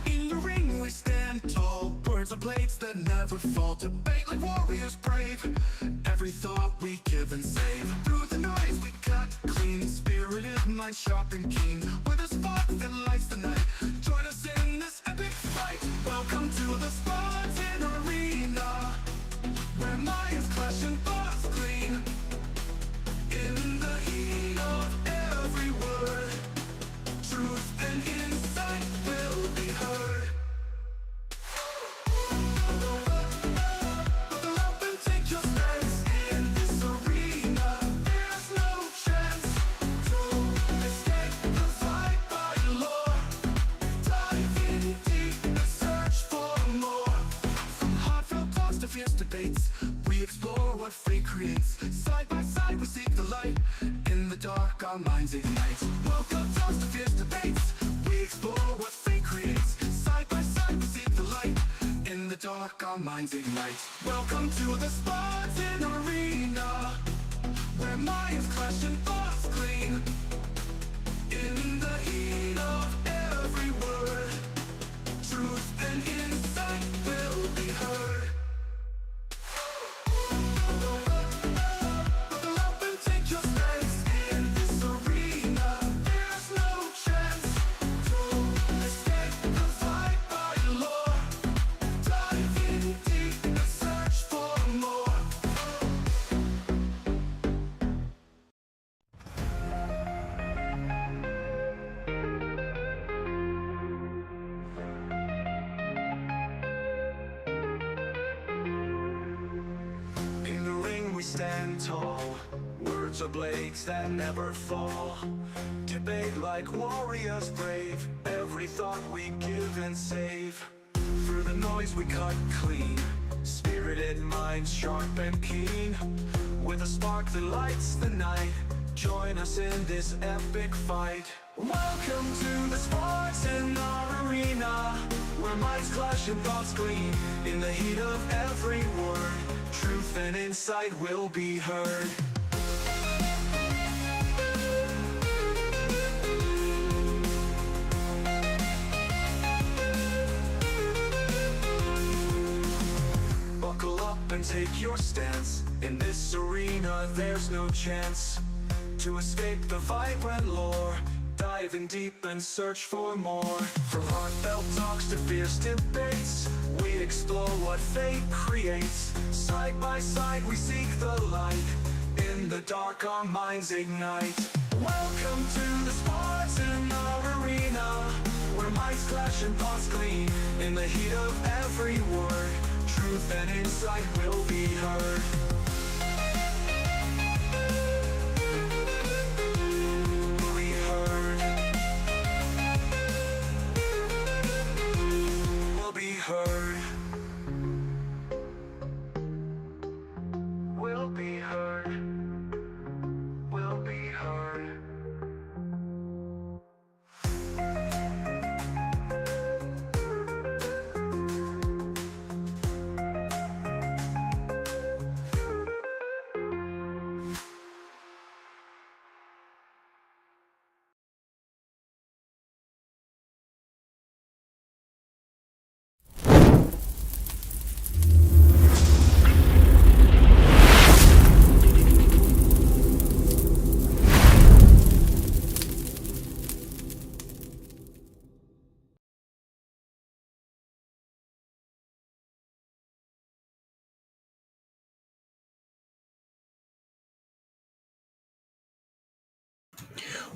In the ring we stand tall, words are blades that never fall. Debate like warriors brave. Every thought we give and save. Through the noise we cut clean. Spirited mind sharp and keen. With a spark that lights the night. Join us in this epic fight. Welcome to the Spartan Arena, where minds clash and thoughts clean. In the heat of every word, truth and insight will be heard. Buckle up and take your stance in this arena. There's no chance to escape the fight by lore. Dive in deep and search for more. From heartfelt talks to fierce debates, we explore what fate creates. Side by side we seek the light. In the dark our minds ignite. Welcome talks to fierce debates, we explore what fate creates. Side by side we seek the light. In the dark our minds ignite. Welcome to the Spartan Arena, where minds clash and thoughts clean. In the heat of every word, truth and insight will be heard. Buckle up and take your stance in this arena. There's no chance to escape the fight by lore. Dive in deep and search for more. In the ring we stand tall, words are blades that never fall. Debate like warriors brave, every thought we give and save. Through the noise we cut clean, spirited minds sharp and keen. With a spark that lights the night, join us in this epic fight. Welcome to the Spartan Arena, where minds clash and thoughts gleam. In the heat of every word, truth and insight will be heard. Buckle up and take your stance. In this arena there's no chance to escape the vibrant lore. Dive in deep and search for more. From heartfelt talks to fierce debates, we explore what fate creates. Side by side we seek the light. In the dark our minds ignite. Welcome to the Spartan Arena, where minds clash and thoughts gleam. In the heat of every word, truth and insight will be heard. Heard. Will be heard. Will be heard.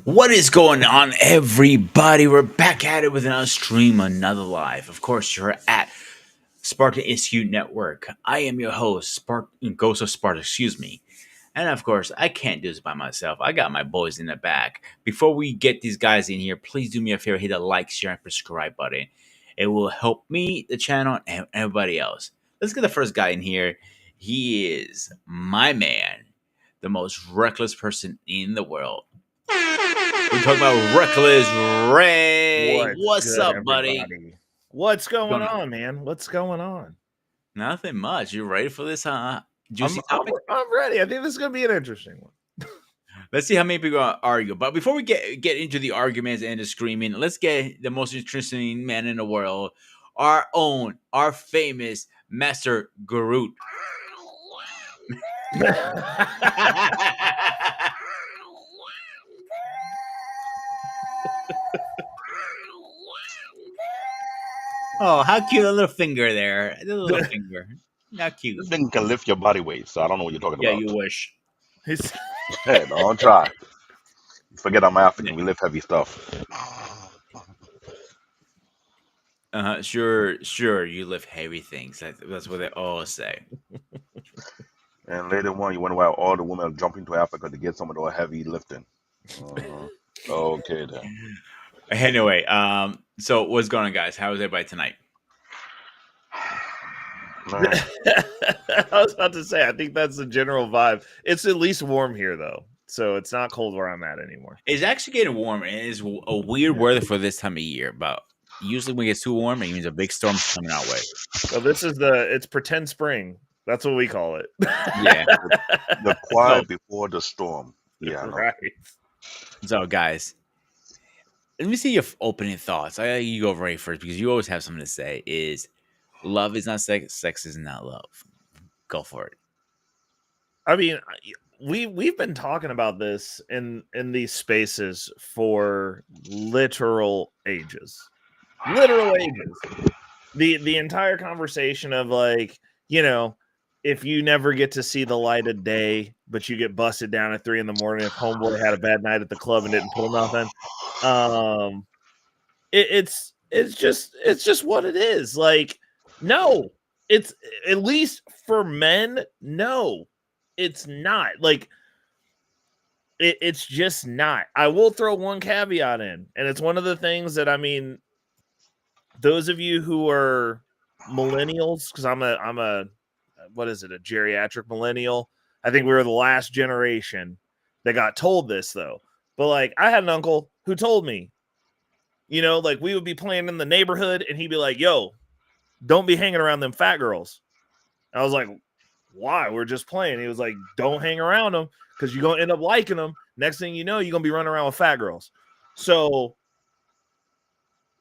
What is going on, everybody? We're back at it with another stream, another live. Of course, you're at Spartan Institute Network. I am your host, Ghost of Sparta, excuse me. And of course, I can't do this by myself. I got my boys in the back. Before we get these guys in here, please do me a favor, hit the like, share, and subscribe button. It will help me, the channel, and everybody else. Let's get the first guy in here. He is my man, the most reckless person in the world. We're talking about Reckless Ray. What's good, up, buddy? everybody? What's going Going on, man? What's going on? nothing much. You ready for this I'm juicy I'm topic? I'm ready. I think this is gonna be an interesting one. Let's see how many people argue. But before we get into the arguments and the screaming, let's get the most interesting man in the world, our famous Master Garut. Oh, how cute a little finger there. The little finger. How cute. This thing can lift your body weight, so I don't know what you're talking Yeah, about. you wish. He's- Hey, don't try. Forget I'm Yeah. African. We lift heavy stuff. Sure, you lift heavy things. That's what they all say. And later on, you wonder why all the women are jumping to Africa to get some of the heavy lifting. Uh-huh. Okay, then. Anyway, so what's going on, guys? How is everybody tonight? Man, I was about to say, I think that's the general vibe. It's at least warm here, though, so it's not cold where I'm at anymore. It's actually getting warm, and it's a weird weather for this time of year. But usually, when it gets too warm, it means a big storm's coming our way. Well, it's pretend spring. That's what we call it. Yeah. the So, quiet before the storm. Yeah, I know. Right. so guys, let me see your opening thoughts. You go right first because you always have something to say. Is love is not sex, sex is not love. Go for it. I mean, we've been talking about this in these spaces for literal ages. Literal ages. The entire conversation of like, you know, if you never get to see the light of day, but you get busted down at 3 a.m. if homeboy had a bad night at the club and didn't pull nothing. Um it's just what it is. Like, no, it's at least for men, no, it's not. Like it's just not. I will throw one caveat in, and it's one of the things that I mean, those of you who are millennials, because I'm a what is it, a geriatric millennial? I think we were the last generation that got told this though. But like I had an uncle who told me, like we would be playing in the neighborhood and he'd be like, yo, don't be hanging around them fat girls. I was like, why? We're just playing. He was like, don't hang around them because you're gonna end up liking them. Next thing you know, you're gonna be running around with fat girls. So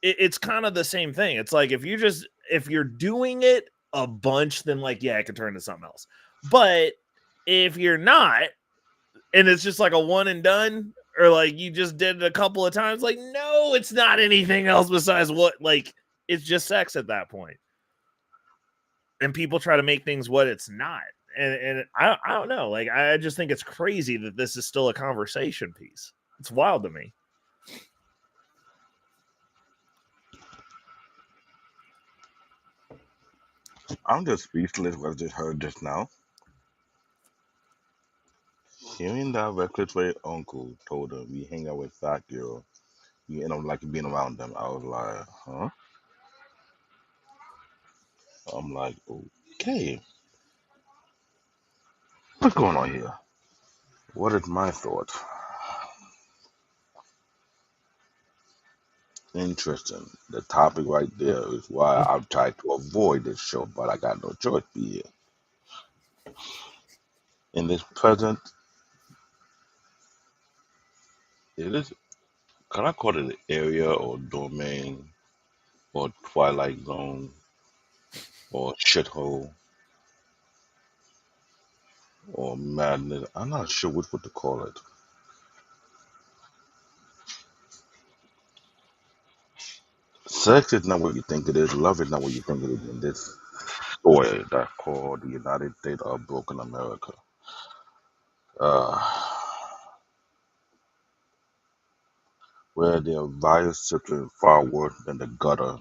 it's kind of the same thing. It's like if you're doing it a bunch, then like, yeah, it could turn into something else. But if you're not, and it's just like a one and done, or like you just did it a couple of times, like, no, it's not anything else besides what, like, it's just sex at that point. And people try to make things what it's not. And I don't know. Like, I just think it's crazy that this is still a conversation piece. It's wild to me. I'm just speechless what I just heard just now. Hearing that reckless way uncle told him we hang out with fat girl, you end up like being around them. I was like, huh? I'm like, okay, what's going on here? What is my thought? Interesting. The topic right there is why I've tried to avoid this show, but I got no choice. Be here in this present. It is. Can I call it an area or domain or twilight zone or shithole or madness? I'm not sure what to call it. Sex is not what you think it is. Love is not what you think it is in this story that's called the United States of Broken America. Uh, where there are virus systems far worse than the gutter,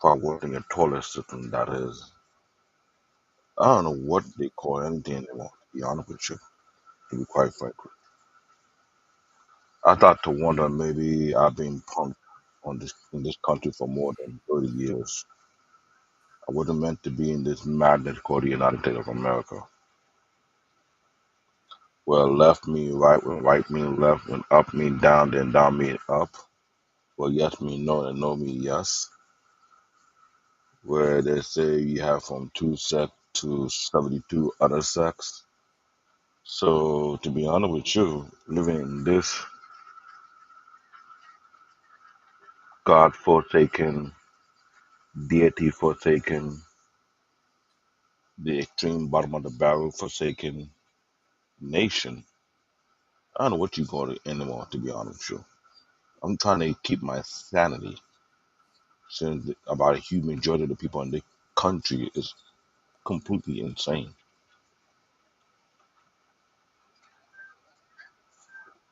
far worse than the toilet system that is. I don't know what they call anything anymore, to be honest with you, to be quite frank. I thought to wonder maybe I've been punked on this in this country for more than 30 years. I wasn't meant to be in this madness called the United States of America. Well, left me right when right mean left, when up mean down, then down mean up. Well, yes mean no, and no mean yes. where they say you have from two sex to 72 other sex. So, to be honest with you, living in this God forsaken, deity forsaken, the extreme bottom of the barrel forsaken nation, I don't know what you call it anymore, to be honest with you. I'm trying to keep my sanity since about a huge majority of the people in the country is completely insane.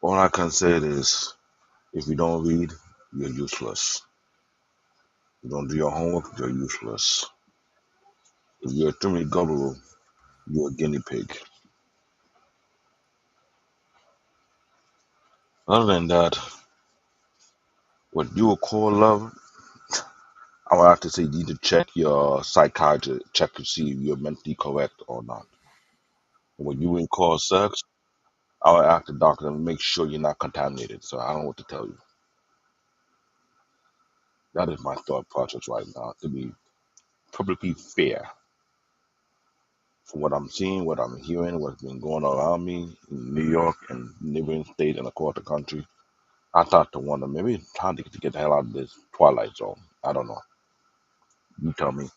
All I can say is if you don't read, you're useless. You don't do your homework, you're useless. If you're extremely gullible, you're a guinea pig. Other than that, what you would call love, I would have to say you need to check your psychiatrist, check to see if you're mentally correct or not. What you would call sex, I would ask the doctor to make sure you're not contaminated. So I don't know what to tell you. That is my thought process right now, to be perfectly fair. From what I'm seeing, what I'm hearing, what's been going around me in New York and neighboring states and across the country, I thought to wonder maybe it's time to get the hell out of this twilight zone. I don't know. You tell me.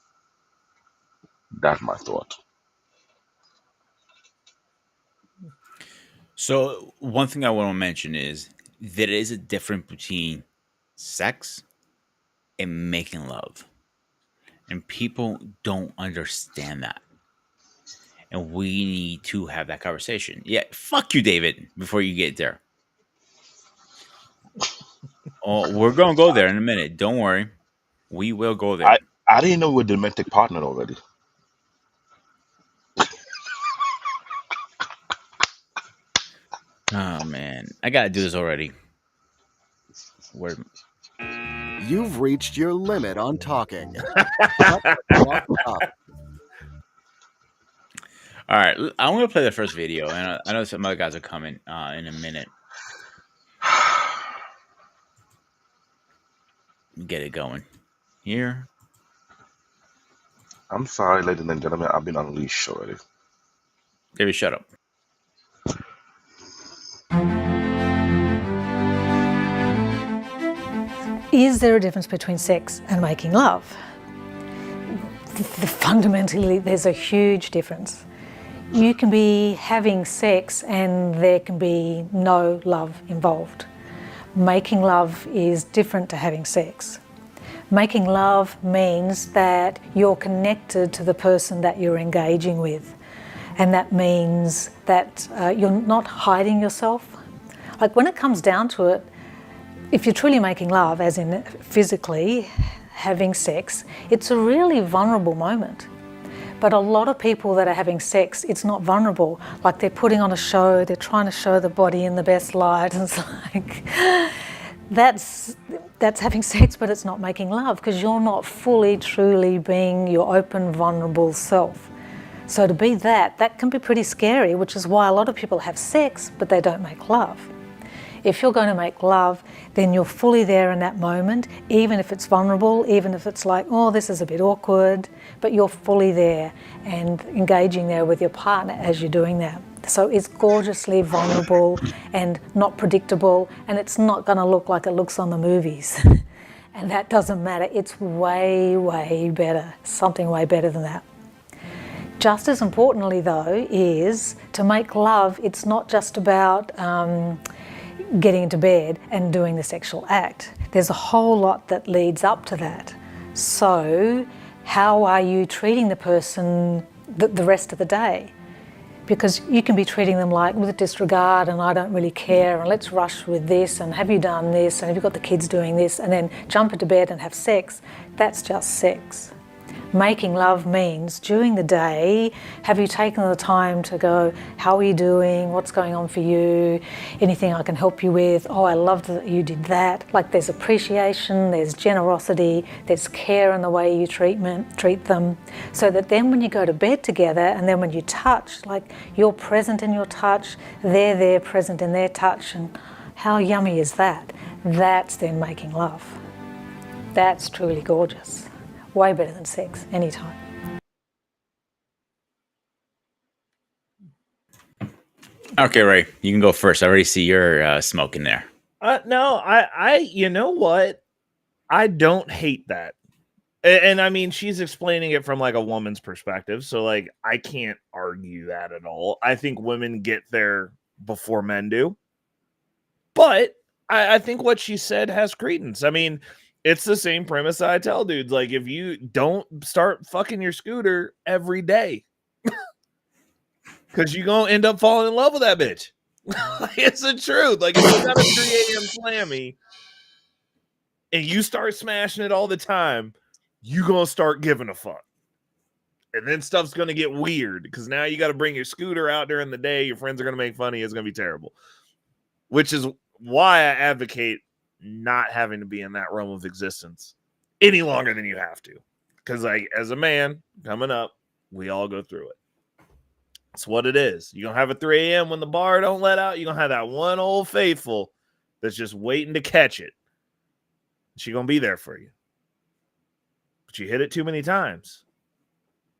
That's my thought. So one thing I want to mention is there is a difference between sex and making love, and people don't understand that. And we need to have that conversation. Yeah, fuck you, David. Before you get there, oh, we're gonna go there in a minute. Don't worry, we will go I there. I didn't know we were domestic partner already. Oh man, I gotta do this already. Where? You've reached your limit on talking. Cut the talk up. All right, I'm gonna play the first video, and I know some other guys are coming in a minute. Get it going here. I'm sorry, ladies and gentlemen, I've been unleashed already. David, shut up. Is there a difference between sex and making love? Fundamentally, there's a huge difference. You can be having sex and there can be no love involved. Making love is different to having sex. Making love means that you're connected to the person that you're engaging with. And that means that you're not hiding yourself. Like when it comes down to it, if you're truly making love, as in physically having sex, it's a really vulnerable moment. But a lot of people that are having sex, it's not vulnerable. Like they're putting on a show, they're trying to show the body in the best light. And it's like, that's having sex, but it's not making love because you're not fully, truly being your open, vulnerable self. So to be that can be pretty scary, which is why a lot of people have sex, but they don't make love. If you're going to make love, then you're fully there in that moment, even if it's vulnerable, even if it's like, oh, this is a bit awkward, but you're fully there and engaging there with your partner as you're doing that. So it's gorgeously vulnerable and not predictable, and it's not going to look like it looks on the movies. And that doesn't matter. It's way, way better, something way better than that. Just as importantly, though, is to make love, it's not just about getting into bed and doing the sexual act. There's a whole lot that leads up to that. So how are you treating the person the rest of the day? Because you can be treating them like with disregard and I don't really care and let's rush with this and have you done this and have you got the kids doing this and then jump into bed and have sex. That's just sex. Making love means during the day, have you taken the time to go, how are you doing? What's going on for you? Anything I can help you with? Oh, I loved that you did that. Like there's appreciation, there's generosity, there's care in the way you treat them. So that then when you go to bed together and then when you touch, like you're present in your touch, they're there present in their touch. And how yummy is that? That's then making love. That's truly gorgeous. Way better than sex, anytime. Okay, Ray, you can go first. I already see your smoking there. No, you know what? I don't hate that. And I mean, she's explaining it from like a woman's perspective. So, like, I can't argue that at all. I think women get there before men do. But I think what she said has credence. I mean, it's the same premise I tell dudes. Like, if you don't start fucking your scooter every day, because you're going to end up falling in love with that bitch. It's the truth. Like, if you got a 3 a.m. slammy and you start smashing it all the time, you going to start giving a fuck. And then stuff's going to get weird because now you got to bring your scooter out during the day. Your friends are going to make fun of you. It's going to be terrible. Which is why I advocate not having to be in that realm of existence any longer than you have to. Because, like, as a man coming up, we all go through it. It's what it is. You're going to have a 3 a.m. when the bar don't let out. You're going to have that one old faithful that's just waiting to catch it. She's going to be there for you. But you hit it too many times.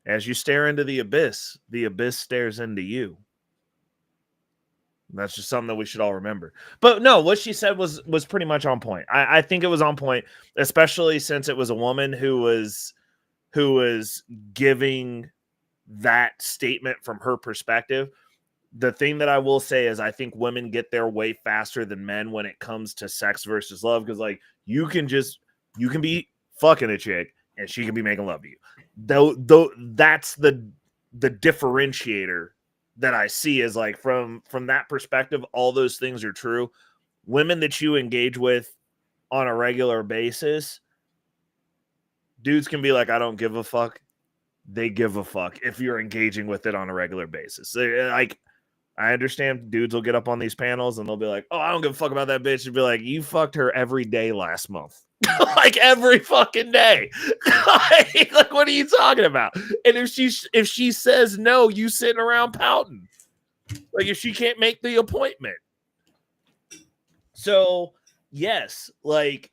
As you stare into the abyss stares into you. And that's just something that we should all remember. But no, what she said was pretty much on point. I think it was on point, especially since it was a woman who was giving that statement from her perspective. The thing that I will say is I think women get there way faster than men when it comes to sex versus love. Because, like, you can be fucking a chick and she can be making love to you. Though that's the differentiator that I see is, like, from that perspective, all those things are true. Women that you engage with on a regular basis, dudes can be like, I don't give a fuck. They give a fuck if you're engaging with it on a regular basis. Like, I understand dudes will get up on these panels and they'll be like, oh, I don't give a fuck about that bitch. And be like, you fucked her every day last month. Like, every fucking day. Like, what are you talking about? And if she says no, you sitting around pouting. Like, if she can't make the appointment. So, yes, like,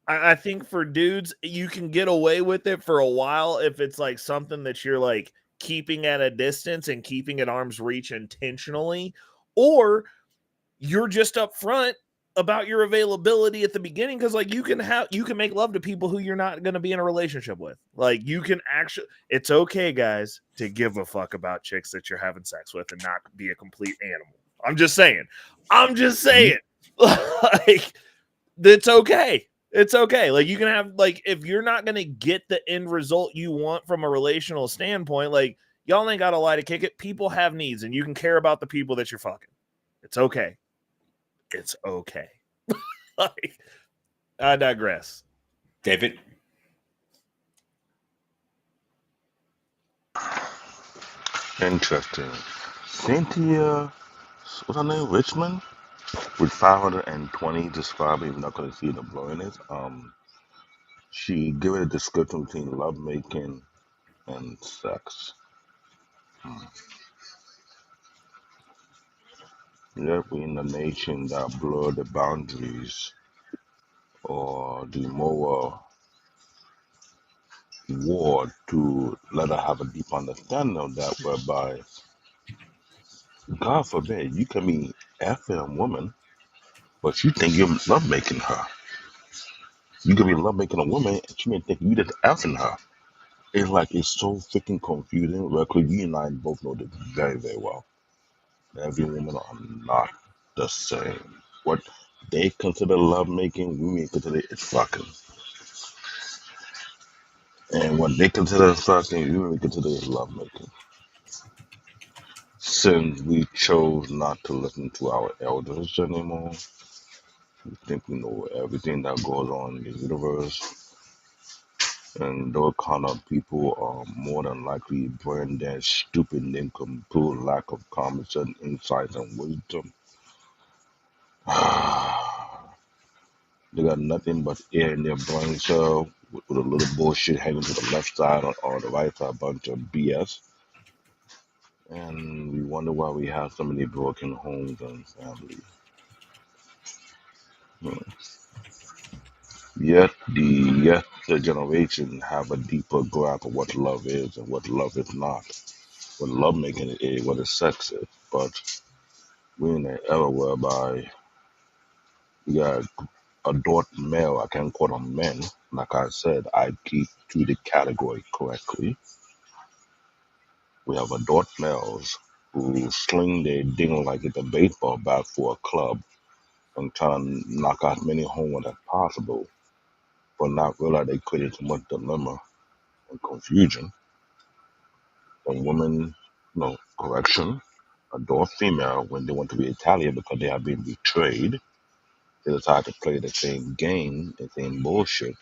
I think for dudes, you can get away with it for a while if it's like something that you're like keeping at a distance and keeping at arm's reach intentionally, or you're just upfront about your availability at the beginning. Because, like, you can make love to people who you're not going to be in a relationship with. Like, you can actually, it's okay, guys, to give a fuck about chicks that you're having sex with and not be a complete animal. I'm just saying. Like, it's okay. It's okay. Like, you can have, like, if you're not going to get the end result you want from a relational standpoint, like, y'all ain't got to lie to kick it. People have needs, and you can care about the people that you're fucking. It's okay. It's okay. Like, I digress. David? Interesting. Cynthia, what's her name? Richmond? With 520 describing, we're not going to see the blowing it. She gave it a description between lovemaking and sex. Yet we in a nation that blur the boundaries or the moral war to let her have a deep understanding of that, whereby, God forbid, you can be effing a woman, but you think you're lovemaking her. You can be lovemaking a woman, and she may think you just effing her. It's like, it's so freaking confusing. Well, 'cause you and I both know this very, very well. Every woman are not the same. What they consider lovemaking, we may consider it fucking. And what they consider fucking, we may consider it lovemaking. Since we chose not to listen to our elders anymore, we think we know everything that goes on in the universe. And those kind of people are more than likely brain dead, stupid, nincompoop, lack of common sense, insight, and wisdom. They got nothing but air in their brain cell with a little bullshit hanging to the left side or the right side, a bunch of BS. And we wonder why we have so many broken homes and families. Hmm. Yet the generation have a deeper grasp of what love is and what love is not, what love making is, what is sex is. But we're in an era whereby we got adult male, I can't call them men. Like I said, I keep to the category correctly. We have adult males who sling their ding like it's a baseball bat for a club and try to knock out many home runs as possible, but not realize they created too much dilemma and confusion. And women, no, correction, adult female, when they want to be Italian because they have been betrayed, they decide to play the same game, the same bullshit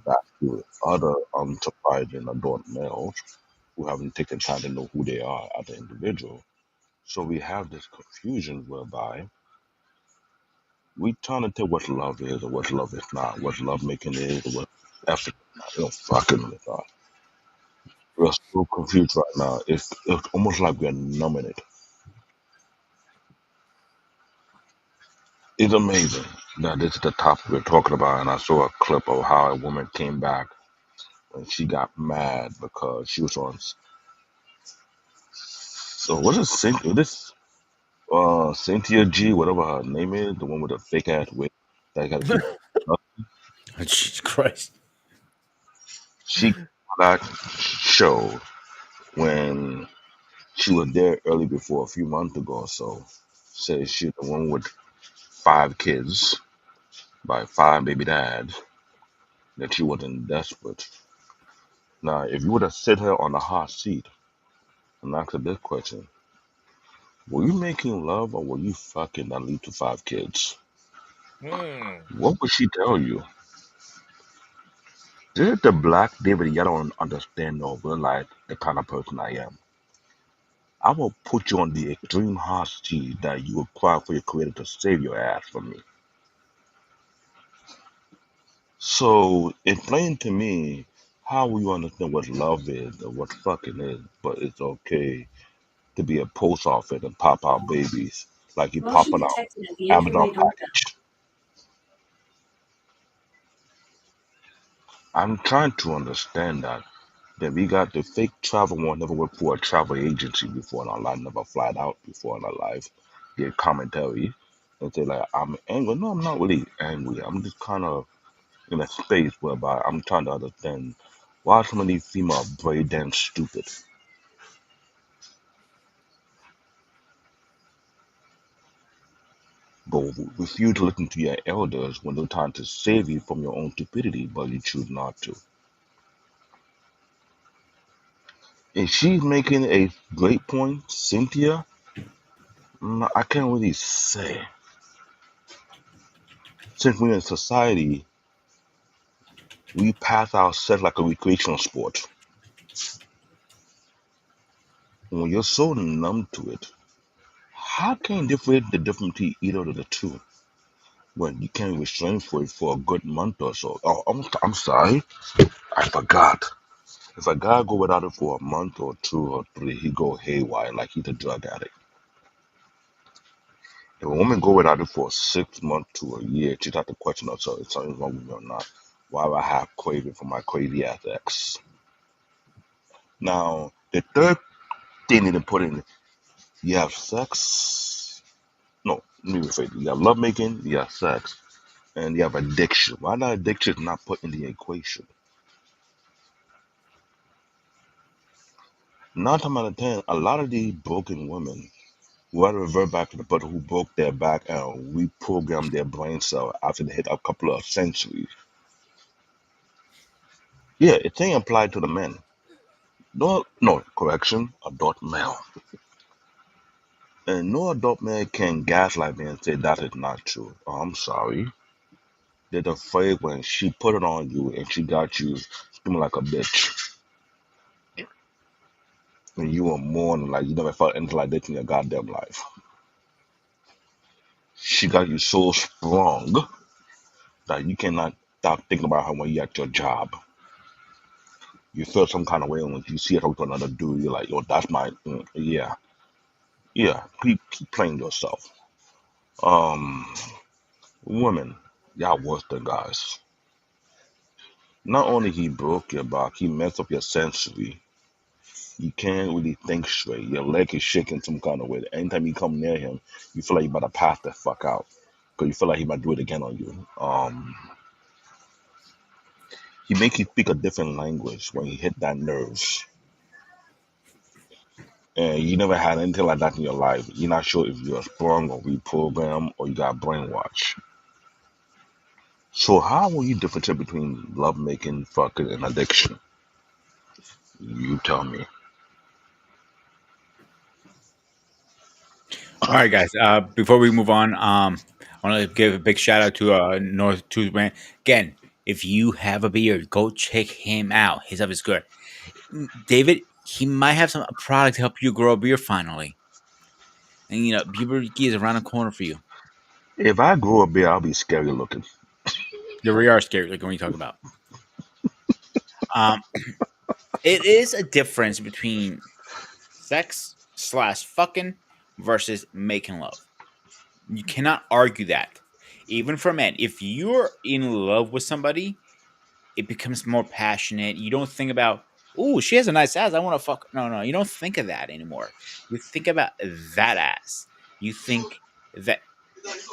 back to other unsurprising adult males who haven't taken time to know who they are as an individual. So we have this confusion whereby we trying to tell what love is or what love is not, what love making is or what effort is not. Fucking with God. We're so confused right now. It's almost like we're numbing it. It's amazing that this is the topic we're talking about, and I saw a clip of how a woman came back and she got mad because she was on. So what is Cynthia? This Cynthia G, whatever her name is, the one with the fake ass wig that got to keep. Jesus Christ. She got show when she was there early before a few months ago or so. Says she the one with 5 kids by 5 baby dads that she wasn't desperate. Now, if you would have sit her on the hot seat and asked her this question, were you making love or were you fucking that lead to 5 kids? Hmm. What would she tell you? Did the black David Yellow understand or realize the kind of person I am? I will put you on the extreme hot seat that you require for your creator to save your ass from me. So explain to me how will you understand what love is or what fucking is, but it's okay to be a post office and pop out babies like you Motion popping out detected at the Amazon entryway doorbell. package. I'm trying to understand that we got the fake travel one never worked for a travel agency before in our life, never flied out before in our life, get commentary and say like I'm angry. No, I'm not really angry. I'm just kind of in a space whereby I'm trying to understand why so many female very damn stupid, but refuse to listen to your elders when they're trying to save you from your own stupidity, but you choose not to. And she's making a great point, Cynthia. I can't really say. Since we're in society, we pass our sex like a recreational sport. When you're so numb to it, how can you differentiate the difference between either of the two when you can't restrain for it for a good month or so? Oh, I'm sorry, I forgot. If a guy go without it for a month or 2 or 3, he go haywire like he's a drug addict. If a woman go without it for 6 months to a year, she'd have to question herself if something's wrong with me or not. Why do I have craving for my crazy ass ex? Now, the third thing you need to put in, you have sex. No, let me rephrase it. You have lovemaking, you have sex, and you have addiction. Why not addiction not put in the equation? 9 times out of 10, a lot of these broken women rather revert back to the person who broke their back and reprogram their brain cell after they hit a couple of centuries. Yeah, it ain't applied to the men. No, no, correction, adult male. And no adult male can gaslight me and say that is not true. Oh, I'm sorry. They're afraid when she put it on you and she got you screaming like a bitch. And you were mourning like you never felt anything like this in your goddamn life. She got you so strong that you cannot stop thinking about her when you're at your job. You feel some kind of way when you see her with another dude. You're like, yo, that's my, yeah, yeah. Keep playing yourself. Um, Women, y'all worse than guys. Not only he broke your back, he messed up your sensory. You can't really think straight. Your leg is shaking some kind of way. Anytime you come near him, you feel like you about to pass the fuck out because you feel like he might do it again on you. He make you speak a different language when he hit that nerve. And you never had anything like that in your life. You're not sure if you're sprung or reprogrammed or you got brainwashed. So how will you differentiate between love making, fucking, and addiction? You tell me. All right, guys. Before we move on, I want to give a big shout out to North Tooth Man. Again, if you have a beard, go check him out. His stuff is good. David, he might have some product to help you grow a beard finally. And puberty is around the corner for you. If I grow a beard, I'll be scary looking. The really are scary, like when you talk about. Um, it is a difference between sex slash fucking versus making love. You cannot argue that. Even for men, if you're in love with somebody, it becomes more passionate. You don't think about, oh, she has a nice ass. I want to fuck. No, no, you don't think of that anymore. You think about that ass. You think that,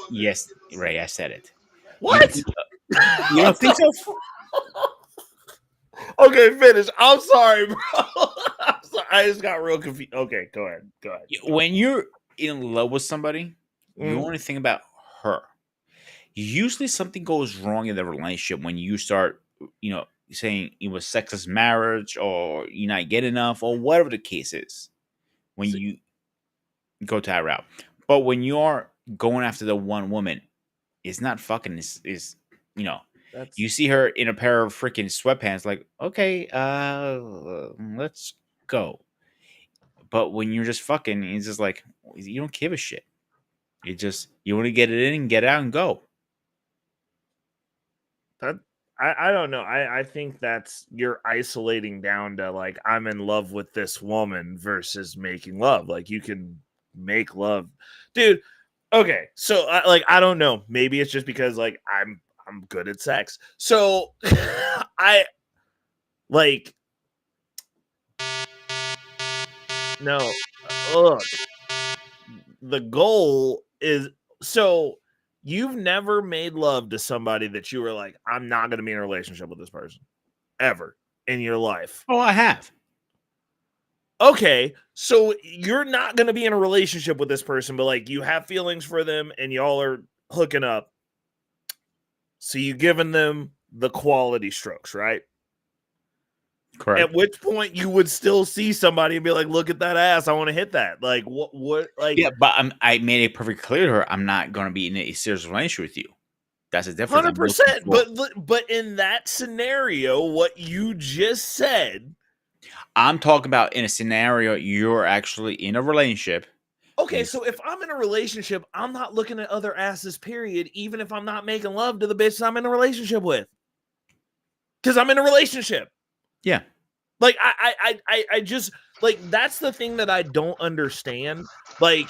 yes, Ray, I said it. What? You don't think so? Okay, finish. I'm sorry, bro. I'm sorry. I just got real confused. Okay, go ahead. Go ahead. When you're in love with somebody, you only think about her. Usually something goes wrong in the relationship when you start, saying it was sexless marriage or you're not getting enough or whatever the case is when you go to that route. But when you're going after the one woman, it's not fucking, is That's you see her in a pair of freaking sweatpants, like, okay, let's go. But when you're just fucking, it's just like, you don't give a shit. You want to get it in and get out and go. that. I don't know. I think that's you're isolating down to like I'm in love with this woman versus making love. Like you can make love, dude. Okay, so I don't know. Maybe it's just because like I'm good at sex. So I like no. Look, the goal is so you've never made love to somebody that you were like, I'm not going to be in a relationship with this person ever in your life. Oh, I have. Okay, so you're not going to be in a relationship with this person, but like you have feelings for them and y'all are hooking up. So you giving them the quality strokes, right? Correct. At which point you would still see somebody and be like, look at that ass. I want to hit that. Like, what, like, Yeah, but I made it perfectly clear to her I'm not going to be in a serious relationship with you. That's the difference. 100%. But in that scenario, what you just said. I'm talking about in a scenario you're actually in a relationship. Okay, so if I'm in a relationship, I'm not looking at other asses, period, even if I'm not making love to the bitch I'm in a relationship with. Because I'm in a relationship. Yeah. Like, I just, like, that's the thing that I don't understand. Like,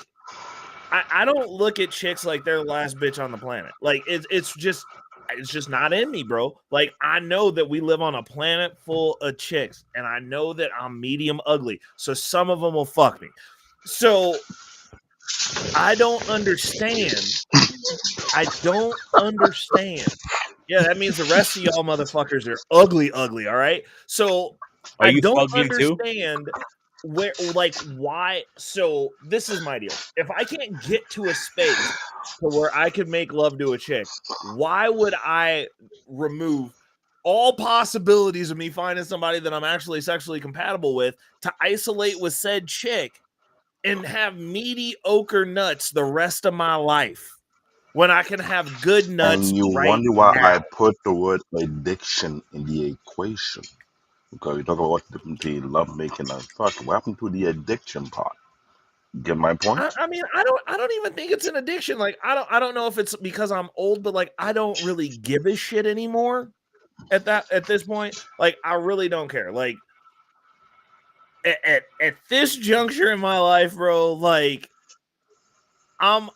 I don't look at chicks like they're the last bitch on the planet. Like, it's just not in me, bro. Like, I know that we live on a planet full of chicks, and I know that I'm medium ugly. So some of them will fuck me. So I don't understand. I don't understand. Yeah, that means the rest of y'all motherfuckers are ugly, ugly. All right. So Are I you don't fugly too? understand where, like, why. So this is my deal. If I can't get to a space to where I could make love to a chick, why would I remove all possibilities of me finding somebody that I'm actually sexually compatible with to isolate with said chick and have mediocre nuts the rest of my life when I can have good nuts And you right wonder why now? I put the word addiction in the equation. Because we talk about what's the difference between love making and fucking. What happened to the addiction part? Get my point? I mean, I don't even think it's an addiction. Like, I don't know if it's because I'm old, but like, I don't really give a shit anymore at this point. Like, I really don't care. Like, at this juncture in my life, bro, like, I'm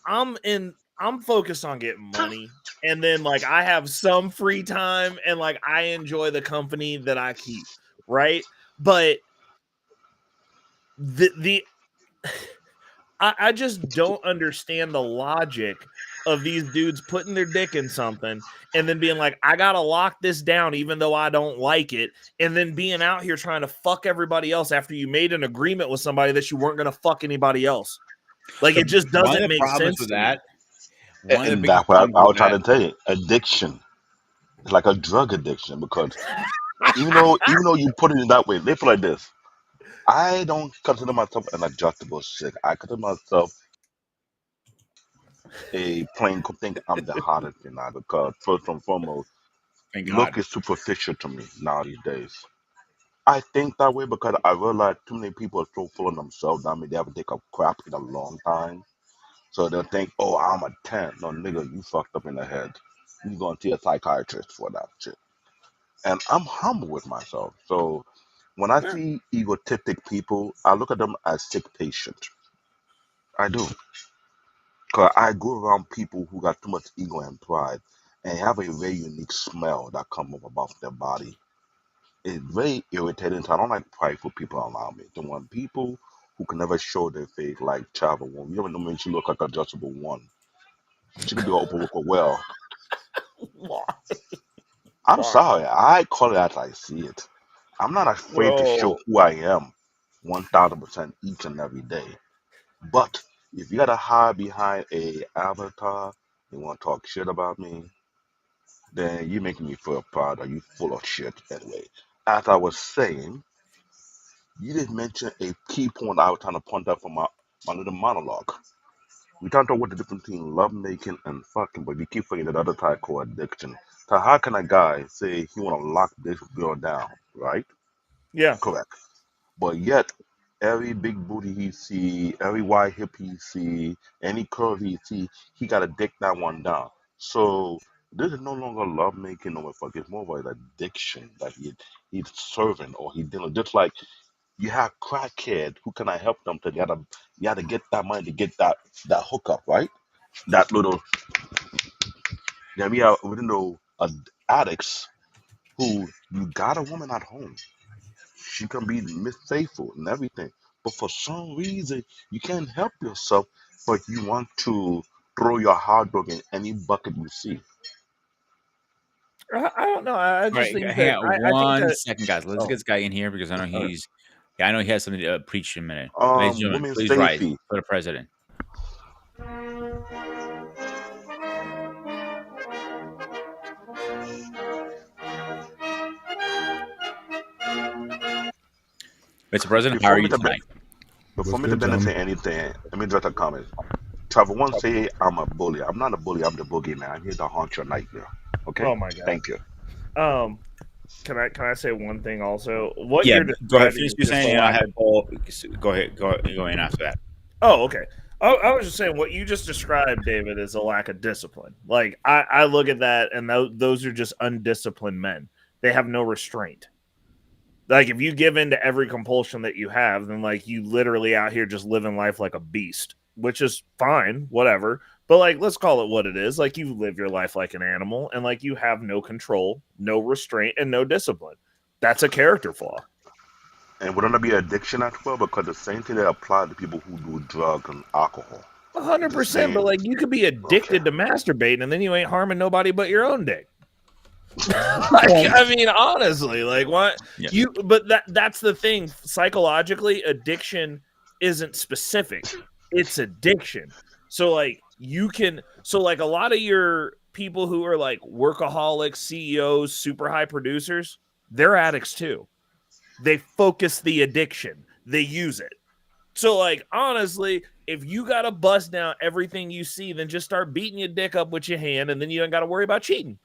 focused on getting money. and then like I have some free time and like I enjoy the company that I keep, right? But the I just don't understand the logic of these dudes putting their dick in something and then being like, I gotta lock this down even though I don't like it, and then being out here trying to fuck everybody else after you made an agreement with somebody that you weren't gonna fuck anybody else. Like it just One of doesn't the make problems sense with to me. that, one of the And biggest that's what problems I with was trying that, to tell you. Addiction. It's like a drug addiction because even though you put it in that way, they feel like this. I don't consider myself an adjustable chick. I consider myself a plain cook. Think I'm the hottest thing now because first and foremost, thank look God. is superficial to me now these days. I think that way because I realize too many people are so full of themselves. I mean, they haven't taken a crap in a long time. So they'll think, oh, I'm a 10. No, nigga, you fucked up in the head. You going to see a psychiatrist for that shit. And I'm humble with myself. So when I Yeah. see egotistic people, I look at them as sick patients. I do. Because I go around people who got too much ego and pride and have a very unique smell that comes up above their body. It's very irritating. So I don't like prideful people around me. The one people who can never show their face, like Chava One. You ever know when she look like adjustable one? She could be an open worker well. Why? I'm Why? sorry. I call it as I see it. I'm not afraid to show Bro. who I am 1000% each and every day. But if you gotta hide behind a avatar and want to talk shit about me, then you making me feel proud or you full of shit anyway. As I was saying, you didn't mention a key point I was trying to point out from my little monologue. We talked about what the difference between love making and fucking, but we keep forgetting that other type called addiction. So how can a guy say he wanna lock this girl down, right? Yeah. Correct. But yet, every big booty he see, every wide hip he see, any curve he see, he got to dick that one down. So this is no longer love making no fuck. It's more of an addiction that he's serving or he dealing. Just like you have crackhead, who can I help them to you gotta get that money to get that hookup, right? That little then we have addicts who you got a woman at home. She can be misfaithful and everything. But for some reason, you can't help yourself, but you want to throw your hard work in any bucket you see. I don't know. I All just right, think hang that on I think one that second, guys. Let's get oh, this guy in here because I know all right. I know he has something to preach in a minute. Ladies and gentlemen, Women please rise safety. for the president. Mr. President, how are Before you me to be, tonight? before What's me to good, benefit gentlemen? anything, let me drop a comment. Trevor one say I'm a bully. I'm not a bully. I'm the boogeyman. I'm here to haunt your nightmare. Okay? Oh my god. Thank you. Um, can I say one thing also? What Yeah, you're go ahead. describing Finish is what you're just a saying, and I lack. had Paul. Go ahead. Go in after that. Oh, okay. I was just saying what you just described, David, is a lack of discipline. Like I look at that, and those are just undisciplined men. They have no restraint. Like if you give in to every compulsion that you have, then like you literally out here just living life like a beast, which is fine, whatever. But like let's call it what it is. Like you live your life like an animal, and like you have no control, no restraint, and no discipline. That's a character flaw. And wouldn't that be addiction as well? Because the same thing that applies to people who do drugs and alcohol. A hundred The percent. But same. like you could be Okay. addicted to masturbating, and then you ain't harming nobody but your own dick. Like I mean, honestly, like what Yeah. you? But that's the thing. Psychologically, addiction isn't specific. It's addiction. So like you can. So like a lot of your people who are like workaholics, CEOs, super high producers, they're addicts too. They focus the addiction. They use it. So like honestly, if you gotta bust down everything you see, then just start beating your dick up with your hand, and then you don't got to worry about cheating.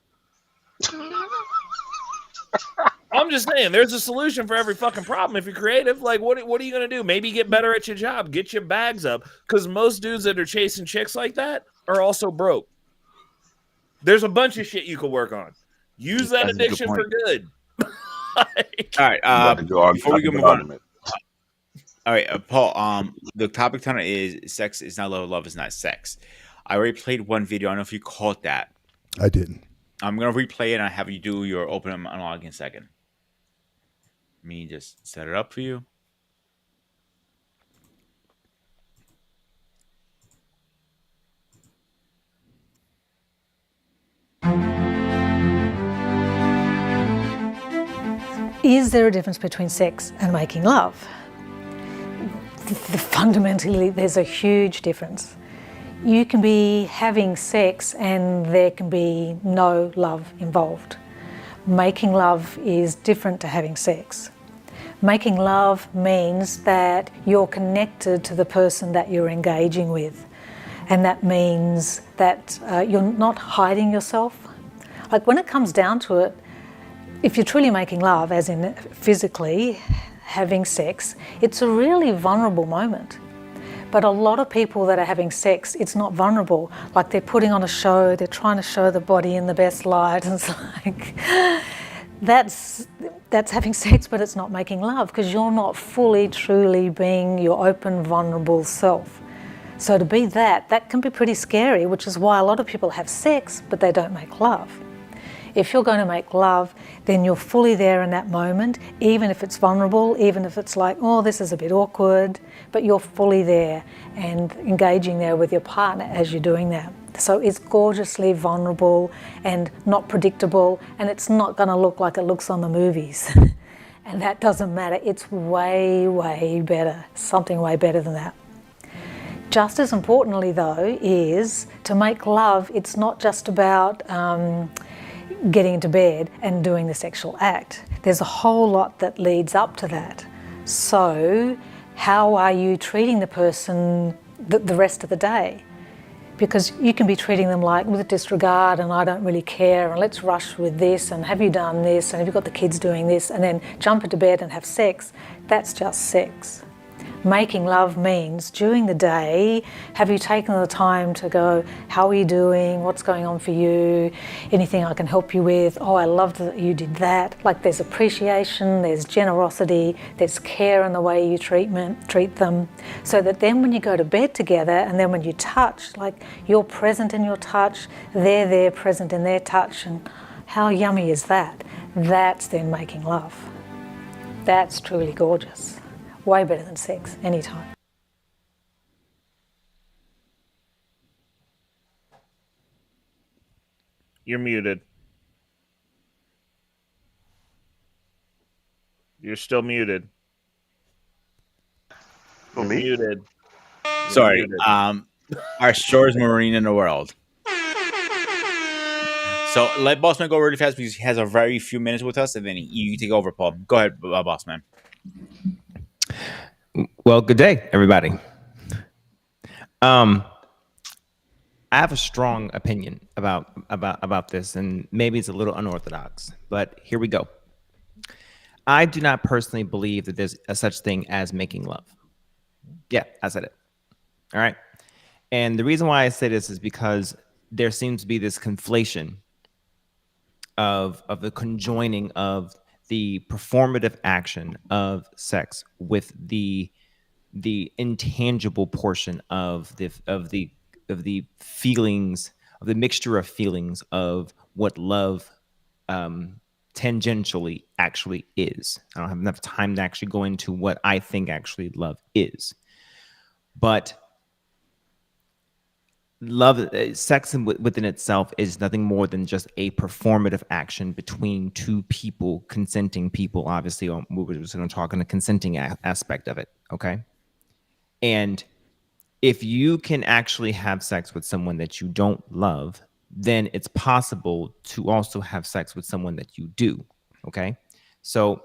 I'm just saying, there's a solution for every fucking problem if you're creative. Like, what are you gonna do? Maybe get better at your job, get your bags up, because most dudes that are chasing chicks like that are also broke. There's a bunch of shit you could work on. Use that That's a good addiction for point. good. Like, All right. That's a good, Before we that's a go good move on. argument. All right, Paul. The topic tonight is sex is not love, love is not sex. I already played one video. I don't know if you caught that. I didn't. I'm gonna replay it and I have you do your open and unlock in a second. Let me just set it up for you. Is there a difference between sex and making love? Fundamentally, there's a huge difference. You can be having sex and there can be no love involved. Making love is different to having sex. Making love means that you're connected to the person that you're engaging with. And that means that you're not hiding yourself. Like when it comes down to it, if you're truly making love, as in physically having sex, it's a really vulnerable moment. But a lot of people that are having sex, it's not vulnerable. Like they're putting on a show, they're trying to show the body in the best light. And it's like, that's having sex, but it's not making love because you're not fully, truly being your open, vulnerable self. So to be that can be pretty scary, which is why a lot of people have sex, but they don't make love. If you're going to make love, then you're fully there in that moment, even if it's vulnerable, even if it's like, oh, this is a bit awkward, but you're fully there and engaging there with your partner as you're doing that. So it's gorgeously vulnerable and not predictable, and it's not going to look like it looks on the movies. And that doesn't matter. It's way, way better, something way better than that. Just as importantly, though, is to make love, it's not just about getting into bed and doing the sexual act. There's a whole lot that leads up to that. So how are you treating the person the rest of the day? Because you can be treating them like with disregard and I don't really care and let's rush with this and have you done this and have you got the kids doing this and then jump into bed and have sex. That's just sex. Making love means during the day, have you taken the time to go, how are you doing? What's going on for you? Anything I can help you with? Oh, I loved that you did that. Like there's appreciation, there's generosity, there's care in the way you treat them. So that then when you go to bed together and then when you touch, like you're present in your touch, they're there present in their touch. And how yummy is that? That's then making love. That's truly gorgeous. Way better than sex, anytime. You're muted. You're still muted. For You're me? muted. You're Sorry. muted. Our shortest marine in the world. So let Bossman go really fast because he has a very few minutes with us, and then you take over, Paul. Go ahead, Bossman. Well, good day, everybody. I have a strong opinion about this, and maybe it's a little unorthodox, but here we go. I do not personally believe that there's a such thing as making love. Yeah, I said it. All right. And the reason why I say this is because there seems to be this conflation of the conjoining of the performative action of sex with the intangible portion of the feelings, of the mixture of feelings of what love tangentially actually is. I don't have enough time to actually go into what I think actually love is, but love, sex within itself is nothing more than just a performative action between two people, consenting people. Obviously, we're just going to talk on the consenting aspect of it. Okay. And if you can actually have sex with someone that you don't love, then it's possible to also have sex with someone that you do. Okay. So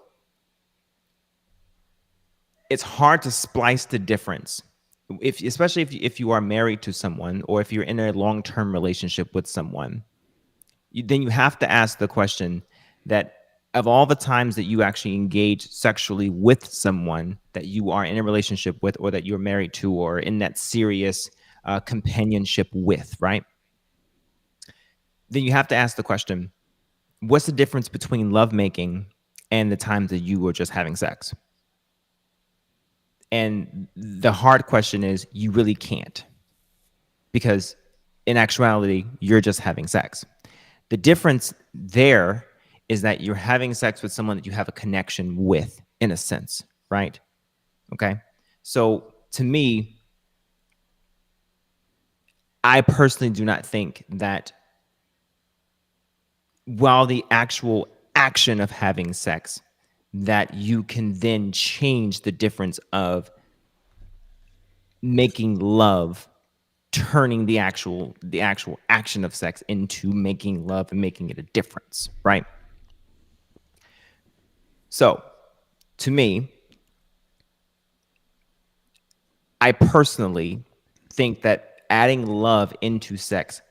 it's hard to splice the difference. Especially if you are married to someone or if you're in a long-term relationship with someone, then you have to ask the question that of all the times that you actually engage sexually with someone that you are in a relationship with or that you're married to or in that serious companionship with, right? Then you have to ask the question, what's the difference between lovemaking and the times that you were just having sex? And the hard question is, you really can't, because in actuality, you're just having sex. The difference there is that you're having sex with someone that you have a connection with, in a sense, right? Okay. So to me, I personally do not think that while the actual action of having sex, that you can then change the difference of making love, turning the actual action of sex into making love and making it a difference, right? So to me, I personally think that adding love into sex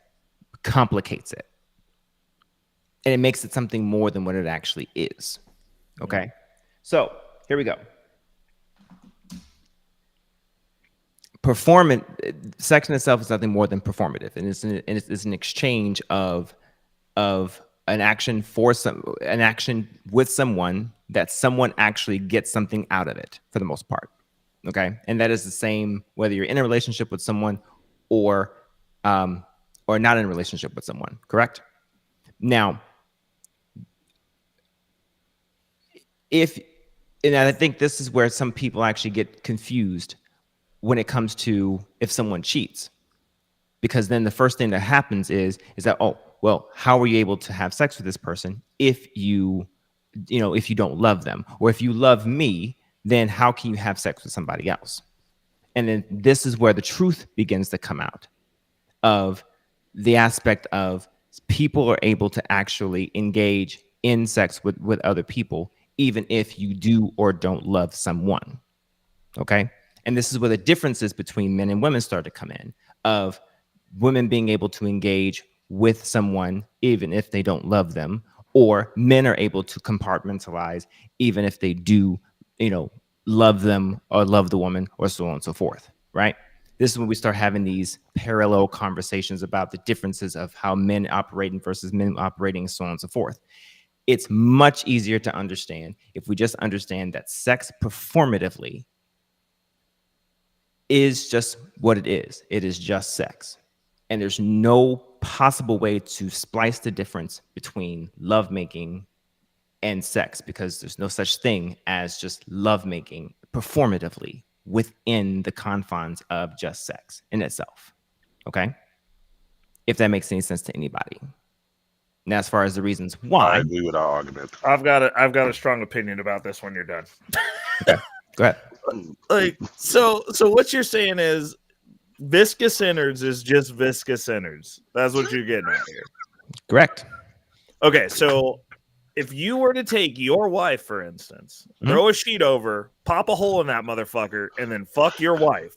complicates it, and it makes it something more than what it actually is. Okay. So here we go. Sex in itself is nothing more than performative, and it's an exchange of an action with someone that someone actually gets something out of it for the most part. Okay. And that is the same whether you're in a relationship with someone or not in a relationship with someone. Correct. Now, and I think this is where some people actually get confused when it comes to if someone cheats, because then the first thing that happens is that, oh, well, how are you able to have sex with this person if you don't love them? Or if you love me, then how can you have sex with somebody else? And then this is where the truth begins to come out of the aspect of people are able to actually engage in sex with other people, even if you do or don't love someone. Okay. And this is where the differences between men and women start to come in, of women being able to engage with someone even if they don't love them, or men are able to compartmentalize even if they do, love them or love the woman, or so on and so forth, right? This is when we start having these parallel conversations about the differences of how men operating versus men operating, and so on and so forth. It's much easier to understand if we just understand that sex performatively is just what it is. It is just sex. And there's no possible way to splice the difference between lovemaking and sex, because there's no such thing as just lovemaking performatively within the confines of just sex in itself. Okay? If that makes any sense to anybody. Now, as far as the reasons I why, agree with our argument. I've got a strong opinion about this when you're done. okay, go ahead. Like, so what you're saying is viscous innards is just viscous innards. That's what you're getting at here. Correct. Okay, so if you were to take your wife, for instance, throw a sheet over, pop a hole in that motherfucker, and then fuck your wife,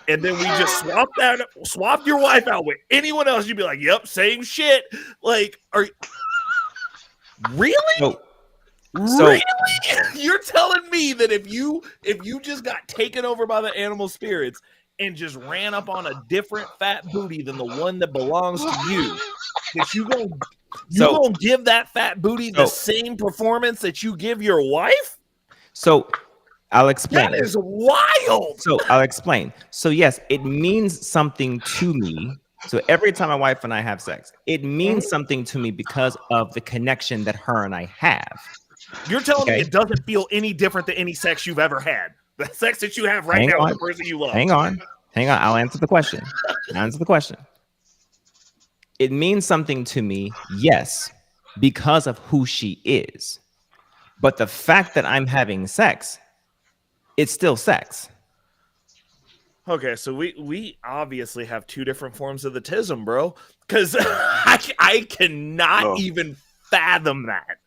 and then we just swap your wife out with anyone else, you'd be like, yep, same shit. Like, really? So Really? You're telling me that if you just got taken over by the animal spirits and just ran up on a different fat booty than the one that belongs to you, that you gonna give that fat booty the same performance that you give your wife? So I'll explain. That is wild. So I'll explain. So yes, it means something to me. So every time my wife and I have sex, it means something to me because of the connection that her and I have. You're telling me it doesn't feel any different than any sex you've ever had. The sex that you have right now with the person you love. Hang on. I'll answer the question. It means something to me, yes, because of who she is. But the fact that I'm having sex, it's still sex. Okay, so we obviously have two different forms of the tism, bro. Because I cannot even fathom that.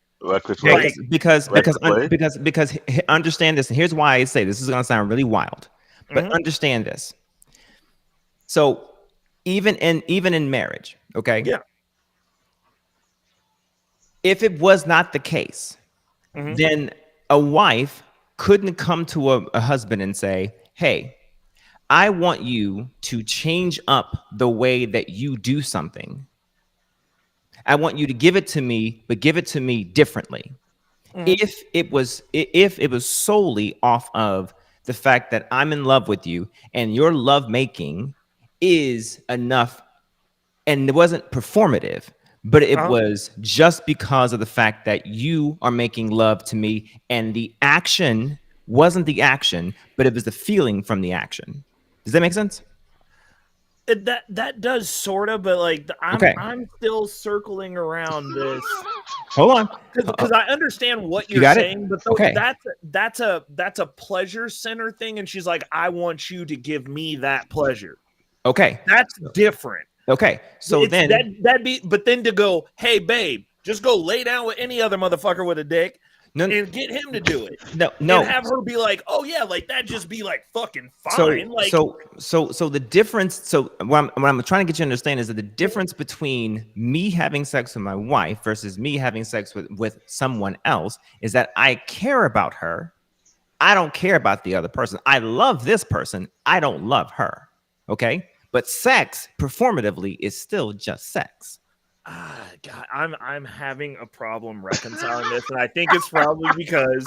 Because understand this, and here's why I say this is going to sound really wild, but understand this. So even in marriage, okay? Yeah. If it was not the case, then a wife couldn't come to a husband and say, hey, I want you to change up the way that you do something. I want you to give it to me, but give it to me differently. If it was solely off of the fact that I'm in love with you and your love making is enough, and it wasn't performative, but it Uh-huh. was just because of the fact that you are making love to me, and the action wasn't the action, but it was the feeling from the action. Does that make sense? That does sort of, but like Okay. I'm still circling around this Hold on. because I understand what You you're got it? saying, but Okay. that's a pleasure center thing, and she's like, I want you to give me that pleasure. Okay. That's different. Okay. So It's then that'd be, but then to go, hey babe, just go lay down with any other motherfucker with a dick no, and get him to do it. no. And have her be like, oh yeah, like that just be like fucking So fine. Like so the difference. So what I'm trying to get you to understand is that the difference between me having sex with my wife versus me having sex with someone else is that I care about her. I don't care about the other person. I love this person. I don't love her. Okay. But sex performatively is still just sex. God, I'm having a problem reconciling this, and I think it's probably because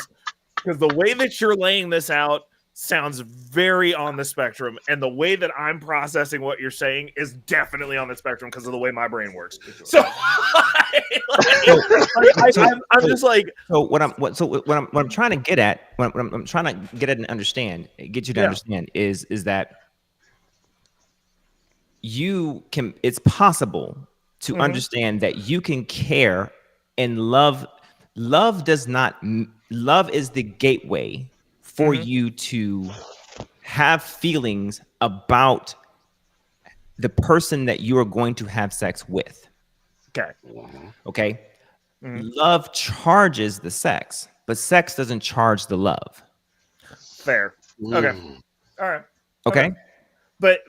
the way that you're laying this out sounds very on the spectrum, and the way that I'm processing what you're saying is definitely on the spectrum because of the way my brain works. So, I'm just like, So what I'm trying to get at, what I'm trying to get at and understand, get you to Yeah. understand is that it's possible to understand that you can care and love. Love is the gateway for you to have feelings about the person that you are going to have sex with. okay, Okay. Love charges the sex, but sex doesn't charge the love. fair, okay, all right, Okay. But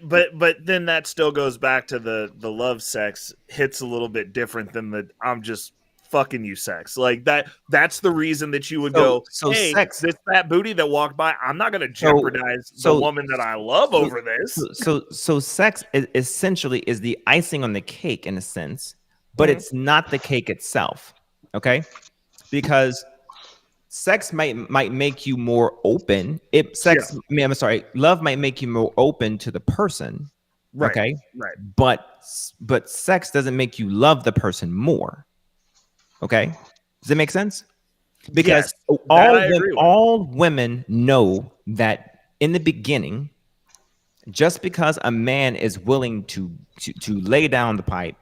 then that still goes back to the love sex hits a little bit different than the I'm just fucking you sex. Like that's the reason that you would go, hey, sex. this fat booty that walked by, I'm not gonna jeopardize the woman that I love over this. So sex essentially is the icing on the cake in a sense, but it's not the cake itself. Okay. Because sex might make you more open. I'm sorry, love might make you more open to the person. Right. Okay. Right. But sex doesn't make you love the person more. Okay. Does it make sense? Because Yes, I agree with. all women know that in the beginning, just because a man is willing to lay down the pipe,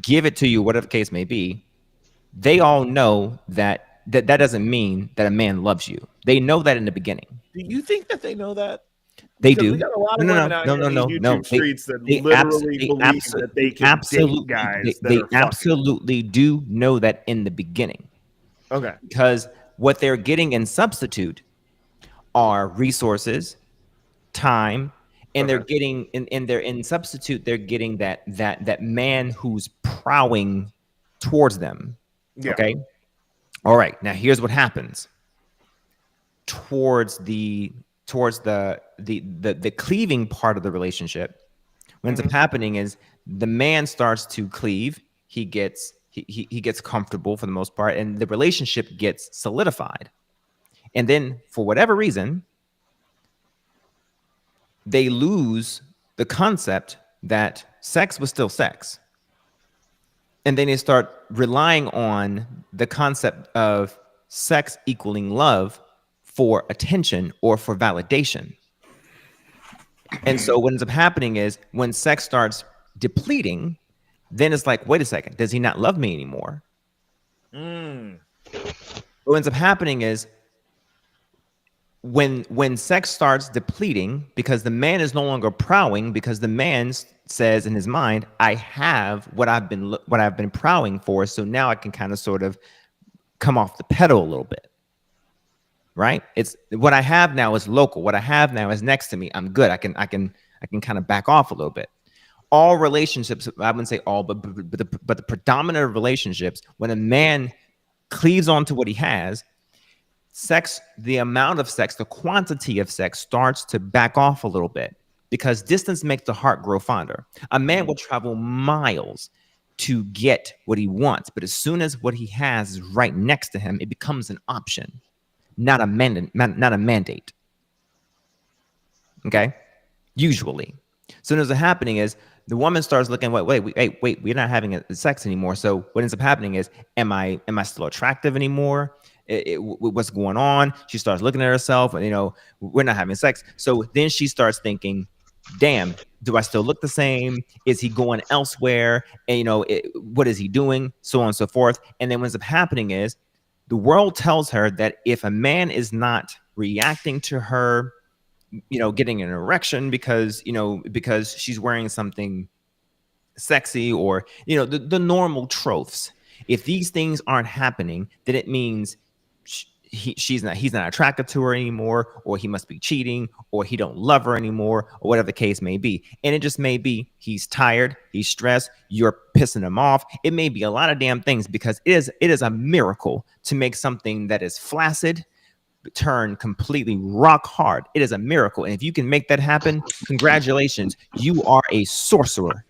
give it to you, whatever the case may be, they all know that doesn't mean that a man loves you. They know that in the beginning. Do you think that they know that? They Because do. we got a lot of women out here in these YouTube streets that literally believe that they can date guys that they are fucking. absolutely do know that in the beginning. Okay. Because what they're getting in substitute are resources, time, and they're getting in substitute, they're getting that man who's prowling towards them. Yeah. Okay. All right. Now here's what happens towards the cleaving part of the relationship. What ends up happening is the man starts to cleave. He gets comfortable for the most part, and the relationship gets solidified. And then for whatever reason, they lose the concept that sex was still sex. And then they start relying on the concept of sex equaling love for attention or for validation. And so what ends up happening is when sex starts depleting, then it's like, wait a second, does he not love me anymore? What ends up happening is when sex starts depleting, because the man is no longer prowling, because the man says in his mind, I have what I've been prowling for, so now I can kind of sort of come off the pedal a little bit. Right? It's what I have now is local. What I have now is next to me. I'm good. I can kind of back off a little bit. All relationships, I wouldn't say all, but the predominant relationships, when a man cleaves onto what he has, sex, the amount of sex, the quantity of sex starts to back off a little bit, because distance makes the heart grow fonder. A man will travel miles to get what he wants, but as soon as what he has is right next to him, it becomes an option, not a mandate. Okay? Usually. So what's happening is the woman starts looking, wait, we're not having sex anymore. So what ends up happening is, am I still attractive anymore? What's going on? She starts looking at herself, and we're not having sex. So then she starts thinking, damn, do I still look the same? Is he going elsewhere? And what is he doing? So on and so forth. And then what ends up happening is, the world tells her that if a man is not reacting to her, getting an erection because she's wearing something sexy, or the normal tropes, if these things aren't happening, then it means he's not attracted to her anymore, or he must be cheating, or he don't love her anymore, or whatever the case may be. And it just may be he's tired, he's stressed, you're pissing him off. It may be a lot of damn things, because it is a miracle to make something that is flaccid turn completely rock hard. It is a miracle. And if you can make that happen, congratulations, you are a sorcerer.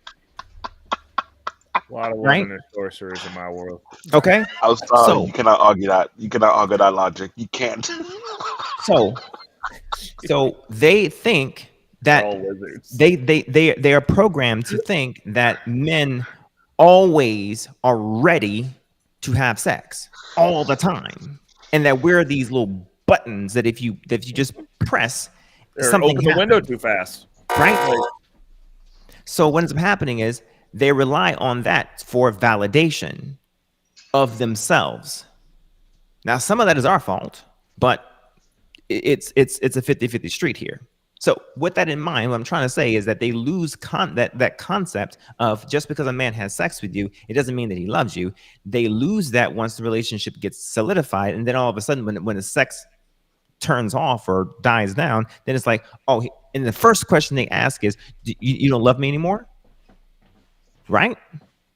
A lot of Right? women are sorcerers in my world. Okay. I'm sorry, So- you cannot argue that. You cannot argue that logic. You can't. So they think that All wizards. they are programmed to think that men always are ready to have sex all the time, and that we're these little buttons that if you just press, Or something open the happens, window too fast. right? So what ends up happening is they rely on that for validation of themselves. Now, some of that is our fault, but it's a 50-50 street here. So with that in mind, what I'm trying to say is that they lose that concept of, just because a man has sex with you, it doesn't mean that he loves you. They lose that once the relationship gets solidified, and then all of a sudden, when the sex turns off or dies down, then it's like, oh, and the first question they ask is, you don't love me anymore? Right?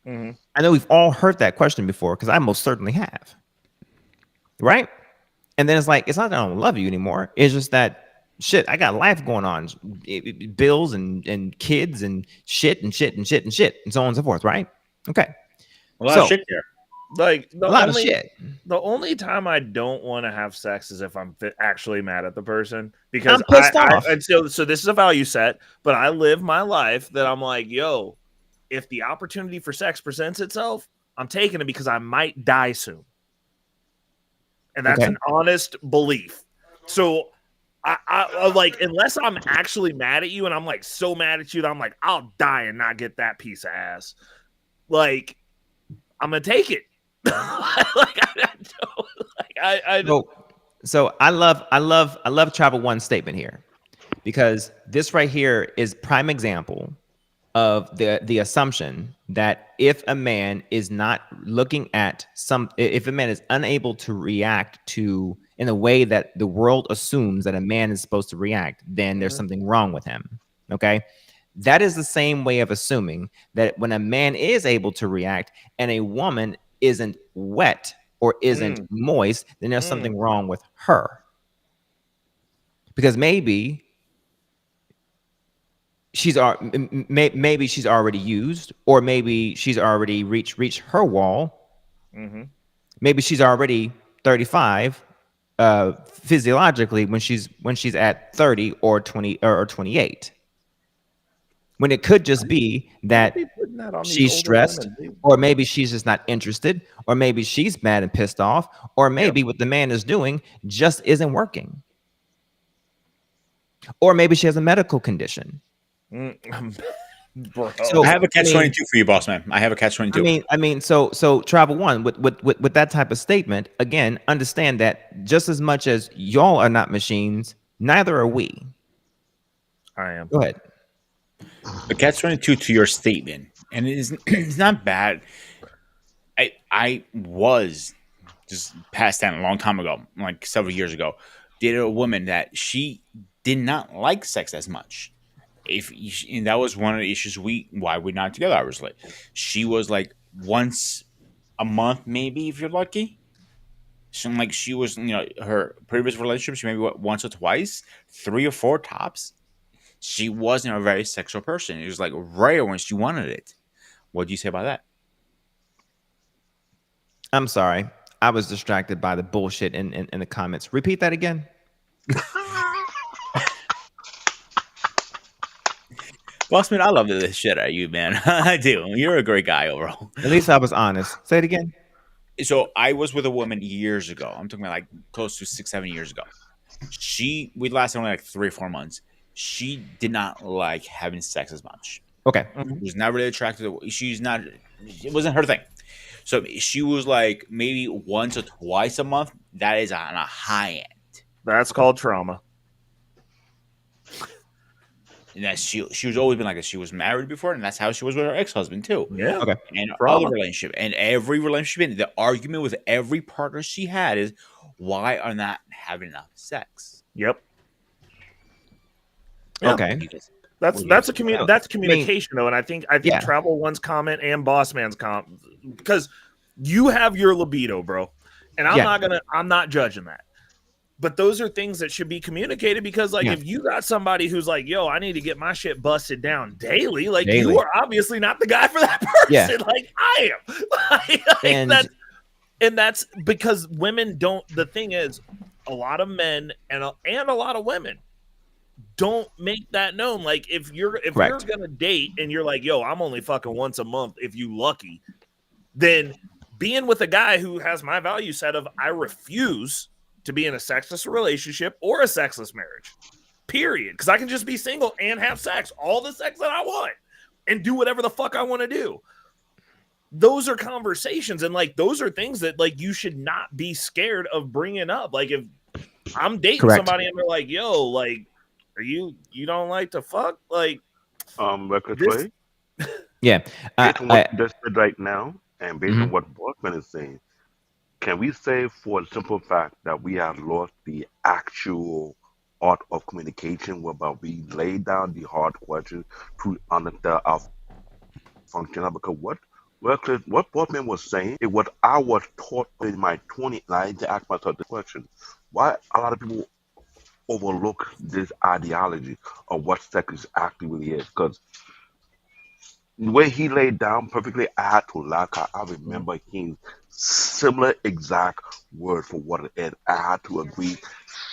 Mm-hmm. I know we've all heard that question before, because I most certainly have. Right? And then it's like, it's not that I don't love you anymore. It's just that, shit, I got life going on, bills and kids and shit and so on and so forth. Right? Okay. A lot of shit there. Like A lot of shit. The only time I don't want to have sex is if I'm actually mad at the person, because I'm pissed off. and so this is a value set, but I live my life that I'm like, yo, if the opportunity for sex presents itself, I'm taking it, because I might die soon. And that's Okay. an honest belief. So I like, unless I'm actually mad at you, and I'm like so mad at you that I'm like, I'll die and not get that piece of ass, like, I'm gonna take it. So I love Travel One's statement here, because this right here is prime example of the assumption that if a man is not looking at if a man is unable to react to in a way that the world assumes that a man is supposed to react, then there's something wrong with him. Okay. That is the same way of assuming that when a man is able to react and a woman isn't wet or isn't moist, then there's something wrong with her. Because maybe maybe she's already used, or maybe she's already reached her wall. Mm-hmm. Maybe she's already 35 physiologically when she's at 30 or 20 or 28. When it could just be that she's stressed, or maybe she's just not interested, or maybe she's mad and pissed off, or maybe what the man is doing just isn't working. Or maybe she has a medical condition. Bro. So I have a catch-22 for you, boss man. I have a catch-22. I mean, so Travel One, with that type of statement, again, understand that just as much as y'all are not machines, neither are we. I am. Go ahead. A catch-22 to your statement, and it's not bad. I was just past that a long time ago, like several years ago, dated a woman that she did not like sex as much. And that was one of the issues why we're not together. Obviously, she was like once a month, maybe if you're lucky. So like she was, her previous relationships, maybe once or twice, 3 or 4 tops. She wasn't a very sexual person. It was like rare when she wanted it. What do you say about that? I'm sorry, I was distracted by the bullshit in the comments. Repeat that again. Bossman, I love this shit out of you, man. I do. You're a great guy overall. At least I was honest. Say it again. So I was with a woman years ago. I'm talking about like close to 6, 7 years ago. We lasted only like 3 or 4 months. She did not like having sex as much. Okay. She was not really attracted to. She's not. It wasn't her thing. So she was like maybe once or twice a month. That is on a high end. That's called trauma. And that she was always been like this. She was married before, and that's how she was with her ex-husband too. Yeah. Okay. And Trauma. other relationship, and every relationship, the argument with every partner she had is, why are not having enough sex? Yep. Yeah. Okay. Because That's Well, that's yeah. a that's communication though, and I think Yeah. Travel One's comment and Boss Man's comment, because you have your libido, bro, and I'm not judging that, but those are things that should be communicated, because like Yeah. if you got somebody who's like, yo, I need to get my shit busted down daily, like Daily. you are obviously not the guy for that person. Yeah. Like I am. And- that's because women don't. The thing is, a lot of men and a lot of women don't make that known. Like if you're Correct. gonna date and you're like, yo, I'm only fucking once a month if you lucky, then being with a guy who has my value set of I refuse to be in a sexless relationship or a sexless marriage, period, because I can just be single and have sex, all the sex that I want, and do whatever the fuck I want to do. Those are conversations, and like those are things that like you should not be scared of bringing up. Like if I'm dating Correct. somebody and they're like, yo, like, are you don't like to fuck? Like Record This- play. Yeah. Based on what you just said right now, and based Mhm. on what Bossman is saying, can we say for the simple fact that we have lost the actual art of communication, whereby we lay down the hard questions to understand our function? Because what Bossman was saying is what I was taught in my 20s, and I had to ask myself the question: why a lot of people overlook this ideology of what sex is actually really is? Because the way he laid down perfectly, I had to laugh. I remember hearing similar exact word for what it is. I had to agree,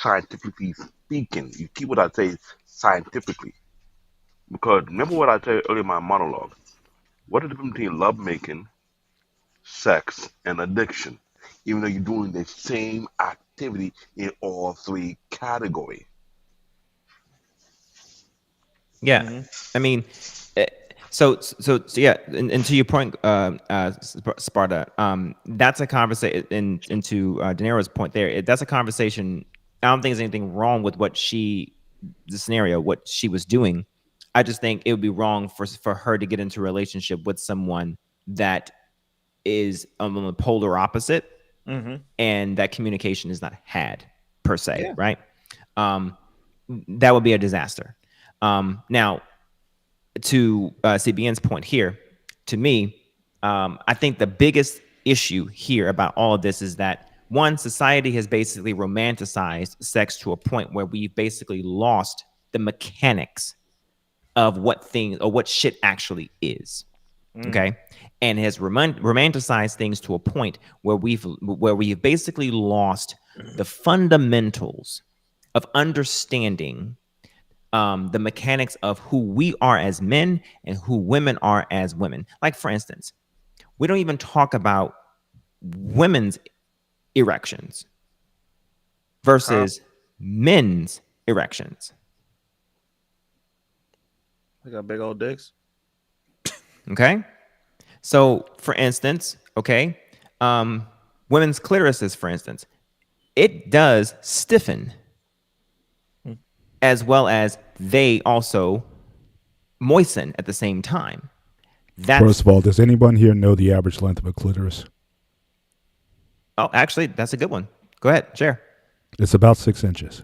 scientifically speaking. You keep what I say, scientifically. Because remember what I said earlier in my monologue. What is the difference between love making, sex, and addiction? Even though you're doing the same activity in all three categories. Yeah. I mean, eh, so yeah, and to your point, Sparta, that's a conversation. Into De Niro's point there, that's a conversation. I don't think there's anything wrong with what the scenario, what she was doing. I just think it would be wrong for her to get into a relationship with someone that is on the polar opposite, and that communication is not had per se, right? That would be a disaster. Now, to CBN's point here, to me, I think the biggest issue here about all of this is that one, society has basically romanticized sex to a point where we've basically lost the mechanics of what things or what shit actually is. Okay, and has romanticized things to a point where we've basically lost the fundamentals of understanding the mechanics of who we are as men and who women are as women. Like, for instance, we don't even talk about women's erections versus men's erections. They got big old dicks. Okay. So, for instance, okay, women's clitorises, for instance, it does stiffen, as well as they also moisten at the same time. First of all, does anyone here know the average length of a clitoris? Oh, actually, that's a good one. Go ahead, share. It's about 6 inches.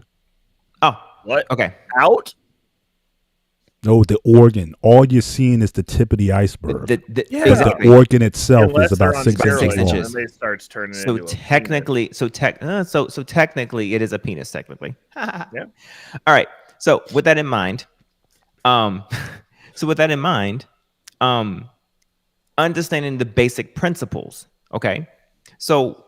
Oh, What? okay. Out? No, the organ. All you're seeing is the tip of the iceberg. Yeah. But exactly. the organ itself Unless is they're about on 6 steroids, inches long. inches. and they starts turning So into a technically, so technically, it is a penis. Technically. Yeah. All right. So with that in mind, understanding the basic principles. Okay. So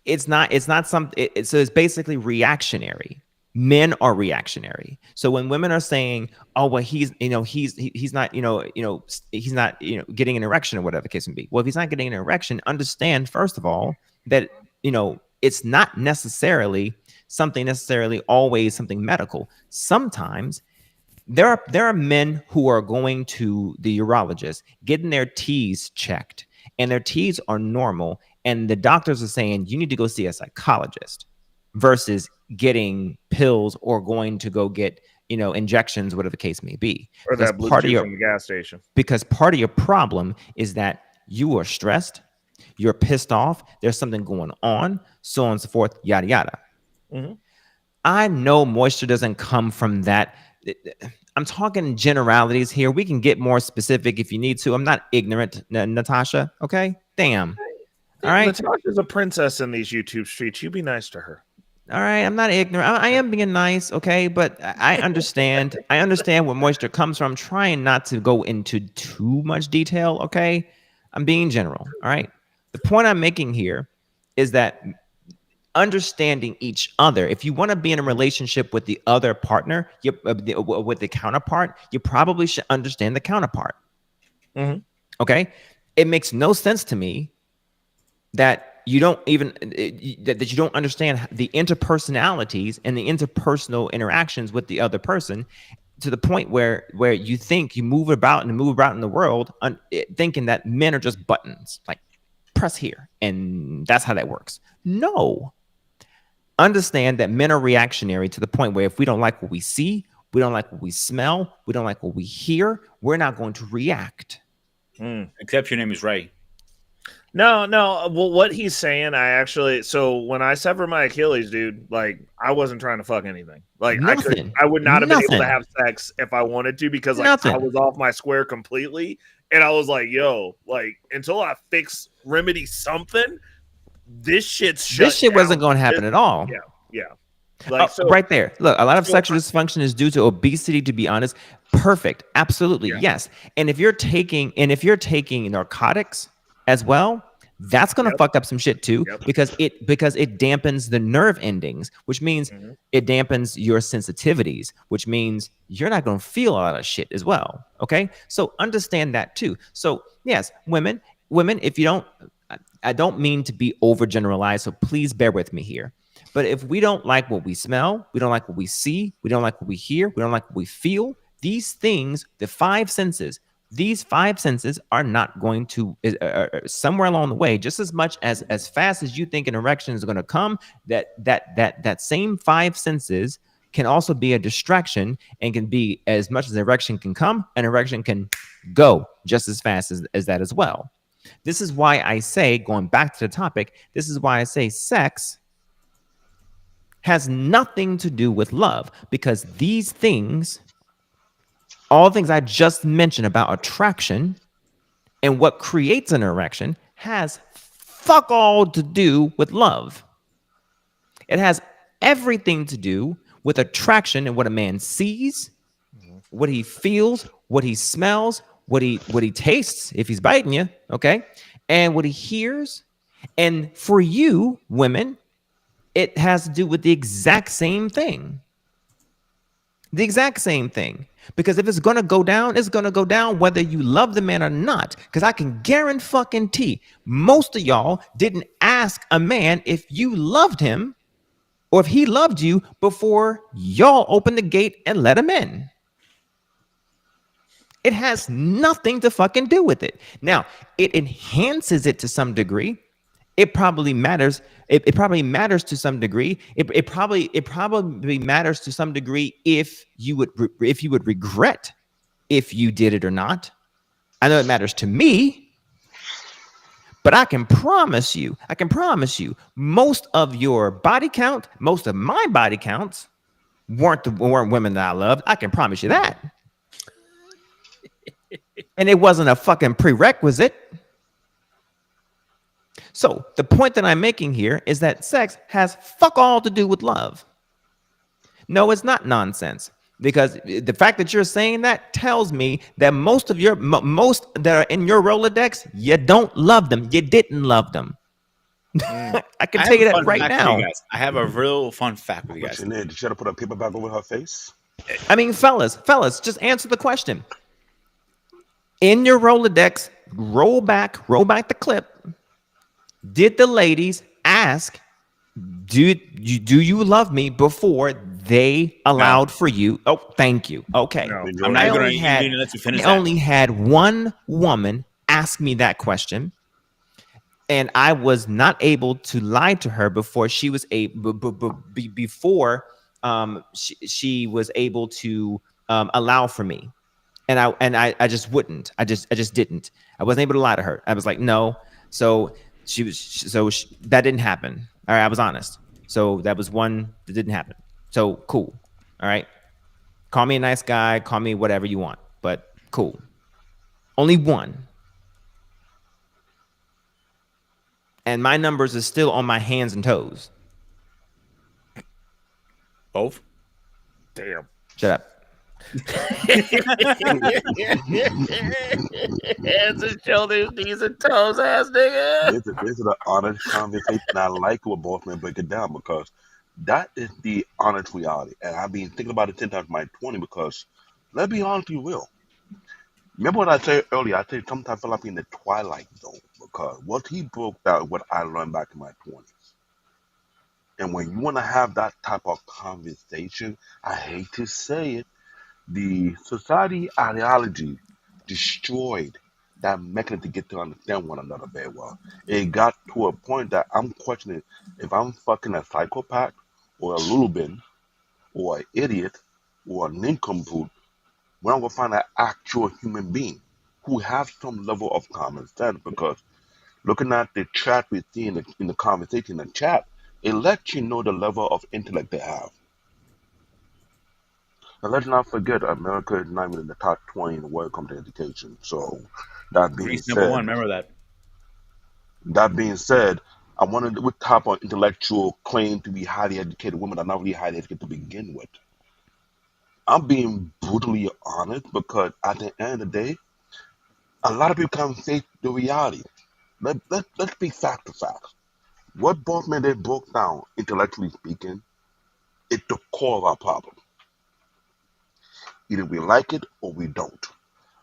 it's not so it's basically reactionary. Men are reactionary. So when women are saying, "Oh, well, he's not he's not getting an erection or whatever the case may be," well, if he's not getting an erection, understand first of all that it's not necessarily always something medical. Sometimes there are men who are going to the urologist, getting their T's checked, and their T's are normal, and the doctors are saying you need to go see a psychologist versus getting pills or going to go get injections, whatever the case may be. Or Because that blue part of chew your from the gas station. because part of your problem is that you are stressed, you're pissed off, there's something going on, so on and so forth, yada yada. Mhm. I know moisture doesn't come from that. I'm talking generalities here. We can get more specific if you need to. I'm not ignorant, Natasha. Okay? Damn. All right. Natasha's a princess in these YouTube streets. You be nice to her. All right. I'm not ignorant. I am being nice. Okay. But I understand. I understand where moisture comes from. I'm trying not to go into too much detail. Okay. I'm being general. All right. The point I'm making here is that understanding each other. If you want to be in a relationship with the other partner, with the counterpart, you probably should understand the counterpart. Mhm. Okay, it makes no sense to me that you don't even that you don't understand the interpersonalities and the interpersonal interactions with the other person to the point where you think you move about in the world thinking that men are just buttons, like press here and that's how that works. No. Understand that men are reactionary to the point where if we don't like what we see, we don't like what we smell, we don't like what we hear, we're not going to react. Except your name is Ray. No. Well, what he's saying, so when I severed my Achilles, dude, like I wasn't trying to fuck anything. Like I would not have been able to have sex if I wanted to because like I was off my square completely. And I was like, yo, like until I remedy something, this shit wasn't going to happen at all. Yeah. Like right there. Look, a lot of sexual dysfunction is due to obesity, to be honest. Perfect. Absolutely. Yes. And if you're taking narcotics as well, that's going to fuck up some shit too, because it dampens the nerve endings, which means it dampens your sensitivities, which means you're not going to feel a lot of shit as well. Okay. So understand that too. So yes, women, if you don't, I don't mean to be overgeneralized, so please bear with me here. But if we don't like what we smell, we don't like what we see, we don't like what we hear, we don't like what we feel, these things, the five senses are not going to, somewhere along the way, just as much as fast as you think an erection is going to come, that same five senses can also be a distraction and can be, as much as an erection can come, an erection can go just as fast as that as well. This is why I say, going back to the topic, this is why I say sex has nothing to do with love, because these things, all the things I just mentioned about attraction and what creates an erection, has fuck all to do with love. It has everything to do with attraction and what a man sees, what he feels, what he smells, what he tastes if he's biting you, okay, and what he hears. And for you women, it has to do with the exact same thing. The exact same thing. Because if it's going to go down, it's going to go down whether you love the man or not. Because I can guarantee most of y'all didn't ask a man if you loved him or if he loved you before y'all opened the gate and let him in. It has nothing to fucking do with it. Now, it enhances it to some degree. It probably matters. It probably matters to some degree. It probably matters to some degree if you would regret if you did it or not. I know it matters to me, but I can promise you, most of your body count, most of my body counts weren't women that I loved. I can promise you that. And it wasn't a fucking prerequisite. So the point that I'm making here is that sex has fuck all to do with love. No, it's not nonsense, because the fact that you're saying that tells me that most that are in your Rolodex, you don't love them. You didn't love them. I can I tell have you a that fun right fact for now. you guys. I have a real fun fact with you What guys. she did? Did she have to put a paper bag over her face? I mean, fellas, just answer the question. In your Rolodex, roll back the clip. Did the ladies ask, do you love me before they allowed for you? Oh, thank you. Okay. No. I'm not even going to let you finish I that. only had one woman ask me that question, and I was not able to lie to her before she was before she was able to allow for me. And I just wouldn't. I just didn't. I wasn't able to lie to her. I was like, no. So that didn't happen. All right, I was honest. So that was one that didn't happen. So cool. All right. Call me a nice guy. Call me whatever you want. But cool. Only one. And my numbers is still on my hands and toes. Both? Damn. Shut up. Hands and shoulders, knees and toes, ass nigga. This is an honest conversation. I like what both men break it down because that is the honest reality. And I've been thinking about it 10 times my 20 because let's be honest, you will. Remember what I said earlier? I said sometimes I feel like I'm in the twilight zone because what he broke down, what I learned back in my 20s. And when you want to have that type of conversation, I hate to say it, the society ideology destroyed that mechanism to get to understand one another very well. It got to a point that I'm questioning if I'm fucking a psychopath or a lulubin or an idiot or a nincompoop, when I'm gonna find an actual human being who has some level of common sense. Because looking at the chat we see in the conversation in the chat, it lets you know the level of intellect they have. And let's not forget, America is not even in the top 20 in the world when it comes to education. So, that being Greece number said, one. Remember that. that being said, I wanted what type of intellectual claim to be highly educated women are not really highly educated to begin with. I'm being brutally honest because at the end of the day, a lot of people can't face the reality. Let's be fact to fact. What both men they broke down, intellectually speaking, is the core of our problem. Either we like it or we don't.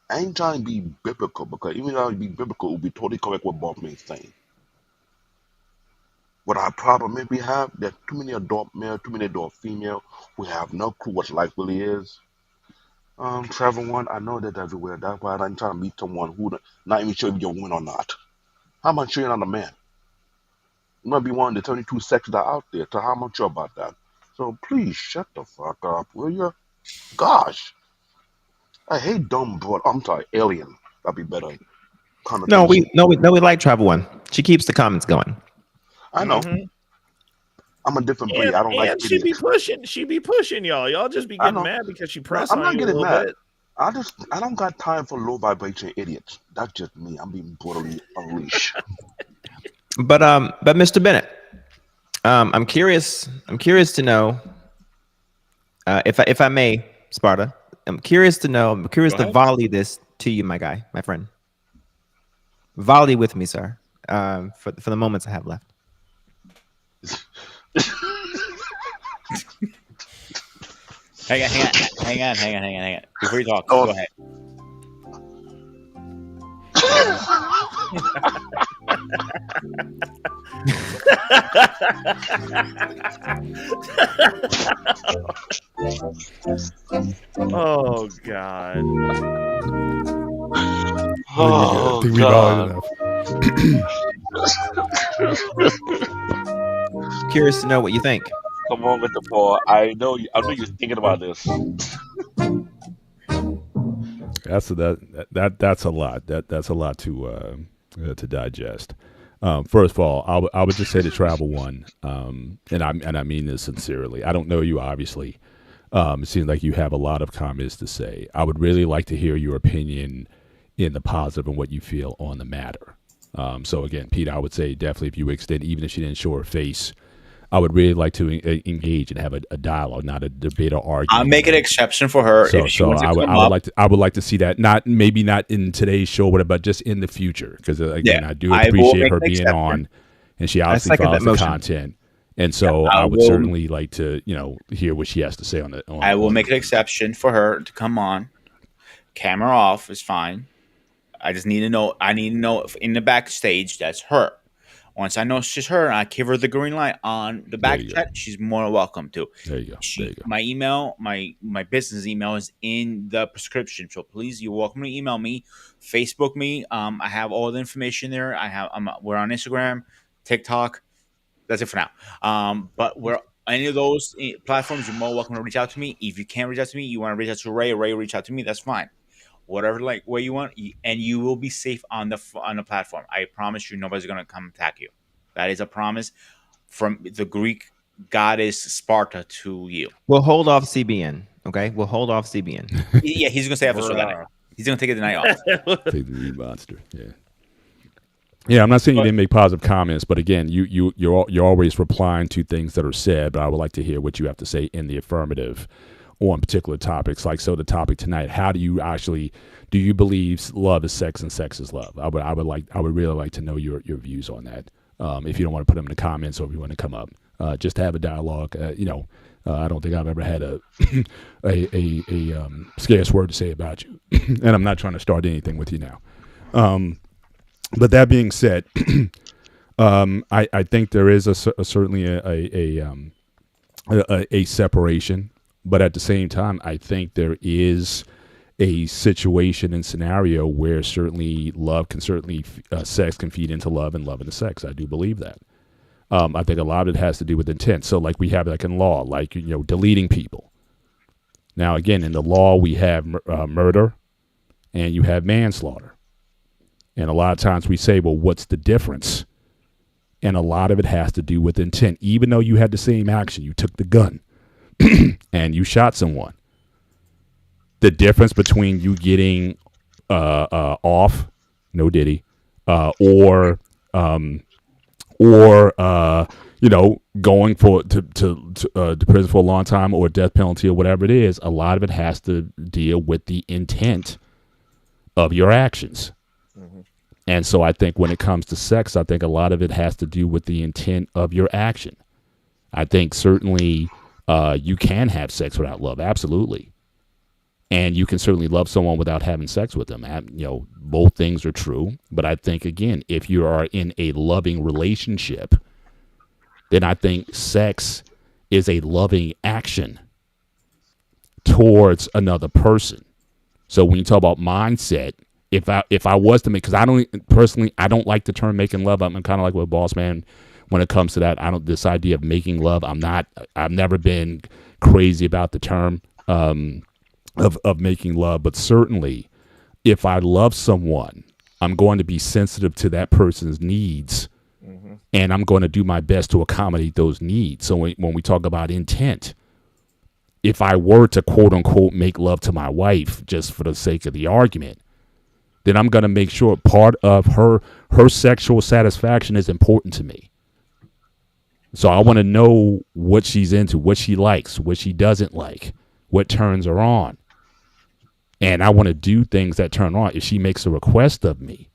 I ain't trying to be biblical because even though it be biblical, it would be totally correct what both men saying. What our problem is we have, there's too many adult male, too many adult female who have no clue what life really is. Travel one, I know that everywhere. That's why I'm trying to meet someone who not even sure if you're a woman or not. How much sure you're not a man? You might be one of the 32 sexes that are out there, so how much sure about that? So please shut the fuck up, will you? Gosh. I hate dumb broad. I'm sorry, alien. That'd be better. No, we Connotation. like Travel One. She keeps the comments going. I know. Mhm. I'm a different breed. I don't like And she be idiots. pushing y'all. Y'all just be I getting know. mad because she No, press I'm on not you a getting little mad. bit. I don't got time for low vibration idiots. That's just me. I'm being brutally unleashed. But Mr. Bennett, I'm curious to know if I may, Sparta. I'm curious to ahead. volley this to you, my guy, my friend. Volley with me, sir. For the moments I have left. Hang on. Before you talk, Oh. go ahead. Oh God. Oh, I think we volleyed God. enough. Curious to know what you think. Come on, Mr. Paul. I know you're thinking about this. That's a lot. That's a lot to digest. First of all, I would just say to Travel One, and I mean this sincerely. I don't know you obviously. It seems like you have a lot of comments to say. I would really like to hear your opinion in the positive and what you feel on the matter. So again, Pete, I would say definitely if you extend, even if she didn't show her face, I would really like to engage and have a dialogue, not a debate or argument. I'll make an exception for her if she wants to come up. I would like to see that. Not in today's show, but just in the future, because again, Yeah, I do I will appreciate make her an being exception. on, and she I obviously second follows that the motion. content. And so I I would will- certainly like to, hear what she has to say on the. I will make an exception for her to come on. Camera off is fine. I just need to know. I need to know if in the backstage that's her. Once I know she's her, and I give her the green light on the back you go. chat, she's more than welcome to. There you go. There you go. My email, my business email is in the prescription. So please, you're welcome to email me, Facebook me. I have all the information there. We're on Instagram, TikTok. That's it for now. But we're any of those platforms, you're more welcome to reach out to me. If you can't reach out to me, you want to reach out to Ray, or Ray reach out to me, that's fine. Whatever, like where you want, and you will be safe on the platform. I promise you, nobody's gonna come attack you. That is a promise from the Greek goddess Sparta to you. We'll hold off CBN. Okay, we'll hold off CBN. Yeah, he's gonna stay after that night. He's gonna take it the night off. Take the meat monster. Yeah. Yeah, I'm not saying you didn't make positive comments, but again, you're always replying to things that are said. But I would like to hear what you have to say in the affirmative on particular topics. Like, so the topic tonight: how do you believe love is sex and sex is love? I would really like to know your views on that. If you don't want to put them in the comments, or if you want to come up, just to have a dialogue. I don't think I've ever had a scarce word to say about you, and I'm not trying to start anything with you now. But that being said, I think there is certainly a separation, but at the same time, I think there is a situation and scenario where certainly sex can feed into love and love into sex. I do believe that. I think a lot of it has to do with intent. So like we have like in law, like, deleting people. Now, again, in the law, we have murder and you have manslaughter. And a lot of times we say, well, what's the difference? And a lot of it has to do with intent. Even though you had the same action, you took the gun and you shot someone. The difference between you getting off, no diddy, or going to prison for a long time or death penalty or whatever it is, a lot of it has to deal with the intent of your actions. Mm-hmm. And so I think when it comes to sex, I think a lot of it has to do with the intent of your action. I think certainly you can have sex without love, absolutely. And you can certainly love someone without having sex with them. Both things are true. But I think, again, if you are in a loving relationship, then I think sex is a loving action towards another person. So when you talk about mindset, if I was to make, because I don't like the term making love. I'm kind of like with Boss Man when it comes to that. This idea of making love. I've never been crazy about the term of making love, but certainly if I love someone, I'm going to be sensitive to that person's needs, mm-hmm. and I'm going to do my best to accommodate those needs. So when we talk about intent, if I were to quote unquote make love to my wife just for the sake of the argument, then I'm going to make sure part of her sexual satisfaction is important to me. So I want to know what she's into, what she likes, what she doesn't like, what turns her on. And I want to do things that turn her on. If she makes a request of me,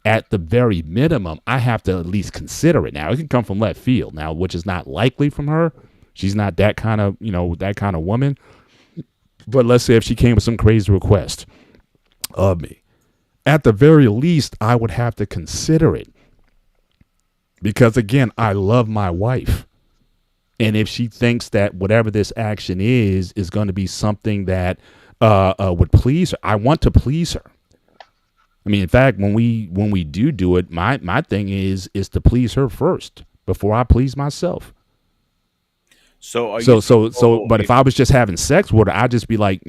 at the very minimum, I have to at least consider it. Now, it can come from left field now, which is not likely from her. She's not that kind of woman. But let's say if she came with some crazy request of me, at the very least, I would have to consider it. Because, again, I love my wife. And if she thinks that whatever this action is going to be something that would please her, I want to please her. I mean, in fact, when we do it, my thing is to please her first before I please myself. But if I was just having sex with her, I'd just be like,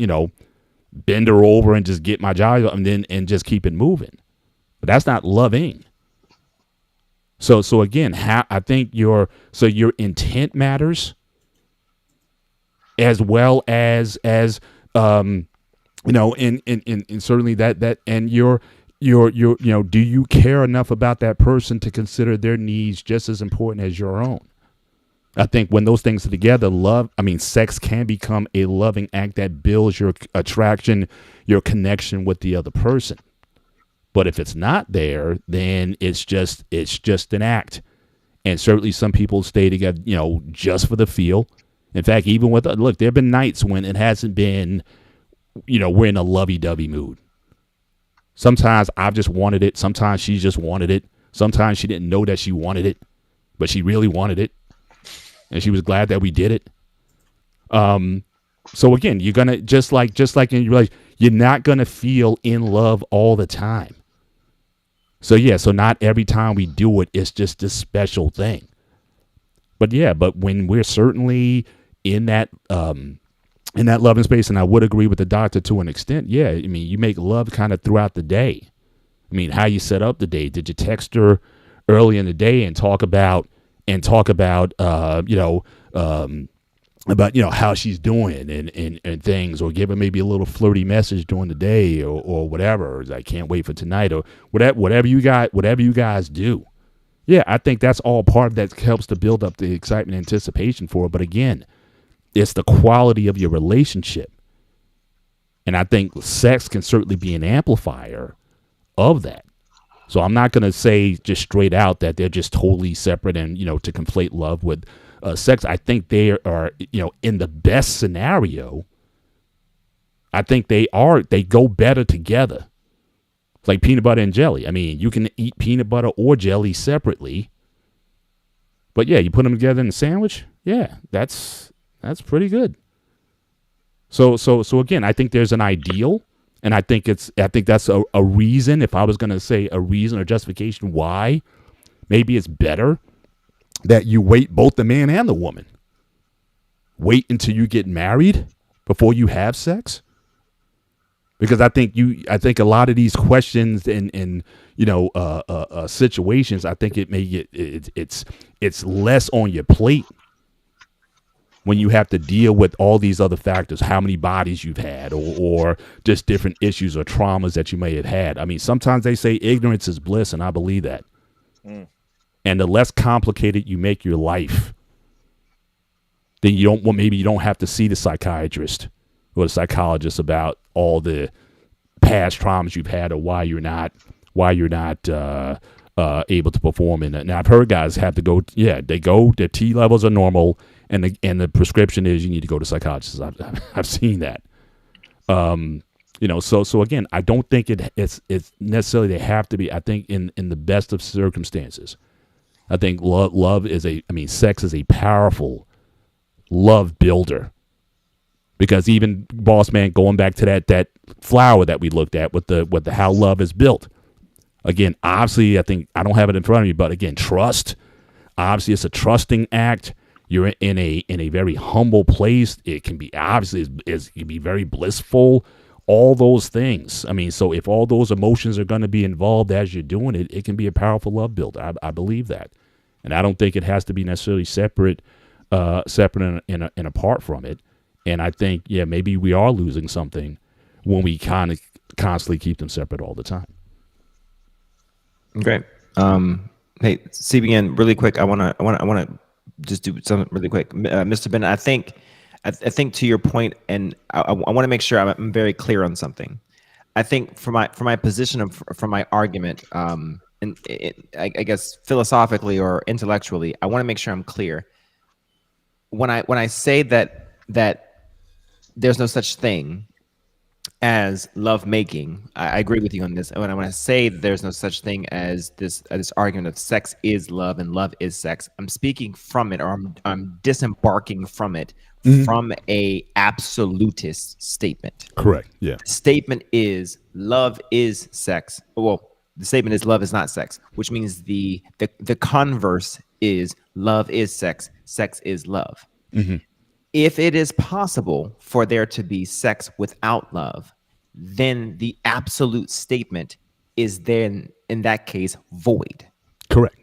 bend her over and just get my job and just keep it moving. But that's not loving. So again, I think your intent matters, as well as and certainly that and your do you care enough about that person to consider their needs just as important as your own? I think when those things are together, sex can become a loving act that builds your attraction, your connection with the other person. But if it's not there, then it's just an act. And certainly some people stay together, just for the feel. In fact, even with, look, there have been nights when it hasn't been, we're in a lovey-dovey mood. Sometimes I've just wanted it. Sometimes she just wanted it. Sometimes she didn't know that she wanted it, but she really wanted it. And she was glad that we did it. So again, you're going to, just like in your life, you're not going to feel in love all the time. So yeah, so not every time we do it, it's just this special thing. But yeah, but when we're certainly in that loving space, and I would agree with the doctor to an extent. Yeah, I mean, you make love kind of throughout the day. I mean, how you set up the day. Did you text her early in the day and talk about how she's doing and things, or give her maybe a little flirty message during the day or whatever. I can't wait for tonight, or whatever you guys do. Yeah, I think that's all part of that helps to build up the excitement and anticipation for it. But again, it's the quality of your relationship. And I think sex can certainly be an amplifier of that. So I'm not going to say just straight out that they're just totally separate and, to conflate love with sex. I think they are, in the best scenario, I think they go better together. It's like peanut butter and jelly. I mean, you can eat peanut butter or jelly separately. But yeah, you put them together in a sandwich. Yeah, that's pretty good. So again, I think there's an ideal, and I think that's a reason. If I was going to say a reason or justification why, maybe it's better that you wait, both the man and the woman. Wait until you get married before you have sex. Because I think a lot of these questions and situations, I think it's less on your plate when you have to deal with all these other factors, how many bodies you've had, or just different issues or traumas that you may have had. I mean, sometimes they say ignorance is bliss, and I believe that. And the less complicated you make your life, then maybe you don't have to see the psychiatrist or the psychologist about all the past traumas you've had, or why you're not able to perform in it. Now, I've heard guys have to go. Yeah, their T levels are normal, and the prescription is you need to go to psychologists. I've seen that. So again, I don't think it's necessarily they have to be. I think in the best of circumstances, I think sex is a powerful love builder. Because even boss man, going back to that flower that we looked at with the how love is built. Again, obviously, I think I don't have it in front of me, but again, trust. Obviously, it's a trusting act. You're in a very humble place. It can be obviously it can be very blissful. All those things. I mean, so if all those emotions are going to be involved as you're doing it, it can be a powerful love builder. I believe that, and I don't think it has to be necessarily separate and apart from it. And I think, yeah, maybe we are losing something when we kind of constantly keep them separate all the time. Great. Hey, CBN, really quick. I want to just do something really quick, Mr. Bennett. I think to your point, and I want to make sure I'm very clear on something. I think for my position from my argument, and I guess philosophically or intellectually, I want to make sure I'm clear. When I say that there's no such thing as love making, I agree with you on this. And when I say there's no such thing as this argument of sex is love and love is sex, I'm speaking from it, or I'm disembarking from it from a absolutist statement. Correct. Yeah. The statement is love is sex. Well, the statement is love is not sex, which means the converse is love is sex. Sex is love. If it is possible for there to be sex without love, then the absolute statement is then, in that case, void. Correct.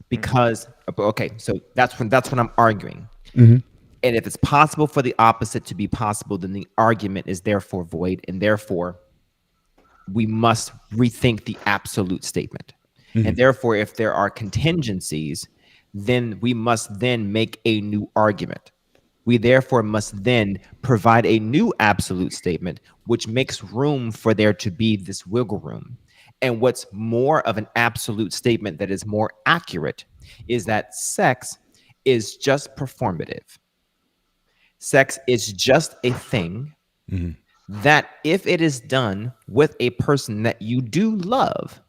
Because, okay, so that's when I'm arguing. And if it's possible for the opposite to be possible, then the argument is therefore void, and therefore we must rethink the absolute statement. And therefore, if there are contingencies, then we must then make a new argument. We therefore must then provide a new absolute statement, which makes room for there to be this wiggle room. And what's more of an absolute statement that is more accurate is that sex is just performative. Sex is just a thing that if it is done with a person that you do love,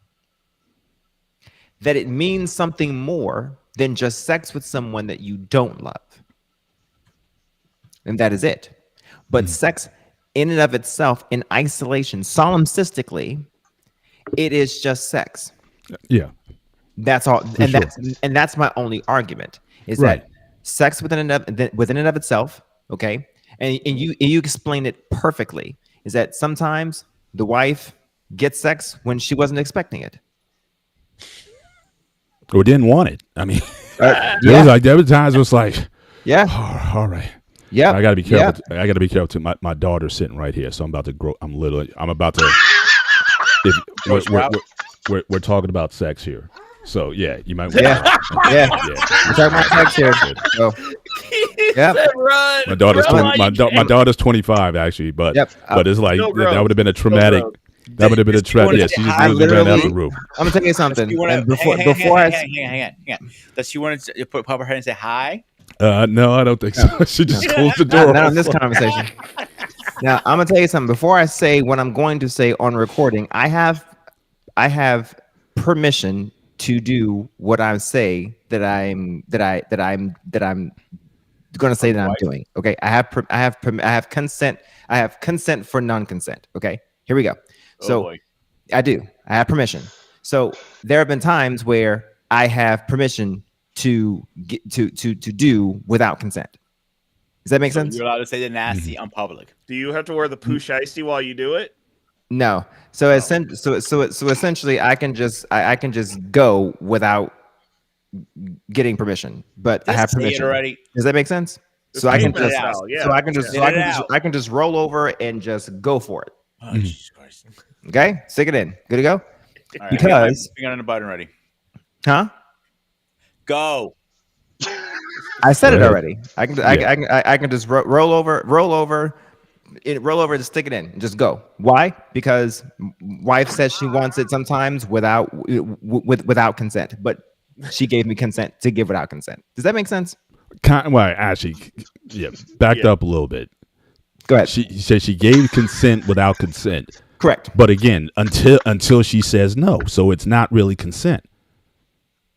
that it means something more than just sex with someone that you don't love. And that is it. But sex in and of itself, in isolation, solipsistically, it is just sex. Yeah. That's all. For And sure. that's my only argument is Right. that sex within and of itself, okay? And you explain it perfectly, is that sometimes the wife gets sex when she wasn't expecting it. Or didn't want it. I mean, Yeah. there were times it was like, Yeah. oh, all right. Yeah. I got to be careful. I got to be careful too. My daughter's sitting right here, so I'm about to grow. I'm about to. We're talking about sex here, so yeah, you might. Yeah. Yeah. We're talking about sex here. So, yeah. Run. My daughter's Run. 20, my daughter's 25 actually, but Yep. but it's like No that growth. would have been a traumatic. That would have been a Does she wanna tragedy. Yeah, say she just hi? moved ran out Literally- the roof. I'm gonna tell you something. You want And to before I hang on. Does she want to pop her head and say hi? No, I don't think so. She just closed the door. not on this conversation. Now I'm gonna tell you something. Before I say what I'm going to say on recording, I have permission to do what I say that I'm going to say that I'm doing. Okay, I have consent. I have consent for non-consent. Okay, here we go. So boy. I do. I have permission. So there have been times where I have permission to get to do without consent. Does that make So sense? you're allowed to say the nasty on public. Do you have to wear the poo shiesty while you do it? No. So essentially, I can just go without getting permission, but I have Just say it permission. already. Does that make sense? So It's I can Get it just out. Yeah. so I can just Get so I it can just out. I can just roll over and just go for it. Oh, Jesus Christ. Okay, stick it in. Good to go. All right, Because- finger on the button ready. Huh? Go. I said it Go ahead. already. I can just roll over and stick it in and just go. Why? Because wife says she wants it sometimes without consent, but she gave me consent to give without consent. Does that make sense? Well, actually, yeah, backed up a little bit. Go ahead. She said she gave consent without consent. Correct. But again, until she says no, so it's not really consent.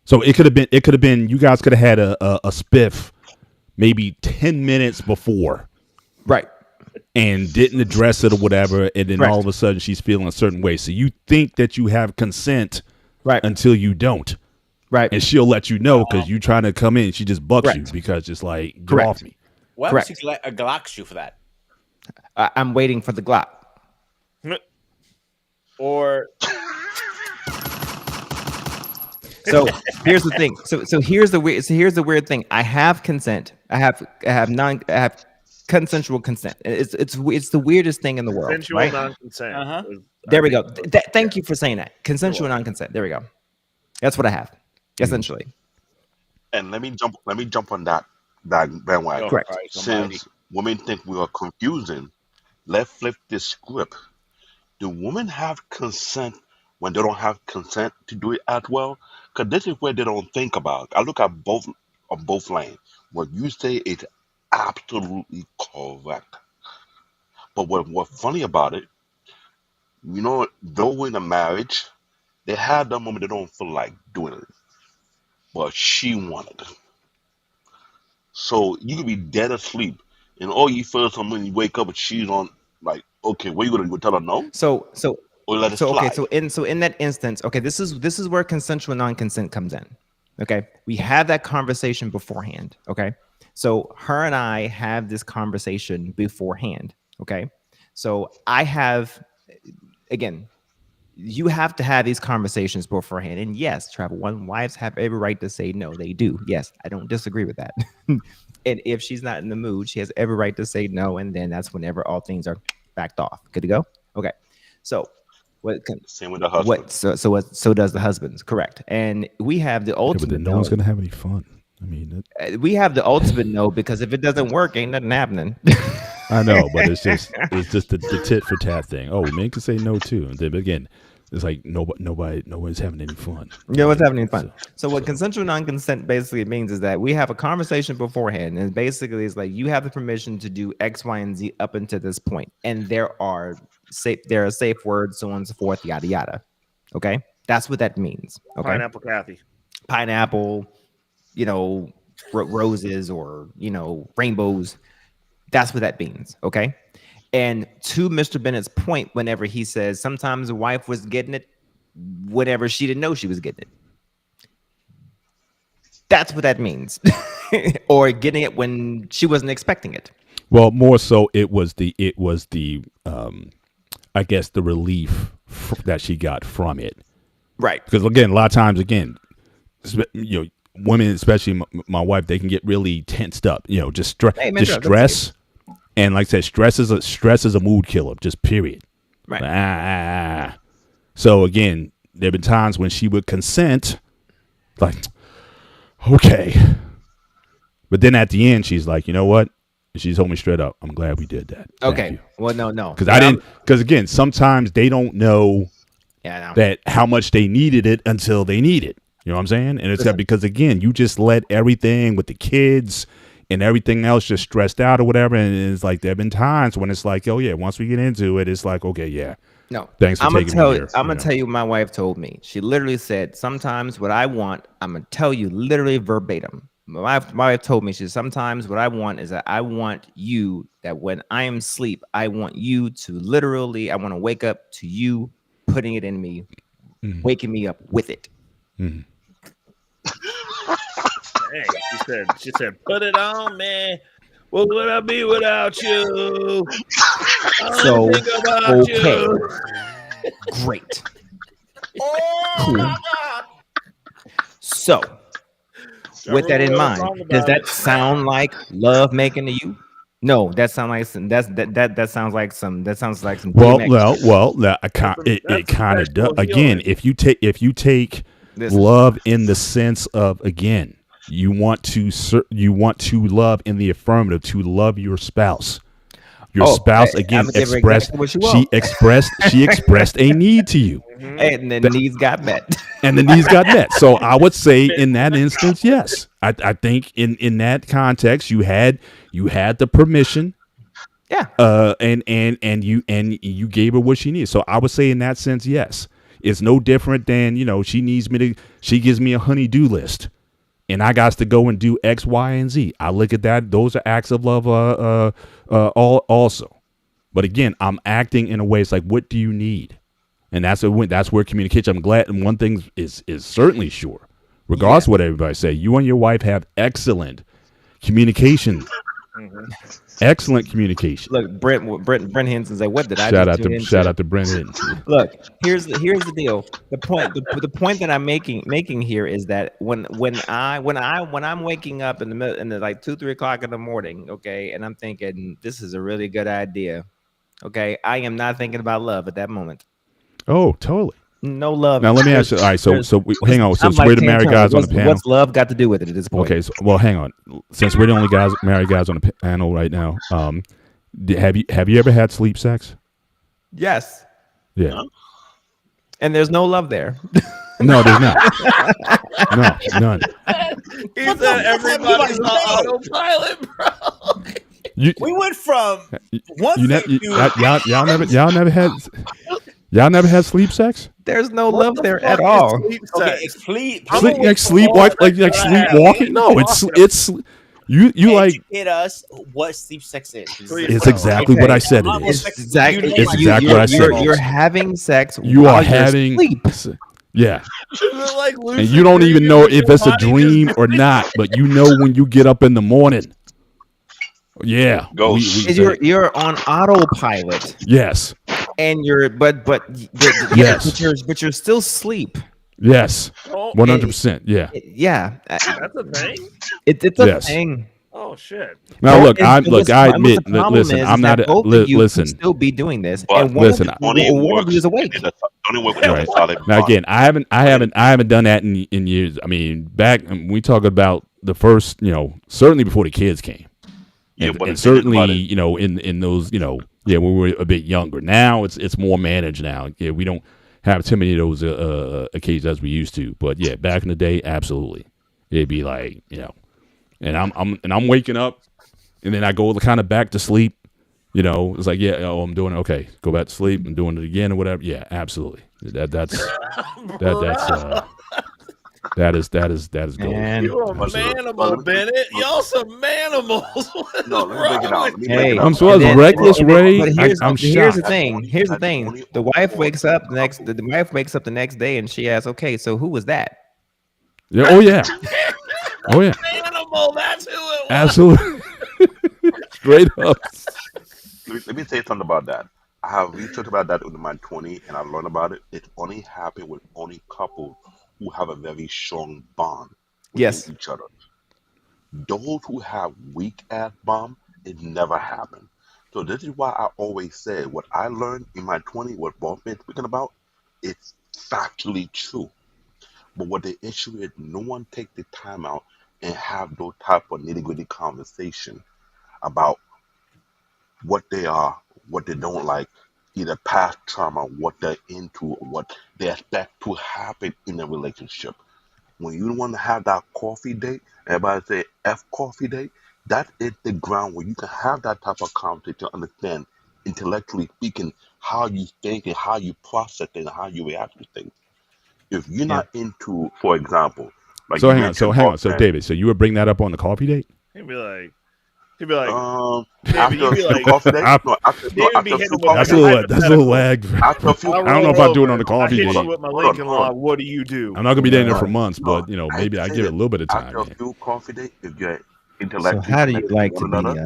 So it could have been you guys could have had a spiff maybe 10 minutes before Right. and didn't address it or whatever, and then Correct. all of a sudden she's feeling a certain way. So you think that you have consent Right. until you don't. Right. And she'll let you know because you trying to come in. She just bucks you Correct. because it's like, get Correct. off me. Why would she Glock you for that? I'm waiting for the Glock. Or So here's the thing. So here's the weird thing. I have consent. I have consensual consent. It's the weirdest thing in the world. Consensual Right? non-consent. Uh-huh. There we go. Thank you for saying that. Consensual non-consent. There we go. That's what I have. Essentially. And let me jump on that bandwagon. Correct. Christ almighty. Since women think we are confusing, let's flip this script. Do women have consent when they don't have consent to do it as well? Because this is where they don't think about. I look at both on both lanes. What you say is absolutely correct. But what's funny about it, though in a marriage, they have that moment they don't feel like doing it. But she wanted it. So you could be dead asleep, and all you feel is when you wake up and she's on, like, okay, what you gonna do? Tell her no, So or let it So slide? okay, so in that instance, okay, this is where consensual non-consent comes in. Okay, we have that conversation beforehand. Okay, so her and I have this conversation beforehand. Okay, so I have, again, you have to have these conversations beforehand. And yes, Travel One, wives have every right to say no. They do. Yes, I don't disagree with that. And if she's not in the mood, she has every right to say no. And then that's whenever all things are backed off. Good to go. Okay, so. Same with the husband. So does the husbands, correct? And we have the Yeah, but ultimate then no no. one's gonna have any fun. I mean, We have the ultimate no, because if it doesn't work, ain't nothing happening. I know, but it's just the tit for tat thing. Oh, men can say no too. And then again, it's like nobody's having any fun. Yeah, what's happening fun. So- So what consensual non-consent basically means is that we have a conversation beforehand, and basically it's like you have the permission to do X, Y, and Z up until this point, and there are safe words, so on and so forth, yada yada. Okay, that's what that means. Okay, Pineapple Kathy. pineapple, roses or rainbows. That's what that means. Okay, and to Mr. Bennett's point, whenever he says sometimes the wife was getting it, whenever she didn't know she was getting it. That's what that means. Or getting it when she wasn't expecting it. Well, more so, it was the I guess the relief that she got from it. Right. Because again, a lot of times, women, especially my wife, they can get really tensed up. Just stress, and like I said, stress is a mood killer. Just period. Right. So again, there've been times when she would consent, like, okay, but then at the end, she's like, you know what? She told me straight up, I'm glad we did that. Thank Okay. you. Well, no. Because again, sometimes they don't know that how much they needed it until they need it. You know what I'm saying? And it's because again, you just let everything with the kids and everything else just stressed out or whatever. And it's like, there have been times when it's like, oh yeah, once we get into it, it's like, okay, yeah. No. Thanks for taking me here. I'm going to tell you what my wife told me. She literally said, sometimes what I want, I'm going to tell you literally verbatim. My wife told me, she said, sometimes what I want is that I want you, that when I am asleep, I want you to literally, I want to wake up to you putting it in me, waking me up with it. Dang, she said, put it on, man. What would I be without you? I So, think about okay. you. Great. Oh, Cool. my God. So, with that in mind, does that sound like love making to you? No, that sounds like some. That sounds like some. That sounds like some. Well, DMX. it kind of does. sexual Again, healing. if you take Listen. love in the sense of, again, you want to love in the affirmative, to love your spouse. Your spouse again expressed she expressed a need to you, and the needs got met. and the needs got met. So I would say in that instance, yes, I think in that context you had the permission, Yeah. and you gave her what she needs. So I would say in that sense, yes, it's no different than she gives me a honey-do list. And I got to go and do X, Y, and Z. I look at that; those are acts of love, also. But again, I'm acting in a way. It's like, what do you need? And that's where communication. I'm glad, and one thing is certainly sure, regardless of what everybody say, you and your wife have excellent communication. Excellent communication. Look, Brent Henson said, "What did I Shout just out tune to into?" shout out to Brent Hinton. Look, here's the deal. The point that I'm making here is that when I'm waking up in the like 2-3 o'clock in the morning, okay, and I'm thinking this is a really good idea, okay, I am not thinking about love at that moment. Oh, totally. No love. Now let me ask you. All right, so hang on. Since I'm we're like the married Santana. guys on the panel, What's love got to do with it at this point? okay. So, well, hang on. Since we're the only married guys on the panel right now, have you ever had sleep sex? Yes. Yeah. And there's no love there. No, there's not. No, none. He said everybody's on autopilot, bro. We went from one thing to Y'all never had sleep sex? There's no love there at all. okay, sleep. Sleepwalking? No, it's you like. Educate us what sleep sex is. It's exactly what I said it is. It's exactly what I said. You're having sex. You while are you're having asleep. Yeah, Like and you don't even know if it's a dream or not, but you know when you get up in the morning. Yeah, You're on autopilot. Yes. And you're Yes. but you're still asleep. Yes. Oh, 100%. Yeah. Yeah. that's a thing. It's a Yes. thing. Oh shit. Now look, I The admit. problem Listen, is I'm that not. both of you Listen. can still be doing this, But and one listen, of you is awake. Only work with a Right. solid Now bond. again, I haven't done that in years. I mean, back we talk about the first, certainly before the kids came, Yeah, and, but and the thing about certainly, it- in those, when we were a bit younger. Now it's more managed. Now, yeah, we don't. have too many of those occasions as we used to. But yeah, back in the day, absolutely, it'd be like, and I'm waking up, and then I go kind of back to sleep. It's like, yeah, oh, I'm doing it. Okay, go back to sleep. I'm doing it again or whatever. Yeah, absolutely. That's gold. Man, You're a But, manimal, Bennett. Y'all some manimals. What's no, let me break it wrong down. with Let me break hey, it I'm down. so and that's then, reckless, Ray. but I'm here's the shocked. thing. Here's the That's thing. only The wife for wakes up a next. couple. The wife wakes up the next day and she asks, "Okay, so who was that?" Yeah, oh yeah, oh yeah, Manimal, that's who it was. absolutely, straight up. Let me say something about that. I have researched about that in my 20, and I learned about it. It only happened with only couples who have a very strong bond within Yes. each other. Those who have weak ass bond, it never happened. So this is why I always say what I learned in my 20, what Bob been speaking about, it's factually true. But what the issue is, no one take the time out and have those type of nitty gritty conversation about what they are, what they don't like, either past trauma, what they're into, what they expect to happen in a relationship. When you want to have that coffee date, everybody say F coffee date, that is the ground where you can have that type of conversation to understand, intellectually speaking, how you think and how you process things and how you react to things. If you're Yeah. not into, for example, like So you hang on, so mentioned, hang on, boss so man, David, so you would bring that up on the coffee date? He'd be like, um, David, after you'd a be few like, coffee dates, I- no, after, no, David be after a hitting few him with coffee that's like a a dates, little that's a little hypothetical. lag. after a few, I I don't know roll if I do it over, on the I coffee hit hold you on, date. with my hold on, Lincoln hold on. Log. What do you do? I'm not gonna be dating her No, for months, no, but I maybe hate to I say give it this. a little bit of time. After a Yeah, few coffee dates, if you're So intellectually how do you connected to like one to be? another,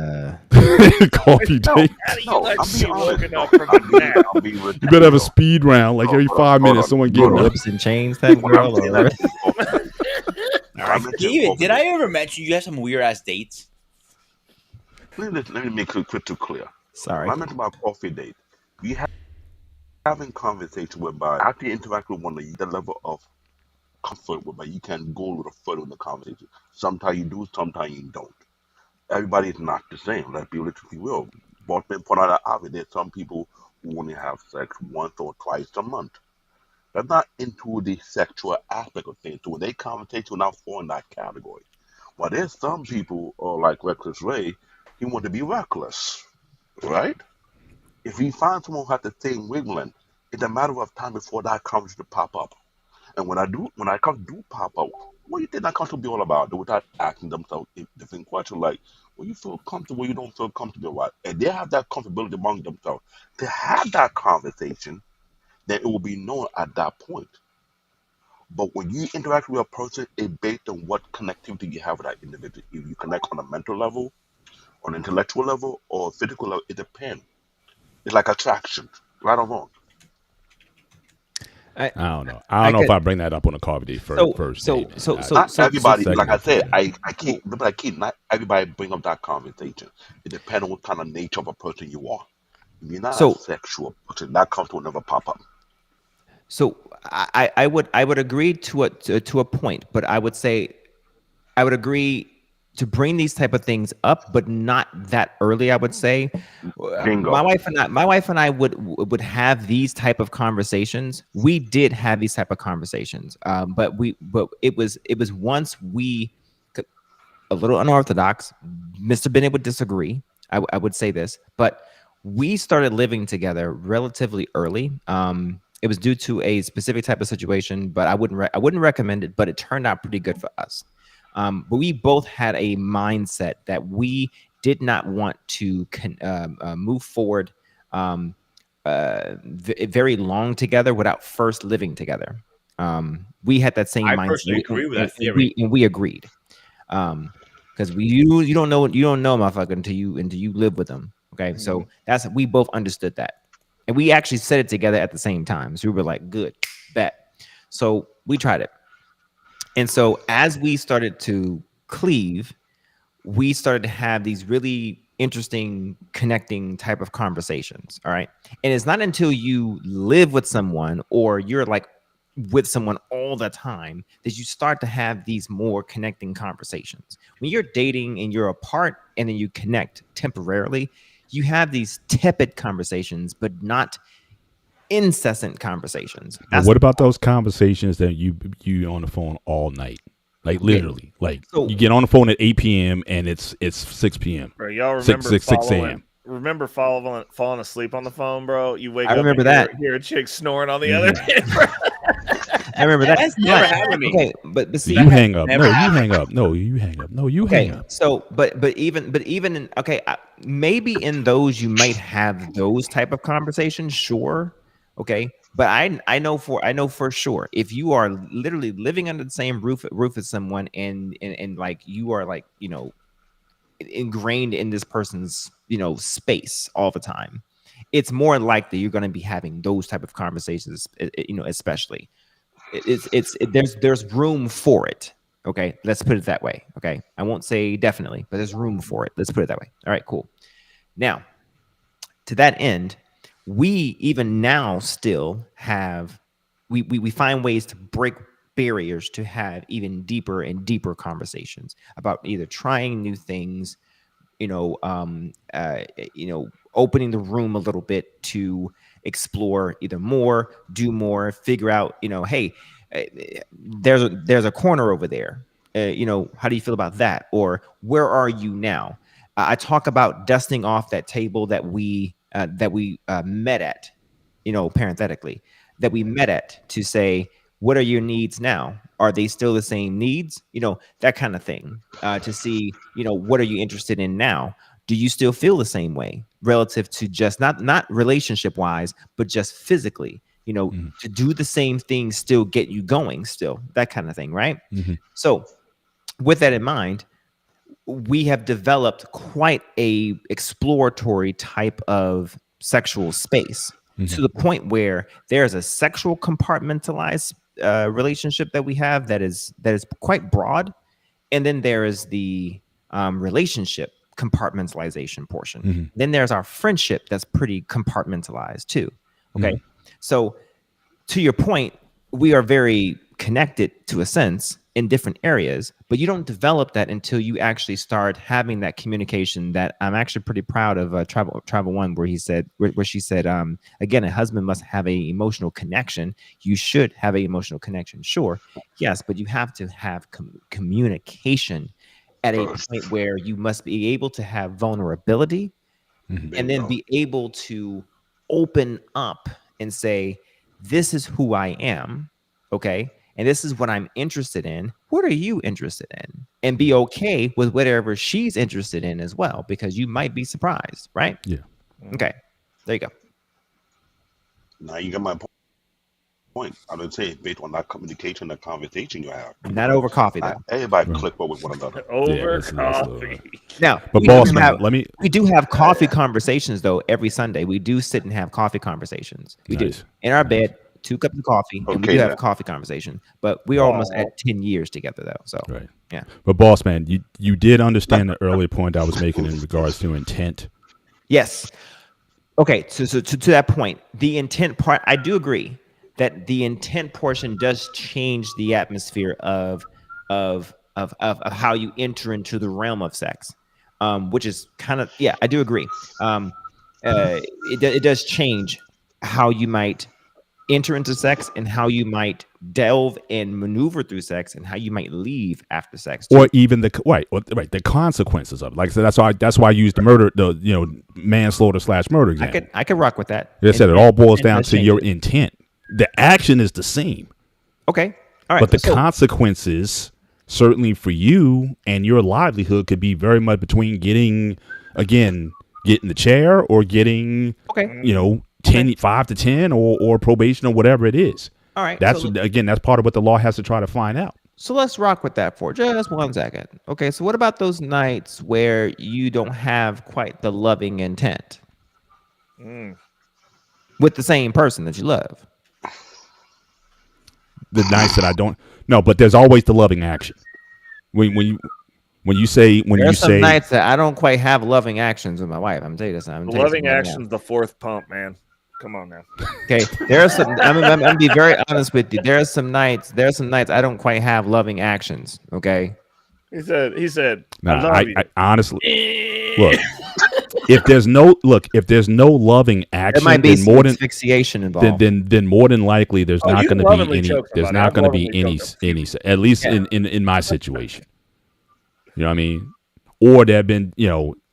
coffee no, date. How do you no, like I'm to being be honest. woken No, up from I'm a being, nap? I'm being real You better have a technical. speed round, like every Hold on, 5 minutes, someone You getting a up. whips and chains type When I'm girl, saying or that to you, coffee date, All when I right, mention David, coffee did I date, ever mention you have some weird ass dates? let me make it crystal clear. When sorry. I mention about coffee date, we having conversation whereby after you interact with one another, you get a level of comfort whereby you can go a little further in the conversation. Sometimes you do, sometimes you don't. Everybody is not the same. Let's be literally real. Both men point out that obvious. There's some people who only have sex once or twice a month. They're not into the sexual aspect of things. So when they conversation will not fall in that category. But there's some people, like Reckless Ray, he want to be reckless, right? If he finds someone who has the same wavelength, it's a matter of time before that comes to pop up. And when I come do pop up, what do you think that comes to be all about? Without asking themselves a different question like, well, you feel comfortable, you don't feel comfortable, right? And they have that comfortability among themselves to have that conversation, then it will be known at that point. But when you interact with a person, it based on what connectivity you have with that individual. If you connect on a mental level, on an intellectual level, or physical level, it depends. It's like attraction, right or wrong. I I don't know. I don't I know if could. I bring that up on a coffee date So first so date, man. so so Not so so. everybody, Second like I date for said, sure. I keep remember I keep not everybody bring up that conversation. It depends on what kind of nature of a person you are. If you're not a So sexual person, that comes will never pop up. so I would agree to a point, but I would say I would agree to bring these type of things up, but not that early. I would say, Bingo. my wife and I would have these type of conversations. We did have these type of conversations, but it was once we a little unorthodox. Mr. Bennett would disagree. I would say this, but we started living together relatively early. It was due to a specific type of situation, but I wouldn't recommend it. But it turned out pretty good for us. But we both had a mindset that we did not want to move forward very long together without first living together. We had that same I mindset, personally agree with that theory. and we agreed. Because you don't know motherfucker until you live with them. Okay, so that's we both understood that, and we actually said it together at the same time. So we were like, good, bet. So we tried it, and so as we started to cleave, we started to have these really interesting connecting type of conversations. All right. And it's not until you live with someone or you're like with someone all the time that you start to have these more connecting conversations. When you're dating and you're apart and then you connect temporarily, you have these tepid conversations, but not incessant conversations. But That's what about those conversations that you on the phone all night? Like literally, like So- you get on the phone at 8 p.m. and it's 6 p.m. Bro, y'all 6 remember 6 a.m. Remember falling asleep on the phone, bro? You wake I up remember and that. hear a chick snoring on the Mhm. other end, bro. I remember that. That's never happened to me. Okay, but see, You hang up. never No, you hang up. No, you hang up. No, you hang okay. up. So, but even in, okay, maybe in those you might have those type of conversations, sure, okay. But I know for sure if you are literally living under the same roof as someone and like you are like ingrained in this person's space all the time, it's more likely you're going to be having those type of conversations, especially there's room for it. Okay, let's put it that way. Okay, I won't say definitely, but there's room for it. Let's put it that way. All right, cool. Now, to that end, we even now still have we find ways to break barriers to have even deeper and deeper conversations about either trying new things, opening the room a little bit to explore either more, do more, figure out, hey, there's a corner over there. How do you feel about that? Or where are you now? I talk about dusting off that table that we met at, parenthetically, that we met at to say, what are your needs now? Are they still the same needs? That kind of thing, to see, what are you interested in now? Do you still feel the same way relative to just not relationship wise, but just physically, to do the same thing, still get you going, still that kind of thing. Right. Mhm. So with that in mind, we have developed quite a exploratory type of sexual space to the point where there's a sexual compartmentalized relationship that we have that is quite broad, and then there is the relationship compartmentalization portion. Then there's our friendship that's pretty compartmentalized too. Okay, so to your point, we are very connected to a sense in different areas, but you don't develop that until you actually start having that communication that I'm actually pretty proud of. Travel One, where she said, again, a husband must have a emotional connection. You should have a emotional connection. Sure. Yes. But you have to have communication at a point where you must be able to have vulnerability and then be able to open up and say, this is who I am. Okay. And this is what I'm interested in. What are you interested in? And be okay with whatever she's interested in as well, because you might be surprised, right? Yeah. Okay. There you go. Now you get my point. I would say based on that communication, the conversation you have. Not over coffee, though. Everybody click with one another. Over that's coffee. Now, But we boss do man, have- we do have coffee conversations, though, every Sunday. We do sit and have coffee conversations. We do. Nice. In our bed, 2 cups of coffee, and we Okay, do have a now. coffee conversation. But we're almost at 10 years together, though. So, Right. yeah. But boss man, you did understand the earlier point I was making in regards to intent. Yes. Okay. So to that point, the intent part, I do agree that the intent portion does change the atmosphere of how you enter into the realm of sex, which is kind of, yeah, I do agree. It does change how you might enter into sex and how you might delve and maneuver through sex and how you might leave after sex too. Or even the the consequences of it. Like I said, that's why I used the manslaughter/murder example. I could rock with that. They said it all boils and down does to change your it. intent. The action is the same, Okay. All right. but the so- consequences, certainly for you and your livelihood, could be very much between getting the chair or getting okay. 5 to 10 or probation or whatever it is. All right. That's so- that's part of what the law has to try to find out. So let's rock with that for just 1 second. Okay, so what about those nights where you don't have quite the loving intent with the same person that you love? The nights that I don't but there's always the loving action. When you say There's some nights that I don't quite have loving actions with my wife. I'm telling you this. I'm The telling you loving something right action's the fourth pump, man. Come on now. now. Okay, there are some. I'm gonna be very honest with you. There are some nights I don't quite have loving actions. Okay. He said, Nah, I love you. I honestly look. if there's no loving There action, might be then some asphyxiation involved. then more than likely there's Oh, not you going can to be lovingly any. choke There's somebody. not I've going to be lovingly choked them. any. At least Yeah. in my situation. You know what I mean? Or there have been,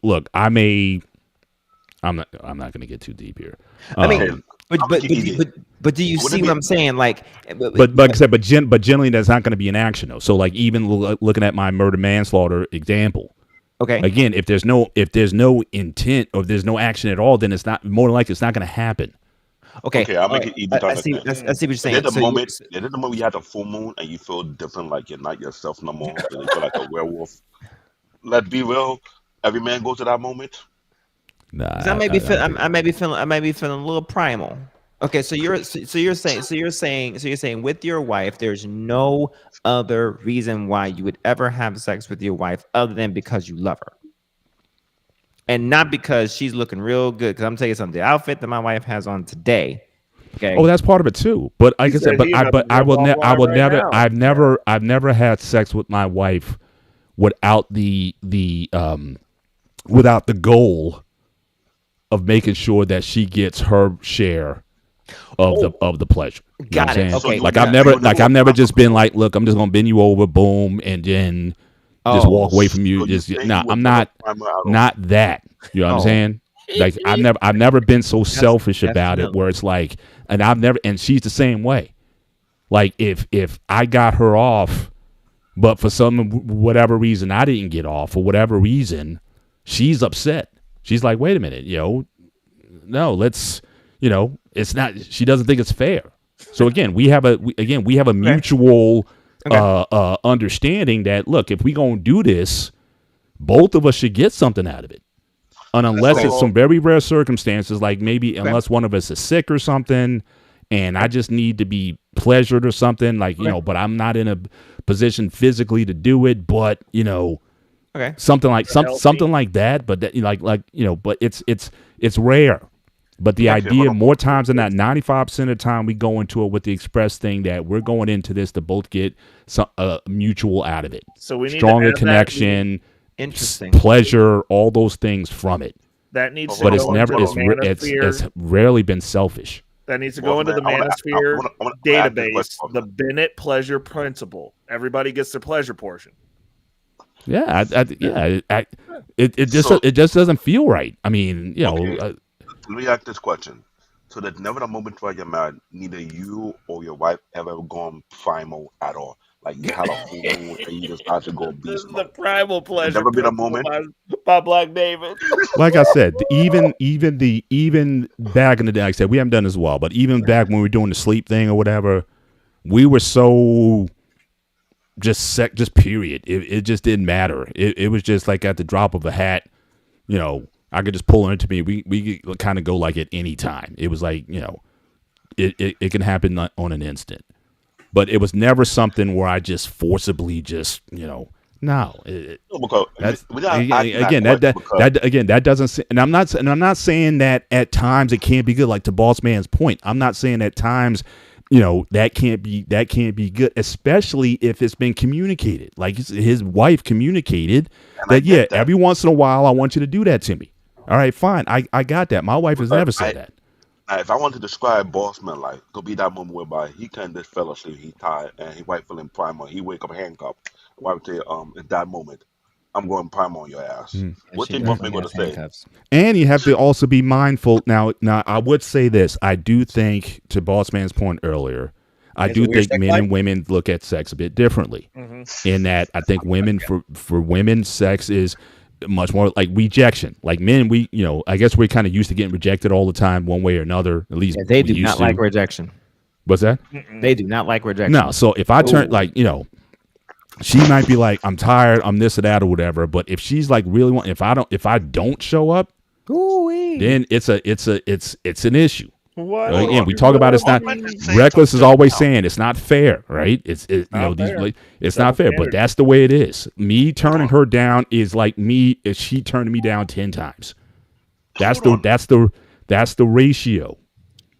look, I'm not going to get too deep here. I mean, Okay, but I'll but make it easy. but do you Would it see be- what I'm saying? Like, But like I said, but generally that's not going to be an action though. So like even looking at my murder manslaughter example, okay, again, if there's no intent or if there's no action at all, then it's not more than likely it's not going to happen. okay, I'll all make right. it easy. I see. I see what you're Is saying. it the So you- moment? Is it the moment you have the full moon and you feel different, like you're not yourself no more? You feel like a werewolf. Let's be real. Every man goes to that moment. Nah, 'cause I may be I may be feeling a little primal. Okay, so you're saying with your wife, there's no other reason why you would ever have sex with your wife other than because you love her, and not because she's looking real good. Because I'm telling you something, the outfit that my wife has on today. Okay. Oh, that's part of it too. But like I said said, but he I about but to I will jump I will offline right never now. I've never had sex with my wife without the without the goal of making sure that she gets her share of the pleasure. You know Got what I'm it. saying? Okay. Like Yeah, I've never just been like, look, I'm just gonna bend you over, boom, and then just walk away from you. So Just think nah, you would I'm never not climb her out of- not that. You know what I'm Oh. saying? Like I've never been so selfish about it definitely. where it's like, and she's the same way. Like if I got her off, but for whatever reason I didn't get off, for whatever reason, she's upset. She's like, wait a minute, no, let's, it's not. She doesn't think it's fair. So again, we have a mutual understanding that look, if we gonna do this, both of us should get something out of it. And unless it's some very rare circumstances, like maybe unless one of us is sick or something, and I just need to be pleasured or something, like, but I'm not in a position physically to do it, but, Okay. something like something like that, but that, but it's rare. But the idea, more times than not, 95% of the time we go into it with the express thing that we're going into this to both get some mutual out of it. So we need to Stronger add that- connection, Interesting. pleasure, all those things from it. That needs to But go it's never into the it's manosphere. rarely been selfish. That needs to Well, go into the man, I manosphere wanna ask this database, question. the Bennett pleasure principle. Everybody gets their pleasure portion. Yeah, it just So- it just doesn't feel right. I mean, Okay. Let me ask this question. So there's never a moment while you're married, neither you or your wife ever gone primal at all. Like you had a full moon and you decided to go This beast is the mode. primal pleasure never been a principle moment? by Black David. like I said, even back in the day, like I said, we haven't done this well, but even back when we were doing the sleep thing or whatever, we were so just period. It just didn't matter. It was just like at the drop of a hat, I could just pull her into me. We could kind of go like at any time. It was like, it can happen on an instant. But it was never something where I just forcibly just, no. No, because That's we gotta ask again that question because- that doesn't and I'm not saying that at times it can't be good, like to Boss Man's point. I'm not saying at times that can't be good, especially if it's been communicated. Like his wife communicated And I that get that. every once in a while I want you to do that to me. All right, fine. I got that. My wife has never said that. Now, if I want to describe boss man like, could be that moment whereby he kind of fell asleep, he tired, and his wife feeling primal, he wake up handcuffed. The wife say, at that moment, I'm going primal on your ass. What She they both definitely going to has say? handcuffs. And you have to also be mindful. Now, I would say this. I do think, to Boss Man's point earlier, I It's do a weird think sex men life? and women look at sex a bit differently. In that, I think women, for women, sex is much more like rejection. Like men, I guess we're kind of used to getting rejected all the time, one way or another. At least Yeah, they we do used not to. like rejection. What's that? They do not like rejection. No. So if I turn she might be like, I'm tired, I'm this or that or whatever. But if she's like really if I don't show up, Ooh-wee. then it's an issue. What? Again, we talk about it's not reckless is always saying it's not fair, right? It's it's Not fair. not fair, but standard. that's the way it is. Me turning her down is like me if she turning me down 10 times. That's the ratio.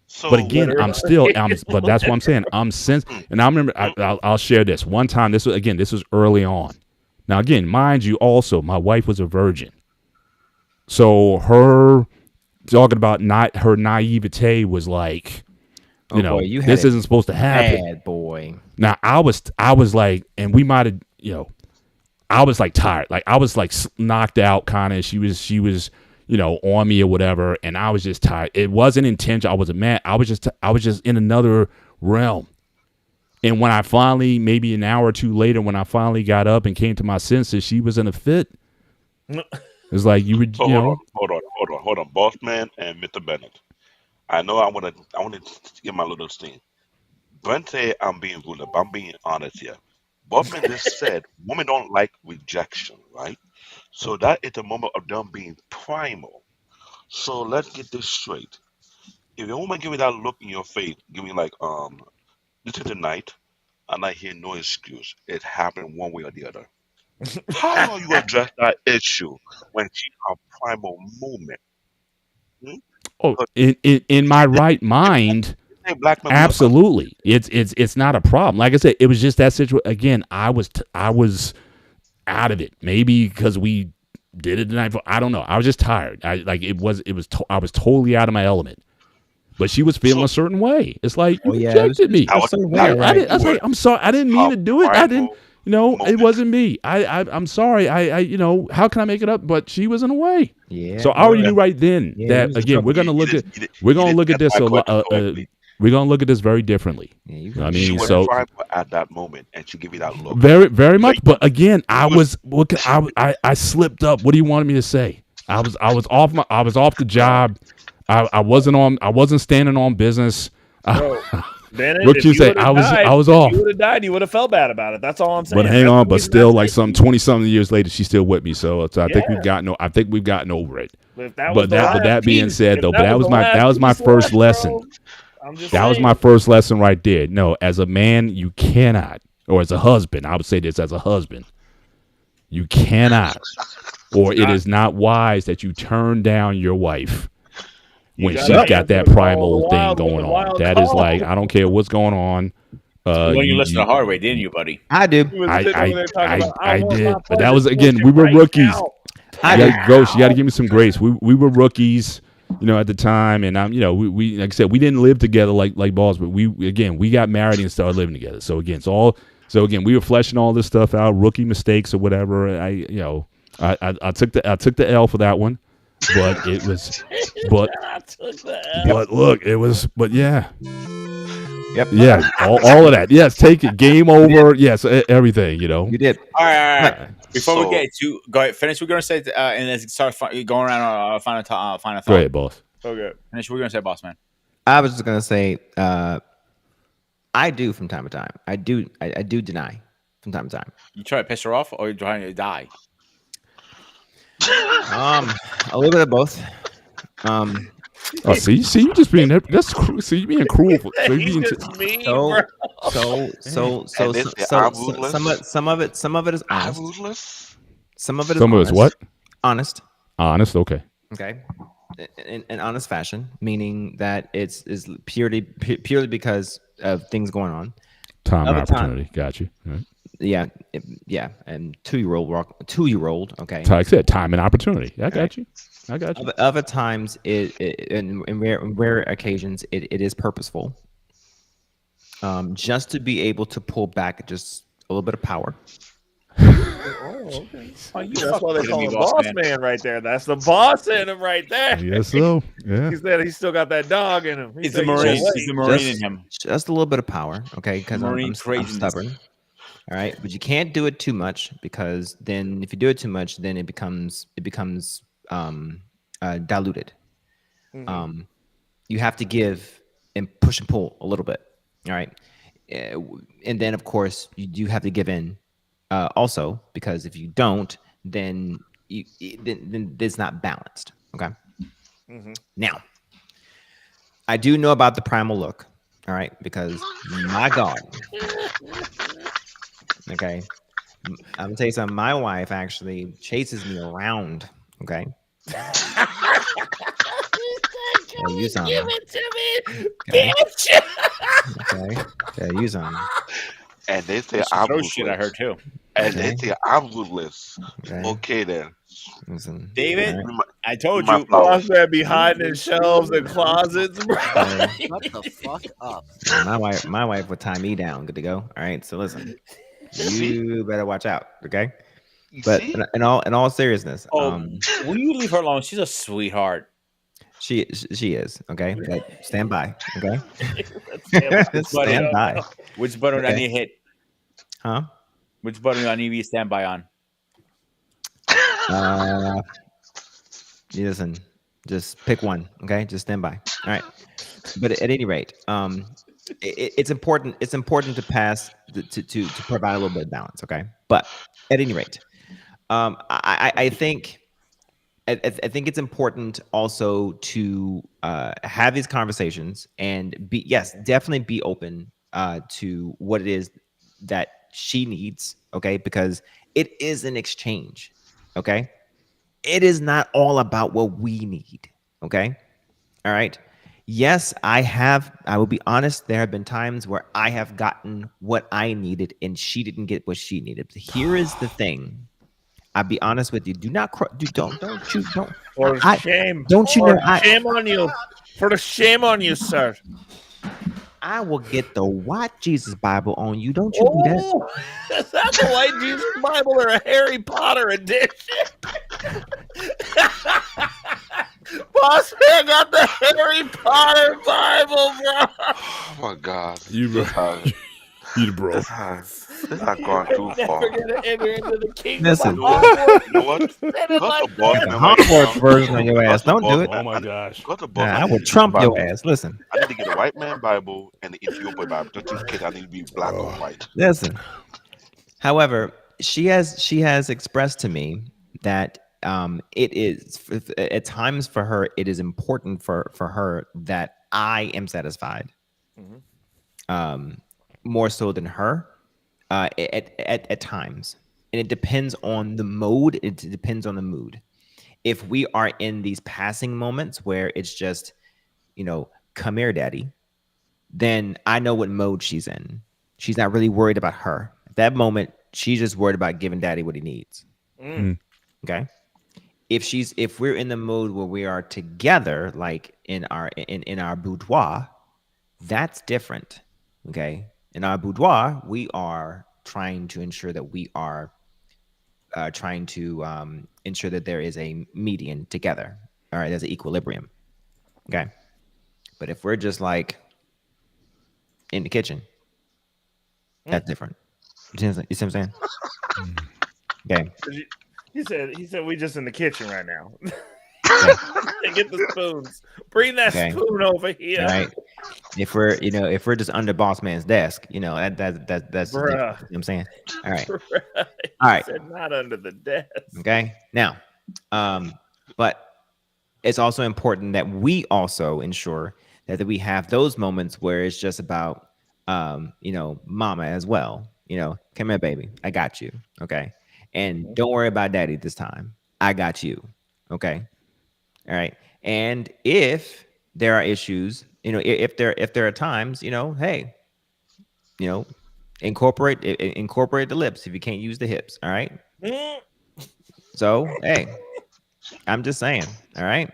So, But again, but that's what I'm saying. And I remember I'll share this one time. This was early on. Now again, mind you, also my wife was a virgin. So her talking about not her naivete was like, you know, boy, you had this it isn't supposed to happen. bad boy. Now I was like, and we might have, you know, I was like tired, like I was like knocked out, kind of. She was, you know, on me or whatever, and I was just tired. It wasn't intentional. I wasn't mad. I was just in another realm. And when I finally, maybe an hour or two later, when I finally got up and came to my senses, she was in a fit. It's like you would, So you know. hold on, boss man and Mr. Bennett. I know I want to get my little thing. Brent say I'm being rude, but I'm being honest here. Bossman just said women don't like rejection, right? So that is a moment of them being primal. So let's get this straight. If a woman give you that look in your face, give me like, this is the night, and I hear no excuse. It happened one way or the other. How are you address that issue when she's a primal moment? Hmm? Oh, 'Cause in my right mind, they black men will come. absolutely, it's not a problem. Like I said, it was just that situation. Again, I was out of it. Maybe because we did it the night before. I don't know. I was just tired. I was totally out of my element. But she was feeling So a certain way. It's like you Oh yeah, it was rejected me. I was, so I, weird, I right? was like, I'm sorry. I didn't mean a to do it. I didn't. primal You know, it moment. wasn't me. I'm sorry. You know, how can I make it up? But she was in a way. Yeah. So I already yeah. knew right then Yeah, it that was again trouble. we're gonna You look at didn't, you didn't, we're you gonna didn't look at answer this my a lot. question correctly. We're gonna look at this very differently. Yeah, you You know what I got She mean? was So primal at that moment, and she gave you that look. very much. Like But again, I you was, I slipped up. What do you want me to say? I was off the job. I wasn't standing on business. Bro, Bennett, What if you you say? would have died, I was if off. you would have died, you would have felt bad about it. That's all I'm saying. But hang That's on, the but reason still, I like said some you. 20-something years later, she's still with me. So I think Yeah. we've gotten over it. If that was But the that last being piece, said, if though, that was the that last was my piece first left, lesson. bro, I'm just That was my saying. first lesson right there. No, as a man, you cannot, or as a husband, I would say this as a husband, you cannot, or it is not wise that you turn down your wife You when got she's to got answer that the call of primal the thing wild with going the on. wild That is like, call. I don't care what's going on. Well, you You, listened the you, hard way, didn't you, buddy? I do. He was sitting over there talking about, I want my did, but that pleasure was again, portion we were right rookies. now. I You do. got Ghost, you got to give me some grace. We were rookies, you know, at the time, and I'm, you know, we like I said, we didn't live together like balls, but we got married and started living together. So again, we were fleshing all this stuff out, rookie mistakes or whatever. I took the L for that one, but it was, but I took that. but look, it was, but yeah. Yep. Yeah, all of that. Yes, take it. Game over. Yes, everything. You know. You did. All right. But Before we so get to go ahead, finish. We're gonna say, and let's start going around our final Go thought. ahead, boss. Okay. Finish. We're gonna say, boss man. I was just gonna say, I do from time to time. I do deny from time to time. You try to piss her off, or you're trying to die? A little bit of both. Oh, see, you just being see, you being cruel. So you He's being just mean, So bro. so And they say, so I'm so ruthless. some of it is I'm honest. ruthless. Some of it is some of it's honest. what? Honest. Honest. Okay. Okay. In honest fashion, meaning that it's is purely because of things going on. Time and Other time. opportunity. Got you. All right. Yeah, and 2-year-old. Okay. So like I said, time and opportunity. I got you. Other times, in rare occasions, it is purposeful. Just to be able to pull back just a little bit of power. Oh, okay. Oh, you That's why they fucking call me, him boss man right there. That's the boss in him right there. Yes, so yeah. He said he's still got that dog in him. He He's said the Marine. "Wait." He's the Marine in Just- him. Just a little bit of power, okay? Because I'm Marine craziness. stubborn. All right, but you can't do it too much because then if you do it too much, then it becomes diluted. You have to give and push and pull a little bit. All right, and then of course you do have to give in also because if you don't, then then it's not balanced. Okay. Now, I do know about the primal look. All right, because my God. Okay. I'm gonna tell you something. My wife actually chases me around. Okay. Yeah, you something. Give it to me, Okay. bitch. Okay. Yeah, you something. And they say That's I'm some shit I ruthless. heard too. and Okay. they think I'm ruthless. Okay. Okay then, Listen. David, All give me my, I give told me my you. Boss flowers. man be hiding in shelves and closets, bro. right. Shut the fuck up. My wife would tie me down. Good to go. All right. So listen, See, you better watch out. Okay. you But see. in all seriousness, Oh, will you leave her alone? She's a sweetheart. she is okay. But stand by. Okay. Which Stand button? by. Which button do I Okay. need to hit? Huh? Which button do I need to be stand by on? Listen, just pick one. Okay. Just stand by. All right. But at any rate, it's important. It's important to pass to provide a little bit of balance. Okay. But at any rate, I think I think it's important also to have these conversations and be definitely be open to what it is that she needs. Okay, because it is an exchange. Okay, it is not all about what we need. Okay, all right. Yes, I will be honest. There have been times where I have gotten what I needed and she didn't get what she needed. But here is the thing. I'll be honest with you. Do not don't you don't For I shame. don't you For know shame on you. For the shame on you, sir. I will get the White Jesus Bible on you. Don't you do that. Oh, is that the White Jesus Bible or a Harry Potter edition? Boss man got the Harry Potter Bible, bro. Oh my God, You this bro. has You bro. this has gone too Never far. gonna enter into the kingdom Listen. of You know what? Hogwarts. You know what? Said it Cut like the boss that. The man right Hogwarts now. version on your Cut ass. the Don't do boss it. Oh man. my gosh. Cut the boss I man. would trump your Bible. ass. Listen. I need to get a white man Bible and the Ethiopian Bible just in case I need to be black or white. Listen. However, she has expressed to me that it is at times for her it is important for her that I am satisfied more so than her at times, and it depends on the mode. It depends on the mood. If we are in these passing moments where it's just come here daddy, then I know what mode she's in. She's not really worried about her at that moment. She's just worried about giving daddy what he needs. Okay. If we're in the mode where we are together, like in our boudoir, that's different. Okay. In our boudoir, we are trying to ensure that we are trying to ensure that there is a median together. All right. There's an equilibrium. Okay. But if we're just like in the kitchen, that's different. You see what I'm saying? Okay. He said we just in the kitchen right now. Okay. And get the spoons. Bring that Okay. spoon over here. All right. If we're just under boss man's desk, that's just Bruh. different. You know what I'm saying? All right. Right. All right. He said not under the desk. Okay. Now, but it's also important that we also ensure that we have those moments where it's just about mama as well. Come here, baby. I got you. Okay. And don't worry about daddy this time. I got you. Okay. All right. And if there are issues, if there are times, hey, incorporate the lips if you can't use the hips. All right. Mm. So hey, I'm just saying. All right.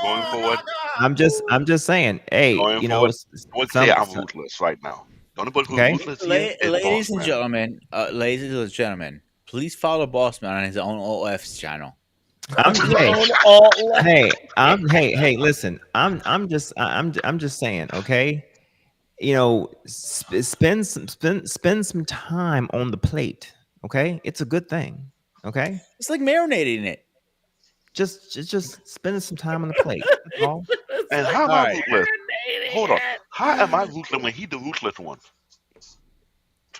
Going forward, I'm just saying. Hey, going forward, I would say I'm ruthless right now. The only person Okay. who's ruthless here is Ladies boss and man. ladies and gentlemen, please follow Boss Man on his own OF's channel. Hey, listen. I'm just saying, okay? Spend some time on the plate, okay? It's a good thing, okay? It's like marinating it. Just spend some time on the plate. That's all. And how am All I right. ruthless? Hold on. How am I ruthless when he the ruthless one?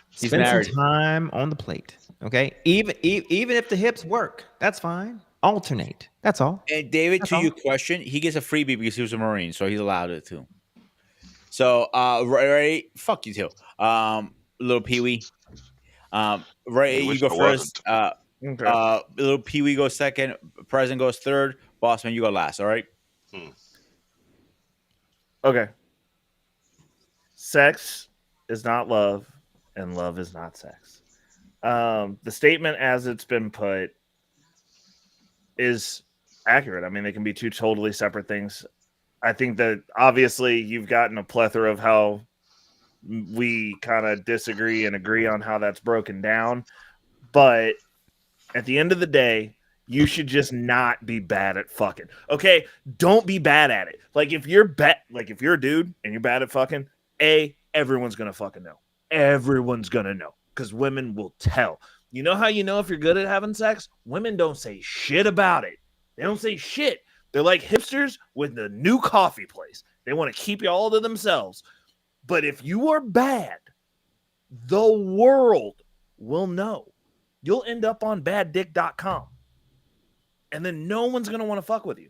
He's Spend married. some time on the plate, okay? Even if the hips work, that's fine. Alternate. That's all. And David, That's to all. your question, he gets a freebie because he was a Marine, so he's allowed it too. So, Ray, fuck you too. Little Pee Wee. Ray, I you wish go I first. Okay. Little Pee Wee goes second. President goes third. Bossman, you go last. All right. Okay. Sex is not love, and love is not sex. The statement, as it's been put, is accurate. I mean, they can be two totally separate things. I think that obviously you've gotten a plethora of how we kind of disagree and agree on how that's broken down. But at the end of the day, you should just not be bad at fucking. Okay, don't be bad at it. Like if you're if you're a dude and you're bad at fucking, everyone's gonna fucking know. Everyone's gonna know because women will tell. You know how you know if you're good at having sex? Women don't say shit about it. They don't say shit. They're like hipsters with the new coffee place. They want to keep you all to themselves. But if you are bad, the world will know. You'll end up on baddick.com. And then no one's going to want to fuck with you.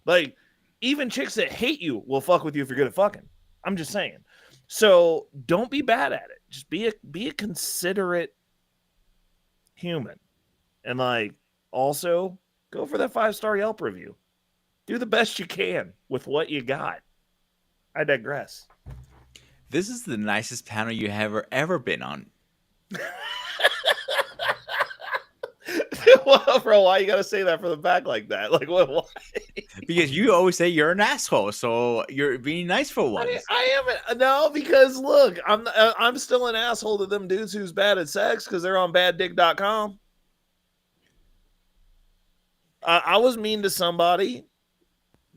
Like, even chicks that hate you will fuck with you if you're good at fucking. I'm just saying. So don't be bad at it. Just be a considerate human. And like, also go for that 5-star Yelp review. Do the best you can with what you got. I digress. This is the nicest panel you have ever been on. Well, bro, why you gotta say that for the back like that? Like, what? Why? Because you always say you're an asshole, so you're being nice for once. I am no, because look, I'm still an asshole to them dudes who's bad at sex because they're on baddick.com. I was mean to somebody,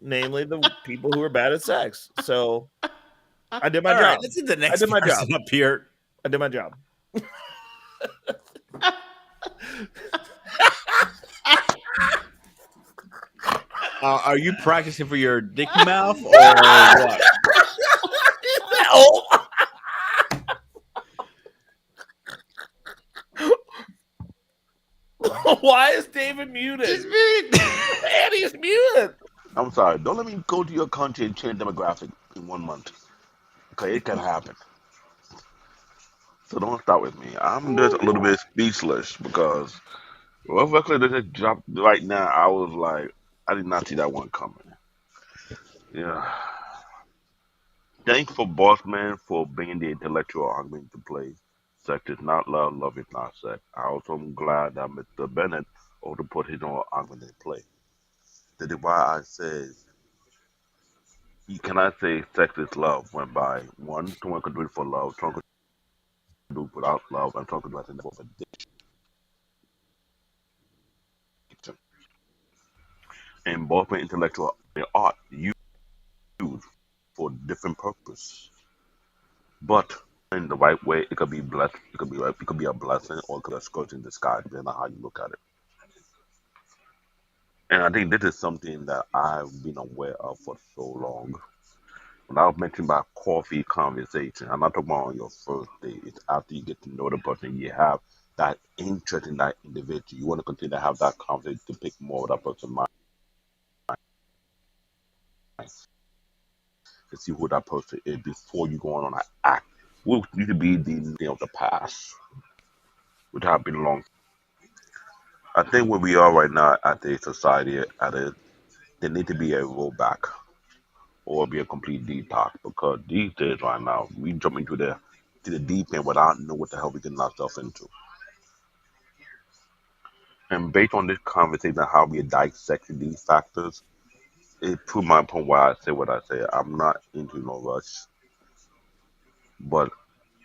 namely the people who are bad at sex. So I did my All job. right, let's get the next did my person job. up here. I did my job. Are you practicing for your dick mouth or what? Why is David muted? He's muted. Man, he's muted. I'm sorry. Don't let me go to your country and change demographic in 1 month. Okay, it can happen. So don't start with me. I'm just a little bit speechless because well, luckily they just dropped right now. I was like, I did not see that one coming. Yeah. Thanks for Bossman for bringing the intellectual argument to play. Sex is not love, love is not sex. I also am glad that Mr. Bennett also put his own argument in play. That is why I say you cannot say sex is love when by one, someone can do it for love, someone can do it without love, and someone can do it in the form of addiction. And both my intellectual and art used for different purpose. But in the right way, it could be blessed. It could be right. It could be a blessing, or it could be a scourge in disguise, depending on how you look at it. And I think this is something that I've been aware of for so long. When I was mentioning about coffee conversation, I'm not talking about on your first date. It's after you get to know the person, you have that interest in that individual. You want to continue to have that conversation to pick more of that person's mind, to see who that person is before you go on an act. What used to be the thing of the past, which have been long. I think where we are right now at the society, at it, there need to be a rollback or be a complete detox because these days right now we jump into the deep end without knowing what the hell we getting ourselves into. And based on this conversation, how we dissect these factors, it proved my point why I say what I say. I'm not into no rush, but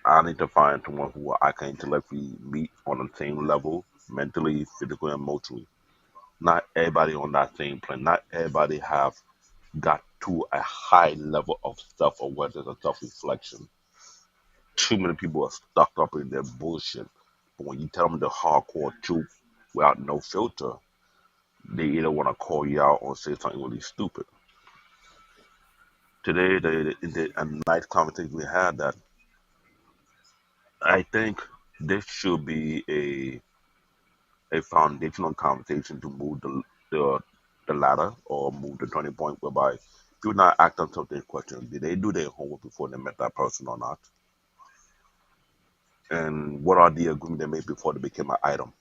I need to find someone who I can intellectually meet on the same level, mentally, physically, and emotionally. Not everybody on that same plane. Not everybody have got to a high level of self awareness and self reflection. Too many people are stuck up in their bullshit. But when you tell them the hardcore truth without no filter, they either want to call you out or say something really stupid. Today, a nice conversation we had that I think this should be a foundational conversation to move the ladder or move the turning point whereby do not act on something question. Did they do their homework before they met that person or not? And what are the agreements they made before they became an item?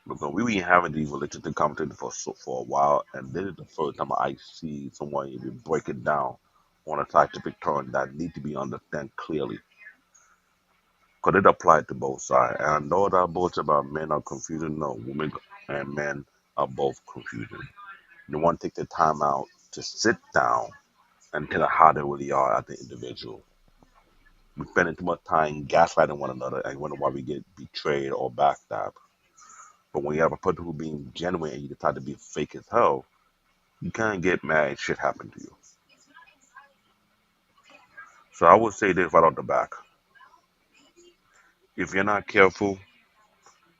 Because we've been having these relationship conversations for a while, and this is the first time I see someone even break it down on a scientific term that need to be understood clearly. Because it applied to both sides. And I know that both about men are confusing. No, women and men are both confusing. You want to take the time out to sit down and tell how they really are as an individual. We're spending too much time gaslighting one another and wonder why we get betrayed or backstabbed. But when you have a person who's being genuine and you decide to be fake as hell, you can't get mad and shit happen to you. So I would say this right off the back. If you're not careful,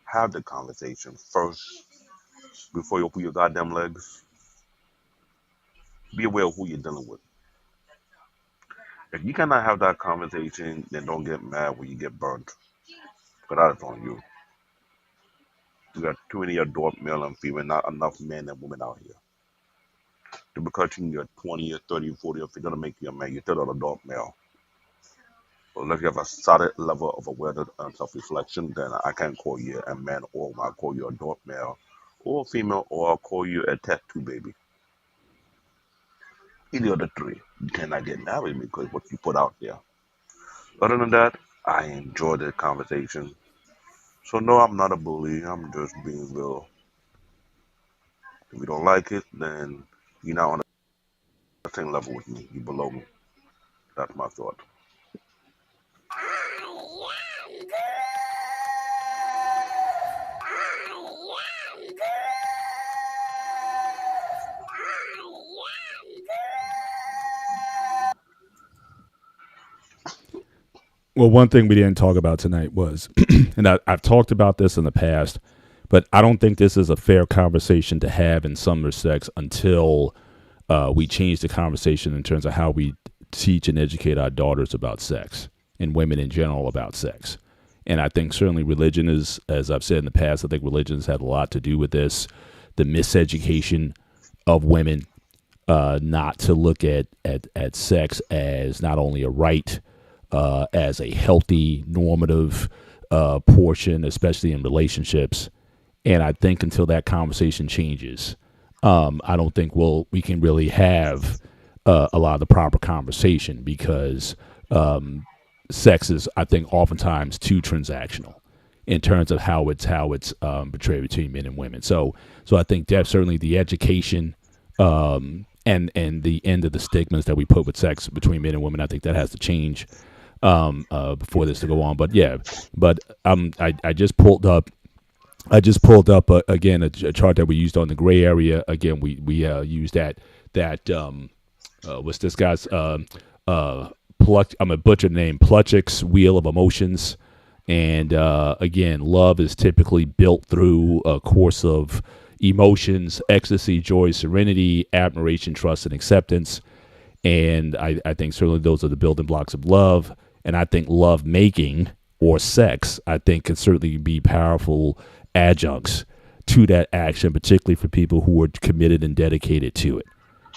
have the conversation first before you open your goddamn legs. Be aware of who you're dealing with. If you cannot have that conversation, then don't get mad when you get burnt. Because that is on you. You got too many adult male and female, not enough men and women out here. To because you're 20 or 30 or 40, if you're going to make you a man, you're still an adult male. But if you have a solid level of awareness and self-reflection, then I can't call you a man or I'll call you an adult male or female or I'll call you a tattoo baby. Any of the three. You cannot get mad with me because what you put out there. Other than that, I enjoyed the conversation. So no, I'm not a bully. I'm just being real. If you don't like it, then you're not on the same level with me. You're below me. That's my thought. Well, one thing we didn't talk about tonight was, and I've talked about this in the past, but I don't think this is a fair conversation to have in some respects until we change the conversation in terms of how we teach and educate our daughters about sex and women in general about sex. And I think certainly religion is, as I've said in the past, I think religion has had a lot to do with this, the miseducation of women, not to look at sex as not only a right, as a healthy, normative portion, especially in relationships. And I think until that conversation changes, I don't think we can really have a lot of the proper conversation because sex is, I think, oftentimes too transactional in terms of how it's portrayed between men and women. So I think that's certainly the education and the end of the stigmas that we put with sex between men and women. I think that has to change before this to go on. But yeah, I just pulled up. Again a chart that we used on the gray area. Again, we used that what's this guy's I'm a butcher name, Plutchik's Wheel of Emotions. And again, love is typically built through a course of emotions: ecstasy, joy, serenity, admiration, trust, and acceptance. And I think certainly those are the building blocks of love. And I think love making or sex, I think, can certainly be powerful adjuncts to that action, particularly for people who are committed and dedicated to it.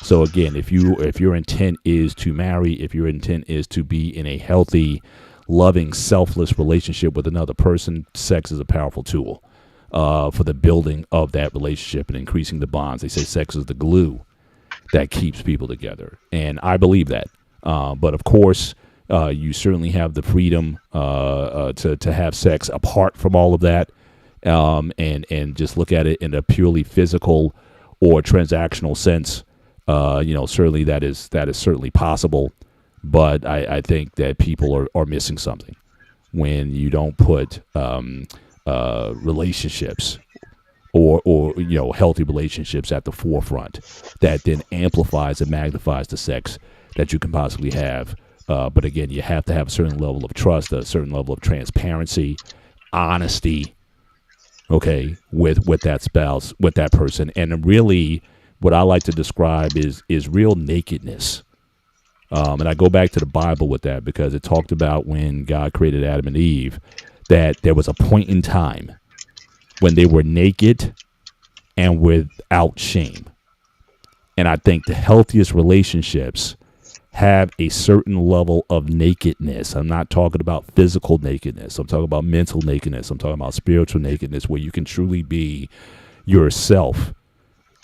So again, if your intent is to marry, if your intent is to be in a healthy, loving, selfless relationship with another person, sex is a powerful tool for the building of that relationship and increasing the bonds. They say sex is the glue that keeps people together, and I believe that. But of course, you certainly have the freedom to have sex apart from all of that, and just look at it in a purely physical or transactional sense. Certainly that is certainly possible, but I think that people are missing something when you don't put relationships or healthy relationships at the forefront. That then amplifies and magnifies the sex that you can possibly have. But again, you have to have a certain level of trust, a certain level of transparency, honesty, okay, with that spouse, with that person. And really, what I like to describe is real nakedness. And I go back to the Bible with that because it talked about when God created Adam and Eve, that there was a point in time when they were naked and without shame. And I think the healthiest relationships have a certain level of nakedness. I'm not talking about physical nakedness. I'm talking about mental nakedness. I'm talking about spiritual nakedness, where you can truly be yourself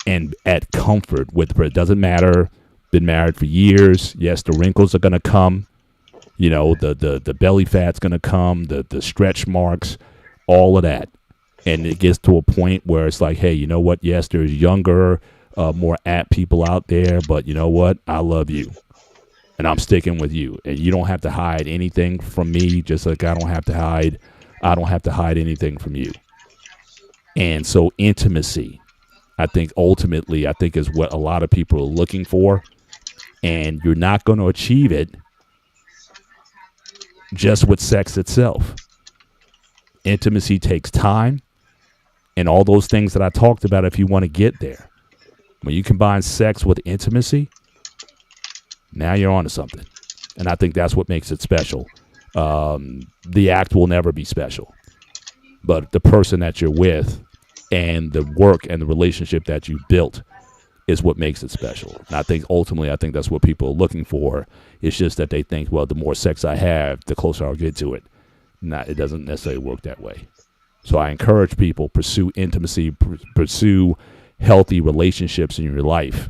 and at comfort with it. Doesn't matter been married for years. Yes, the wrinkles are going to come. You know, the belly fat's going to come, the stretch marks, all of that. And it gets to a point where it's like, hey, you know what? Yes, there's younger, more apt people out there, but you know what? I love you, and I'm sticking with you. And you don't have to hide anything from me, just like I don't have to hide anything from you. And so intimacy, I think ultimately, is what a lot of people are looking for. And you're not going to achieve it just with sex itself. Intimacy takes time and all those things that I talked about if you want to get there. When you combine sex with intimacy, now you're onto something. And I think that's what makes it special. The act will never be special, but the person that you're with and the work and the relationship that you built is what makes it special. And I think ultimately, that's what people are looking for. It's just that they think, well, the more sex I have, the closer I'll get to it. It doesn't necessarily work that way. So I encourage people, pursue intimacy, pursue healthy relationships in your life.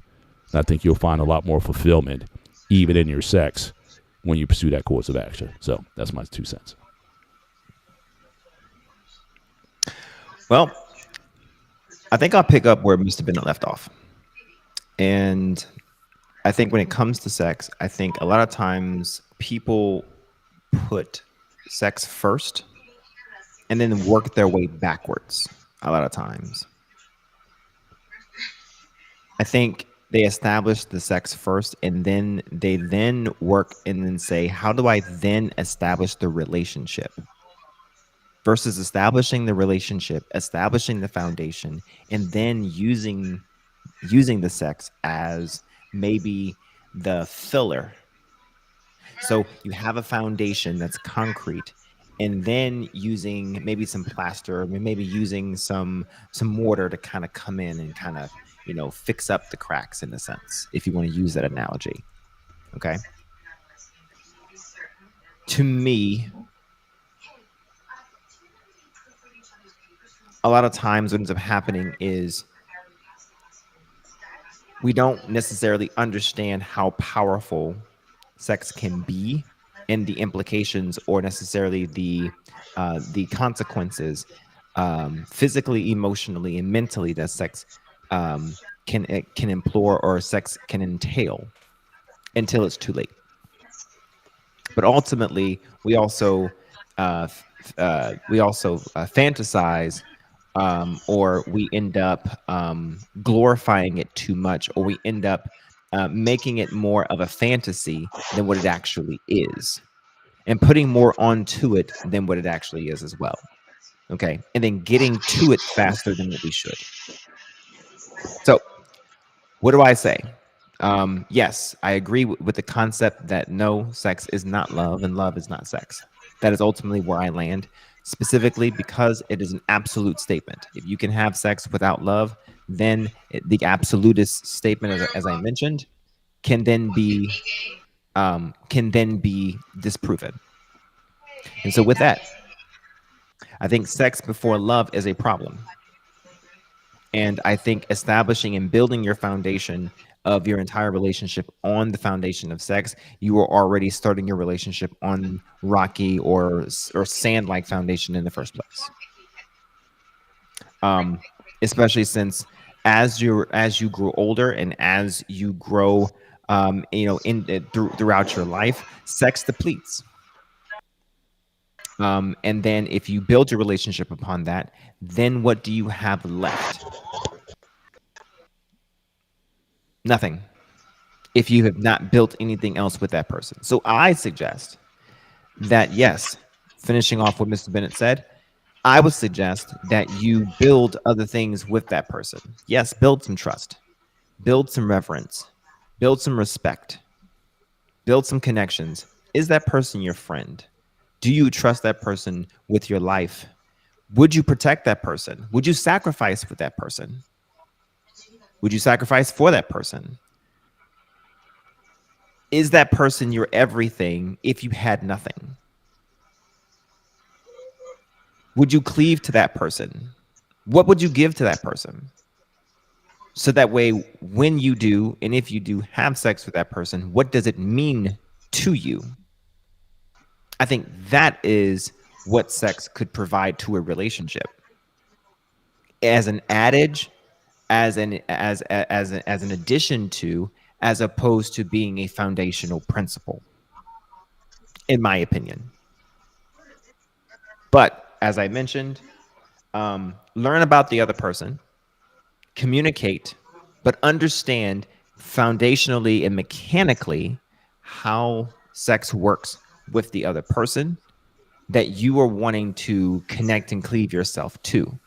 And I think you'll find a lot more fulfillment, even in your sex, when you pursue that course of action. So that's my 2 cents. Well, I think I'll pick up where Mr. Bennett left off. And I think when it comes to sex, I think a lot of times people put sex first and then work their way backwards a lot of times. I think they establish the sex first and then they work and then say, how do I then establish the relationship? Versus establishing the relationship, establishing the foundation, and then using the sex as maybe the filler. So you have a foundation that's concrete, and then using maybe some plaster, maybe using some mortar to kind of come in and kind of, fix up the cracks in a sense, if you want to use that analogy. Okay. To me, a lot of times what ends up happening is we don't necessarily understand how powerful sex can be and the implications or necessarily the consequences physically, emotionally, and mentally that sex can implore or sex can entail until it's too late. But ultimately, we also fantasize, or we end up glorifying it too much, or we end up making it more of a fantasy than what it actually is, and putting more onto it than what it actually is as well. Okay, and then getting to it faster than what we should. So, what do I say? Yes, I agree with the concept that no, sex is not love and love is not sex. That is ultimately where I land, specifically because it is an absolute statement. If you can have sex without love, then the absolutist statement, as I mentioned, can then be disproven. And so with that, I think sex before love is a problem. And I think establishing and building your foundation of your entire relationship on the foundation of sex, you are already starting your relationship on rocky or sand-like foundation in the first place. Especially since as you grow older and as you grow, throughout your life, sex depletes. And then if you build your relationship upon that, then what do you have left? Nothing. If you have not built anything else with that person. So I suggest that, yes, finishing off what Mr. Bennett said, I would suggest that you build other things with that person. Yes, build some trust, build some reverence, build some respect, build some connections. Is that person your friend? Do you trust that person with your life? Would you protect that person? Would you sacrifice with that person? Would you sacrifice for that person? Is that person your everything if you had nothing? Would you cleave to that person? What would you give to that person? So that way, when you do, and if you do have sex with that person, what does it mean to you? I think that is what sex could provide to a relationship as an adage, as an addition to, as opposed to being a foundational principle, in my opinion. But as I mentioned, learn about the other person, communicate, but understand foundationally and mechanically how sex works with the other person that you are wanting to connect and cleave yourself to.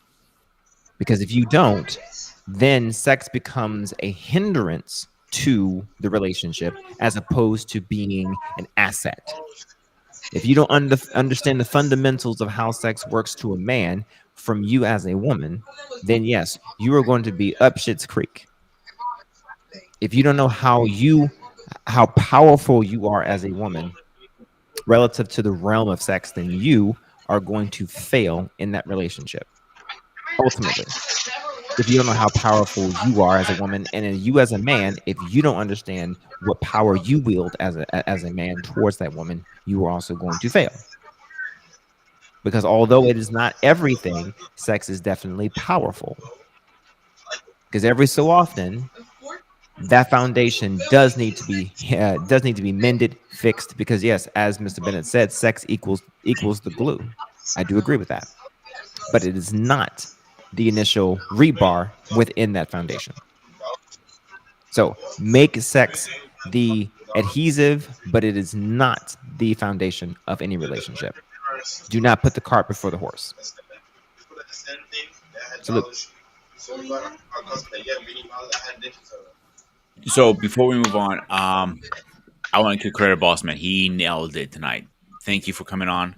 Because if you don't, then sex becomes a hindrance to the relationship as opposed to being an asset. If you don't understand the fundamentals of how sex works to a man from you as a woman, then yes, you are going to be up shit's creek. If you don't know how powerful you are as a woman relative to the realm of sex, then you are going to fail in that relationship ultimately. If you don't know how powerful you are as a woman, and then you as a man, if you don't understand what power you wield as a man towards that woman, you are also going to fail. Because although it is not everything, sex is definitely powerful. Because every so often, that foundation does need to be mended, fixed. Because yes, as Mr. Bennett said, sex equals the glue. I do agree with that, but it is not the initial rebar within that foundation. So make sex the adhesive, but it is not the foundation of any relationship. Do not put the cart before the horse. Salute. So before we move on, I want to credit Boss Man. He nailed it tonight. Thank you for coming on.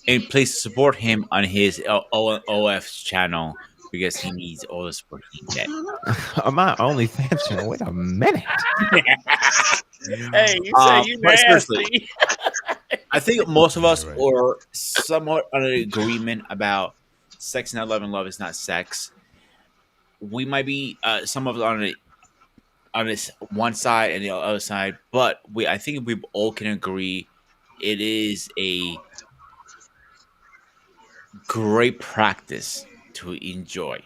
And please support him on his OF's channel because he needs all the support he can get. On my OnlyFans channel. Wait a minute. Hey, you say you but seriously, nasty. I think most of us Right. are somewhat on an agreement about sex not love and love is not sex. We might be some of us on this one side and the other side, but I think we all can agree it is a great practice to enjoy.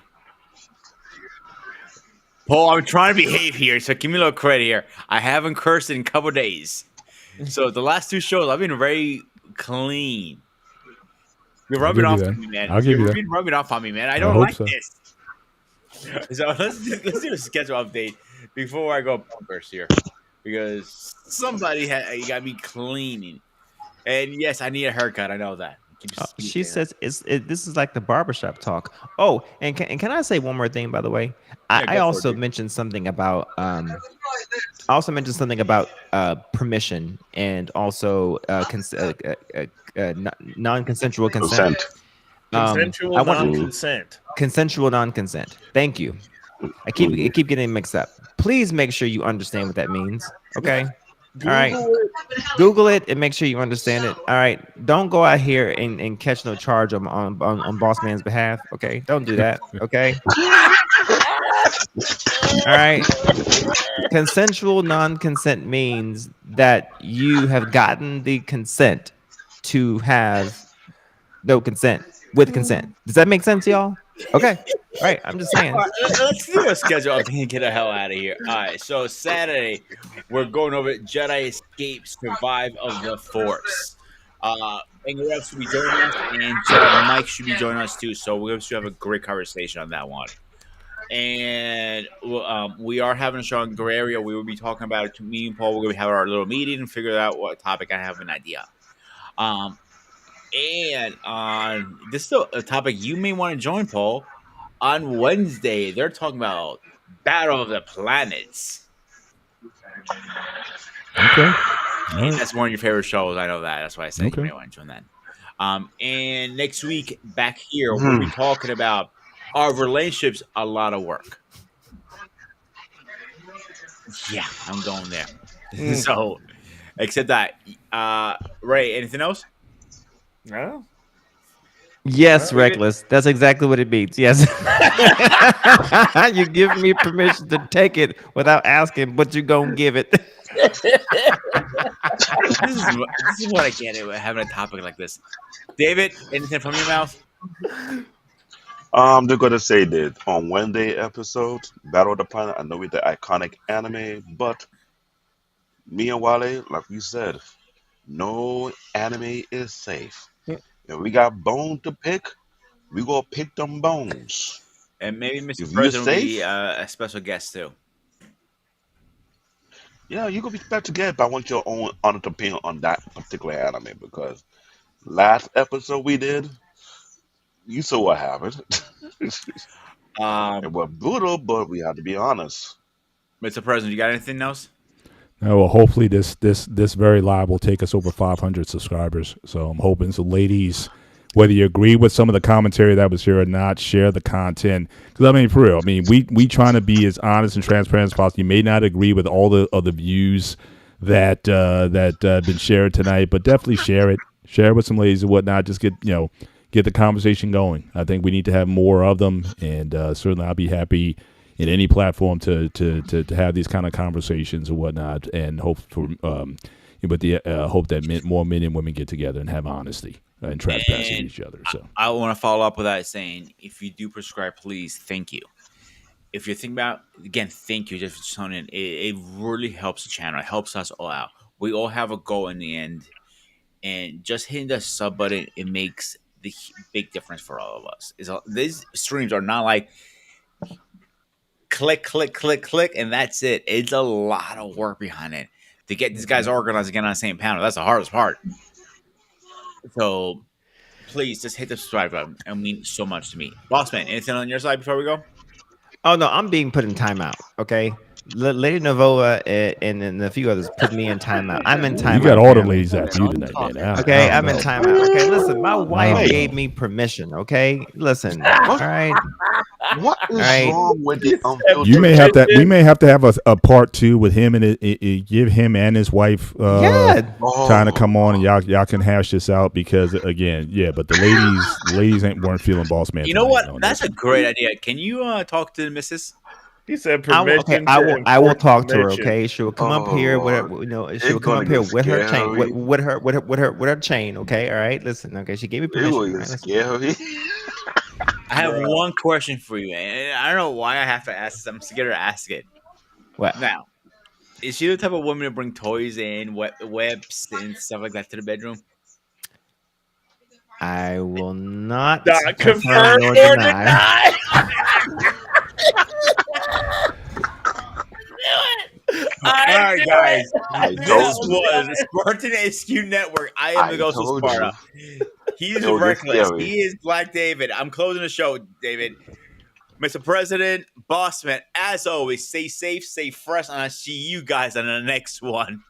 Paul, I'm trying to behave here, so give me a little credit here. I haven't cursed in a couple days. So the last two shows, I've been very clean. You're I'll rubbing give you off that. on me, man. I'll give you You've that. been rubbing off on me, man. I I don't hope like so. this. So let's do a schedule update before I go bunkers here, because somebody you got me cleaning, and yes, I need a haircut. I know that. She says this is like the barbershop talk. Oh, and can I say one more thing, by the way? Yeah, I go for also it, dude. mentioned something about permission and also non-consensual consent. Consent. Consensual I want non-consent. consensual non-consent. Thank you. I keep getting mixed up. Please make sure you understand what that means. Okay. All right. Google it and make sure you understand it. All right. Don't go out here and catch no charge on Boss Man's behalf. Okay. Don't do that. Okay. All right. Consensual non-consent means that you have gotten the consent to have no consent with consent. Does that make sense, y'all? Okay. All right. I'm just saying. All right, let's do a schedule update and get the hell out of here. All right, so Saturday we're going over Jedi Escape Survive of the Force. Ingrid should be joining us, and Mike should be joining us too. So we should have a great conversation on that one. And we are having a show in Gray Area. We will be talking about it. Me and Paul, we're going to have our little meeting and figure out what topic. I have an idea. And this is a topic you may want to join, Paul. On Wednesday, they're talking about Battle of the Planets. Okay. And that's one of your favorite shows. I know that. That's why I said Okay. you may want to join that. And next week, back here, we'll be talking about our relationships, a lot of work. Yeah, I'm going there. So, except that, Ray, anything else? No. Yes, reckless. That's exactly what it means. Yes. You give me permission to take it without asking, but you gonna give it. This is what I get with having a topic like this. David, anything from your mouth? I'm just gonna say that on Wednesday episode, Battle of the Planet, I know it's the iconic anime, but me and Wale, like we said, no anime is safe. If we got bone to pick, we gonna pick them bones. And maybe Mr. If you're President will be safe, a special guest too. yeah, you gonna be back together. But I want your own honest opinion on that particular anime because last episode we did, you saw what happened. It Um, was brutal, but we had to be honest. Mr. President, you got anything else? Well, hopefully this very live will take us over 500 subscribers. So I'm hoping, so ladies, whether you agree with some of the commentary that was here or not, share the content. Because I mean, for real, I mean, we trying to be as honest and transparent as possible. You may not agree with all the other views that been shared tonight, but definitely share it. Share it with some ladies and whatnot. Just get the conversation going. I think we need to have more of them, and certainly I'll be happy in any platform to have these kind of conversations and whatnot, and hope for hope that more men and women get together and have honesty and transparency with And each other. So I want to follow up with that saying, if you do prescribe, please, thank you. If you're thinking about, again, thank you just for tuning in. It really helps the channel. It helps us all out. We all have a goal in the end, and just hitting the sub button, it makes the big difference for all of us. These streams are not like click, click, click, click, and that's it. It's a lot of work behind it to get these guys organized again on the same panel. That's the hardest part. So please just hit the subscribe button. It means so much to me. Bossman, anything on your side before we go? Oh no, I'm being put in timeout. Okay, Lady Navoa and a few others put me in timeout. I'm in timeout. you got all the apparently. ladies after you tonight, man. Okay, I I'm don't in know. timeout. Okay, listen, my wife Wait. gave me permission. Okay, listen. All right, What is Right. wrong with the unfiltered? You may have to. We may have to have a part two with him and give him and his wife yeah. time to come on, and y'all can hash this out because again, yeah. But the ladies weren't feeling boss man. You know tonight what? on That's this. a great idea. Can you talk to the missus? He said I will, permission. I will talk to her. permission. Okay, she will come up Oh, here Lord. with she It's will come gonna up here get with her chain, scary. with her chain. Okay, all right. Listen, okay, she gave me It permission. will All get right, listen. scary. I have one question for you, and I don't know why I have to ask this. I'm scared to ask it. What? Now, is she the type of woman to bring toys and webs and stuff like that to the bedroom? I will not Not confirm confirm nor or deny. deny. All right, guys. I This told you. was the Spartan SQ Network. I am I the ghost of told Sparta. He's It will get reckless. scary. He is Black David. I'm closing the show, David. Mr. President, Bossman, as always, stay safe, stay fresh, and I'll see you guys on the next one.